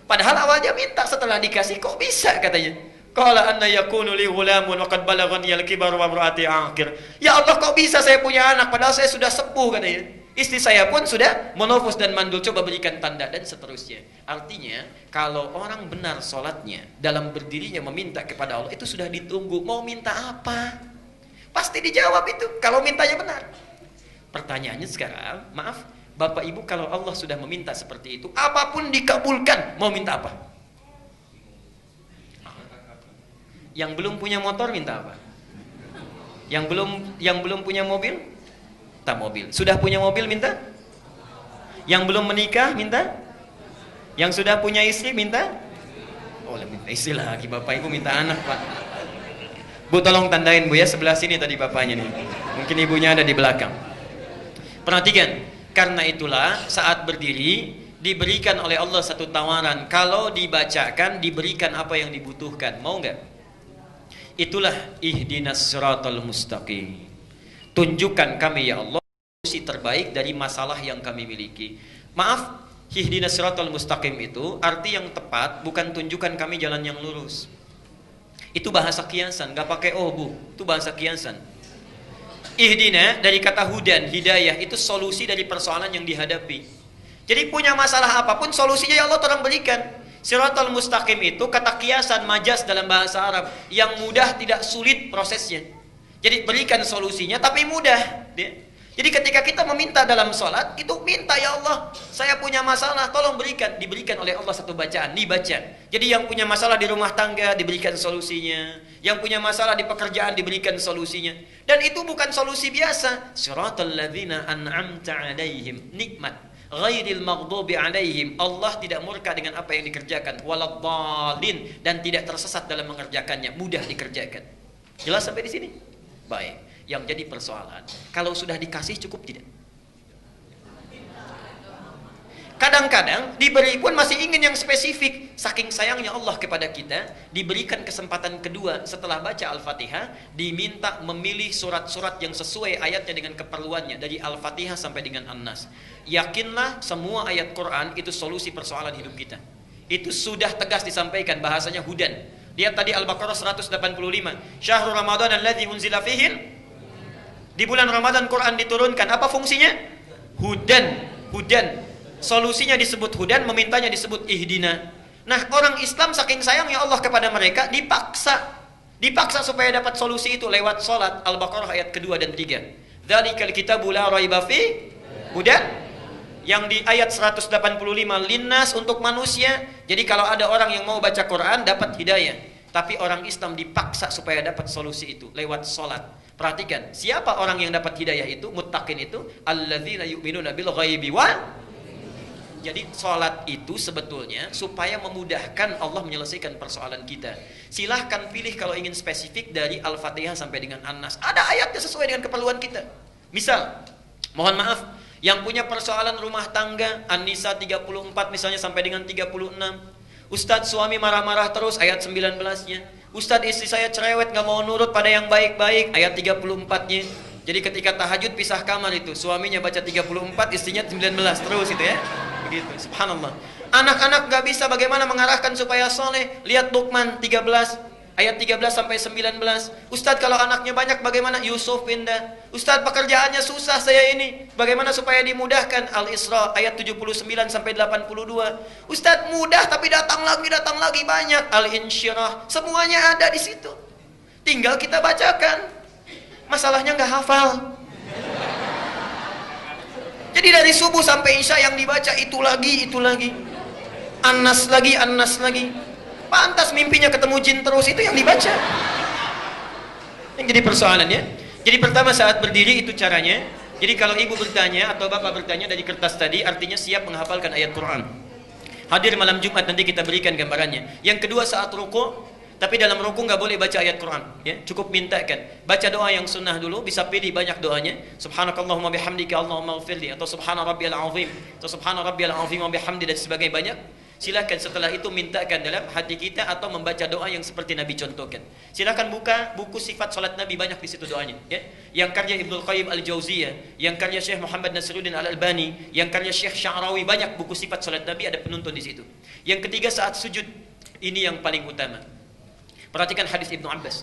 Padahal awalnya minta, setelah dikasih kok bisa katanya. Qala anna yakunu li ghulamun wa qad balaghani al-kibar wa imraati aqir. Ya Allah, kok bisa saya punya anak padahal saya sudah sepuh katanya. Istri saya pun sudah monofos dan mandul, coba berikan tanda, dan seterusnya. Artinya, kalau orang benar sholatnya, dalam berdirinya meminta kepada Allah, itu sudah ditunggu. Mau minta apa? Pasti dijawab itu, kalau mintanya benar. Pertanyaannya sekarang, maaf, Bapak Ibu, kalau Allah sudah meminta seperti itu, apapun dikabulkan, mau minta apa? Yang belum punya motor minta apa? Yang belum punya mobil? Mobil. Sudah punya mobil minta? Yang belum menikah minta? Yang sudah punya istri minta? Oh, minta istri lagi. Bapak Ibu minta anak, Pak. Bu, tolong tandain Bu ya, sebelah sini tadi bapaknya nih. Mungkin ibunya ada di belakang. Perhatikan, karena itulah saat berdiri diberikan oleh Allah satu tawaran. Kalau dibacakan, diberikan apa yang dibutuhkan. Mau nggak? Itulah ihdinas siratal mustaqim. Tunjukkan kami ya Allah solusi terbaik dari masalah yang kami miliki. Maaf, ihdinas siratal mustaqim itu arti yang tepat bukan tunjukkan kami jalan yang lurus. Itu bahasa kiasan, gak pakai oh Bu, itu bahasa kiasan. Ihdina dari kata hudan, hidayah, itu solusi dari persoalan yang dihadapi. Jadi punya masalah apapun, solusinya ya Allah tolong berikan. Siratal mustaqim itu kata kiasan, majas dalam bahasa Arab, yang mudah tidak sulit prosesnya. Jadi berikan solusinya tapi mudah. Jadi ketika kita meminta dalam sholat, itu minta ya Allah, saya punya masalah, tolong berikan. Diberikan oleh Allah satu bacaan, dibaca. Jadi yang punya masalah di rumah tangga, diberikan solusinya. Yang punya masalah di pekerjaan, diberikan solusinya. Dan itu bukan solusi biasa. Siratal ladzina an'amta alaihim, nikmat. Ghairil maghdubi alaihim, Allah tidak murka dengan apa yang dikerjakan. Waladhdallin, dan tidak tersesat dalam mengerjakannya, mudah dikerjakan. Jelas sampai di sini? Baik, yang jadi persoalan, kalau sudah dikasih cukup tidak? Kadang-kadang diberi pun masih ingin yang spesifik. Saking sayangnya Allah kepada kita, diberikan kesempatan kedua setelah baca Al-Fatihah, diminta memilih surat-surat yang sesuai ayatnya dengan keperluannya, dari Al-Fatihah sampai dengan An-Nas. Yakinlah semua ayat Quran itu solusi persoalan hidup kita. Itu sudah tegas disampaikan, bahasanya hudan. Lihat tadi Al-Baqarah 185. Syahrul Ramadan alladzi unzila fihi. Di bulan Ramadan Quran diturunkan. Apa fungsinya? Hudan. Hudan. Solusinya disebut hudan, memintanya disebut ihdina. Nah, orang Islam saking sayangnya Allah kepada mereka, dipaksa supaya dapat solusi itu lewat salat. Al-Baqarah ayat kedua dan 3. Dzalikal kitabu la raiba fi hudan. Yang di ayat 185 linnas, untuk manusia. Jadi kalau ada orang yang mau baca Quran dapat hidayah, tapi orang Islam dipaksa supaya dapat solusi itu lewat salat. Perhatikan, siapa orang yang dapat hidayah itu? Muttaqin itu alladzina yu'minuna bil ghaibi wa. Jadi salat itu sebetulnya supaya memudahkan Allah menyelesaikan persoalan kita. Silahkan pilih kalau ingin spesifik dari Al-Fatihah sampai dengan An-Nas. Ada ayatnya sesuai dengan keperluan kita. Misal, mohon maaf, yang punya persoalan rumah tangga, An-Nisa 34 misalnya sampai dengan 36. Ustadz, suami marah-marah terus, ayat 19-nya. Ustadz, istri saya cerewet, gak mau nurut pada yang baik-baik, ayat 34-nya. Jadi ketika tahajud pisah kamar itu, suaminya baca 34, istrinya 19, terus itu ya. Begitu, subhanallah. Anak-anak gak bisa bagaimana mengarahkan supaya soleh. Lihat Luqman 13 ayat 13 sampai 19. Ustadz, kalau anaknya banyak bagaimana? Yusuf pindah. Ustadz, pekerjaannya susah saya ini, bagaimana supaya dimudahkan? Al-Isra ayat 79 sampai 82. Ustadz, mudah tapi datang lagi banyak. Al-Insyirah, semuanya ada di situ. Tinggal kita bacakan. Masalahnya nggak hafal. Jadi dari subuh sampai isya yang dibaca itu lagi. An-Nas lagi. Pantas mimpinya ketemu jin terus, itu yang dibaca. Yang jadi persoalannya. Jadi pertama saat berdiri itu caranya. Jadi kalau ibu bertanya atau bapak bertanya dari kertas tadi, artinya siap menghafalkan ayat Quran. Hadir malam Jumat nanti kita berikan gambarannya. Yang kedua saat ruku', tapi dalam ruku' nggak boleh baca ayat Quran, ya. Cukup mintakan. Baca doa yang sunnah dulu, bisa pilih banyak doanya. Subhanakallahumma bihamdika Allahumma ighfirli, atau subhana rabbiyal azim, atau subhana rabbiyal azim wa bihamdi, dan sebagainya banyak. Silakan setelah itu mintakan dalam hati kita, atau membaca doa yang seperti Nabi contohkan. Silakan buka buku sifat salat Nabi, banyak di situ doanya, ya. Yang karya Ibnu Qayyim Al-Jauziyah, yang karya Syekh Muhammad Nasiruddin Al-Albani, yang karya Syekh Sya'rawi, banyak buku sifat salat Nabi, ada penuntun di situ. Yang ketiga saat sujud, ini yang paling utama. Perhatikan hadis Ibnu Abbas.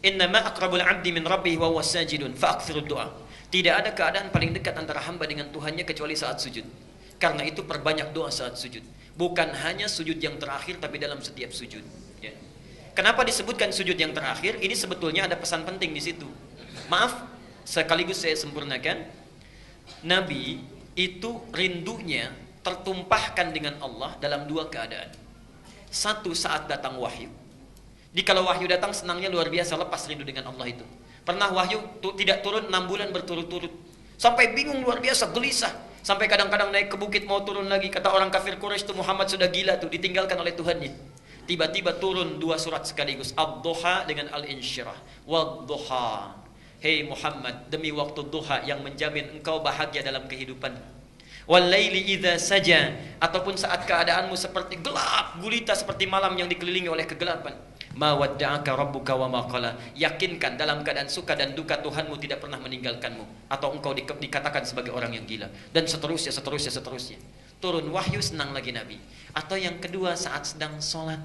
Innama aqrabul 'abdi min rabbih wa huwa sajidun fa'aktsirud du'a. Tidak ada keadaan paling dekat antara hamba dengan Tuhannya kecuali saat sujud. Karena itu perbanyak doa saat sujud. Bukan hanya sujud yang terakhir, tapi dalam setiap sujud, ya. Kenapa disebutkan sujud yang terakhir? Ini sebetulnya ada pesan penting di situ. Maaf, sekaligus saya sempurnakan. Nabi itu rindunya tertumpahkan dengan Allah dalam dua keadaan. Satu, saat datang wahyu. Di kalau wahyu datang senangnya luar biasa, lepas rindu dengan Allah itu. Pernah wahyu tidak turun 6 bulan berturut-turut, sampai bingung luar biasa, gelisah, sampai kadang-kadang naik ke bukit mau turun lagi. Kata orang kafir Quraisy itu, Muhammad sudah gila tuh, ditinggalkan oleh Tuhannya. Tiba-tiba turun 2 surat sekaligus, Ad-Duha dengan Al-Insyirah. Wad-Duha, hei Muhammad, demi waktu duha yang menjamin engkau bahagia dalam kehidupan. Wal-laili idza saja, ataupun saat keadaanmu seperti gelap gulita, seperti malam yang dikelilingi oleh kegelapan. Ma wadda'aka rabbuka wa ma qala. Yakinkan dalam keadaan suka dan duka Tuhanmu tidak pernah meninggalkanmu, atau engkau dikatakan sebagai orang yang gila, dan seterusnya. Turun wahyu, senang lagi Nabi. Atau yang kedua saat sedang sholat.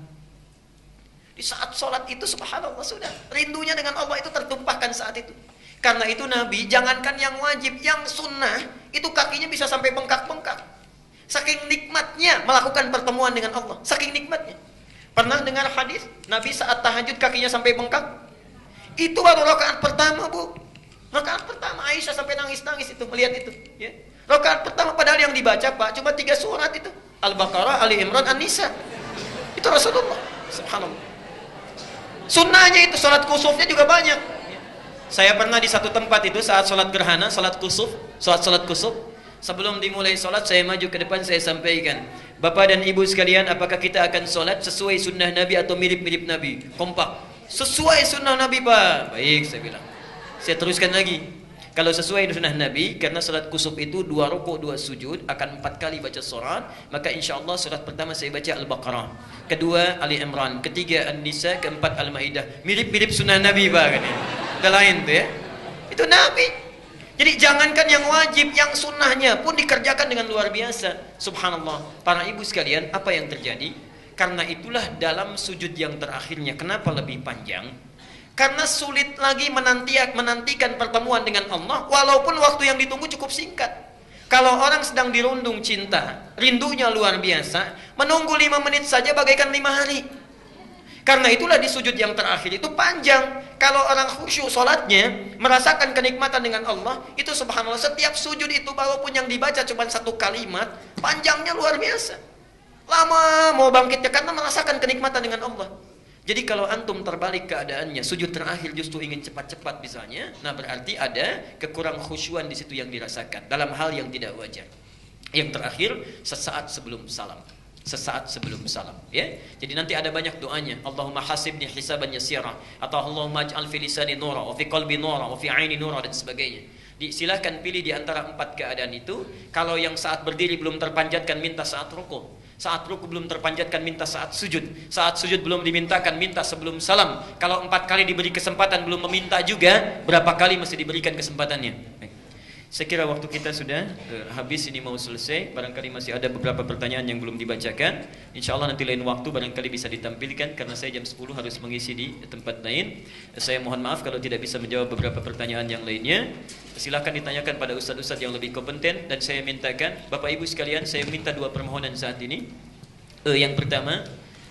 Di saat sholat itu subhanallah, sudah rindunya dengan Allah itu tertumpahkan saat itu. Karena itu Nabi, jangankan yang wajib, yang sunnah itu kakinya bisa sampai bengkak-bengkak. Saking nikmatnya melakukan pertemuan dengan Allah, saking nikmatnya. Pernah dengar hadis Nabi saat tahajud kakinya sampai bengkak? Itu baru rakaat pertama, Bu. Rakaat pertama, Aisyah sampai nangis-nangis itu melihat itu, ya. Rakaat pertama, padahal yang dibaca Pak cuma 3 surat itu, Al-Baqarah, Ali Imran, An-Nisa. Itu Rasulullah. Subhanallah. Sunnahnya itu salat kusufnya juga banyak. Saya pernah di satu tempat itu saat salat gerhana, salat kusuf. Sebelum dimulai salat, saya maju ke depan, saya sampaikan, Bapak dan Ibu sekalian, apakah kita akan sholat sesuai sunnah Nabi atau mirip-mirip Nabi? Kompak. Sesuai sunnah Nabi, Pak. Baik, saya bilang. Saya teruskan lagi. Kalau sesuai sunnah Nabi, karena sholat kusuf itu 2 rukuk 2 sujud, akan 4 kali baca surat, maka insya Allah surat pertama saya baca Al-Baqarah, kedua Ali Imran, ketiga An-Nisa, keempat Al-Maidah. Mirip-mirip sunnah Nabi, Pak. Ada lain tuh, ya. Itu Nabi. Jadi jangankan yang wajib, yang sunnahnya pun dikerjakan dengan luar biasa. Subhanallah. Para ibu sekalian, apa yang terjadi? Karena itulah dalam sujud yang terakhirnya, kenapa lebih panjang? Karena sulit lagi menantikan pertemuan dengan Allah, walaupun waktu yang ditunggu cukup singkat. Kalau orang sedang dirundung cinta, rindunya luar biasa, menunggu 5 menit saja bagaikan 5 hari. Karena itulah di sujud yang terakhir itu panjang. Kalau orang khusyuk sholatnya, merasakan kenikmatan dengan Allah, itu subhanallah, setiap sujud itu walaupun yang dibaca cuma 1 kalimat, panjangnya luar biasa. Lama mau bangkitnya karena merasakan kenikmatan dengan Allah. Jadi kalau antum terbalik keadaannya, sujud terakhir justru ingin cepat-cepat misalnya, nah berarti ada kekurang khusyuan di situ yang dirasakan dalam hal yang tidak wajar. Yang terakhir, sesaat sebelum salam. Ya. Jadi nanti ada banyak doanya. Allahumma hasibni hisaban yasira, atau Allahumma ij'al fi lisani nura, wa fi qalbi nura, wa fi aini nura, dan sebagainya. Silakan pilih di antara 4 keadaan itu. Kalau yang saat berdiri belum terpanjatkan, minta saat ruku. Saat ruku belum terpanjatkan, minta saat sujud. Saat sujud belum dimintakan, minta sebelum salam. Kalau 4 kali diberi kesempatan belum meminta juga, berapa kali mesti diberikan kesempatannya? Saya kira waktu kita sudah habis, ini mau selesai. Barangkali masih ada beberapa pertanyaan yang belum dibacakan. Insya Allah nanti lain waktu barangkali bisa ditampilkan, karena saya jam 10 harus mengisi di tempat lain. Saya mohon maaf kalau tidak bisa menjawab beberapa pertanyaan yang lainnya. Silakan ditanyakan pada ustadz-ustadz yang lebih kompeten. Dan saya mintakan, Bapak Ibu sekalian, saya minta 2 permohonan saat ini. Yang pertama,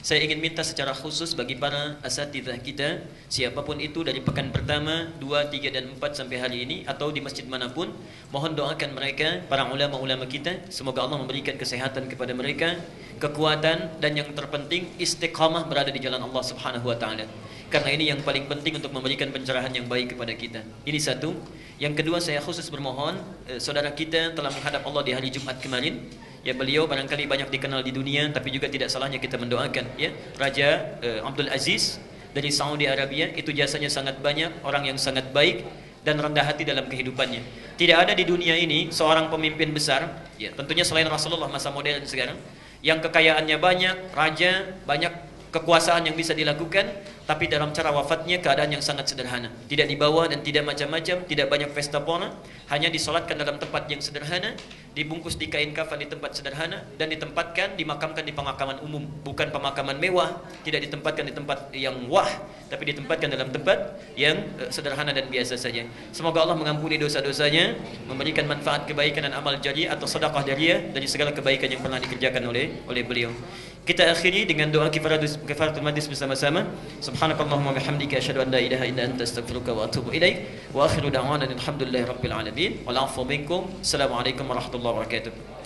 saya ingin minta secara khusus bagi para asatidzah kita, siapapun itu dari pekan pertama, 2, 3, dan 4 sampai hari ini, atau di masjid manapun, mohon doakan mereka, para ulama-ulama kita, semoga Allah memberikan kesehatan kepada mereka, kekuatan, dan yang terpenting istiqamah berada di jalan Allah Subhanahu wa taala. Karena ini yang paling penting untuk memberikan pencerahan yang baik kepada kita. Ini satu. Yang kedua, saya khusus bermohon, saudara kita telah menghadap Allah di hari Jumat kemarin, Ya, beliau barangkali banyak dikenal di dunia, tapi juga tidak salahnya kita mendoakan. Ya, Raja Abdul Aziz dari Saudi Arabia, itu jasanya sangat banyak, orang yang sangat baik dan rendah hati dalam kehidupannya. Tidak ada di dunia ini seorang pemimpin besar, ya tentunya selain Rasulullah masa modern sekarang, yang kekayaannya banyak, raja, banyak kekuasaan yang bisa dilakukan, tapi dalam cara wafatnya keadaan yang sangat sederhana, tidak dibawa dan tidak macam-macam, tidak banyak pesta pona, hanya disolatkan dalam tempat yang sederhana, dibungkus di kain kafan di tempat sederhana, dan ditempatkan, dimakamkan di pemakaman umum, bukan pemakaman mewah, tidak ditempatkan di tempat yang wah, tapi ditempatkan dalam tempat yang sederhana dan biasa saja. Semoga Allah mengampuni dosa-dosanya, memberikan manfaat kebaikan dan amal jariah atau sedekah jariah dari segala kebaikan yang pernah dikerjakan oleh beliau. Kita akhiri dengan doa kifaratul majlis bersama-sama. Subhanakallahumma bihamdika asyhadu an la ilaha illa anta astaghfiruka wa atubu ilaik. Wa akhiru da'wana alhamdulillahi rabbil alamin. Wal 'afwu minkum. Assalamualaikum warahmatullahi wabarakatuh.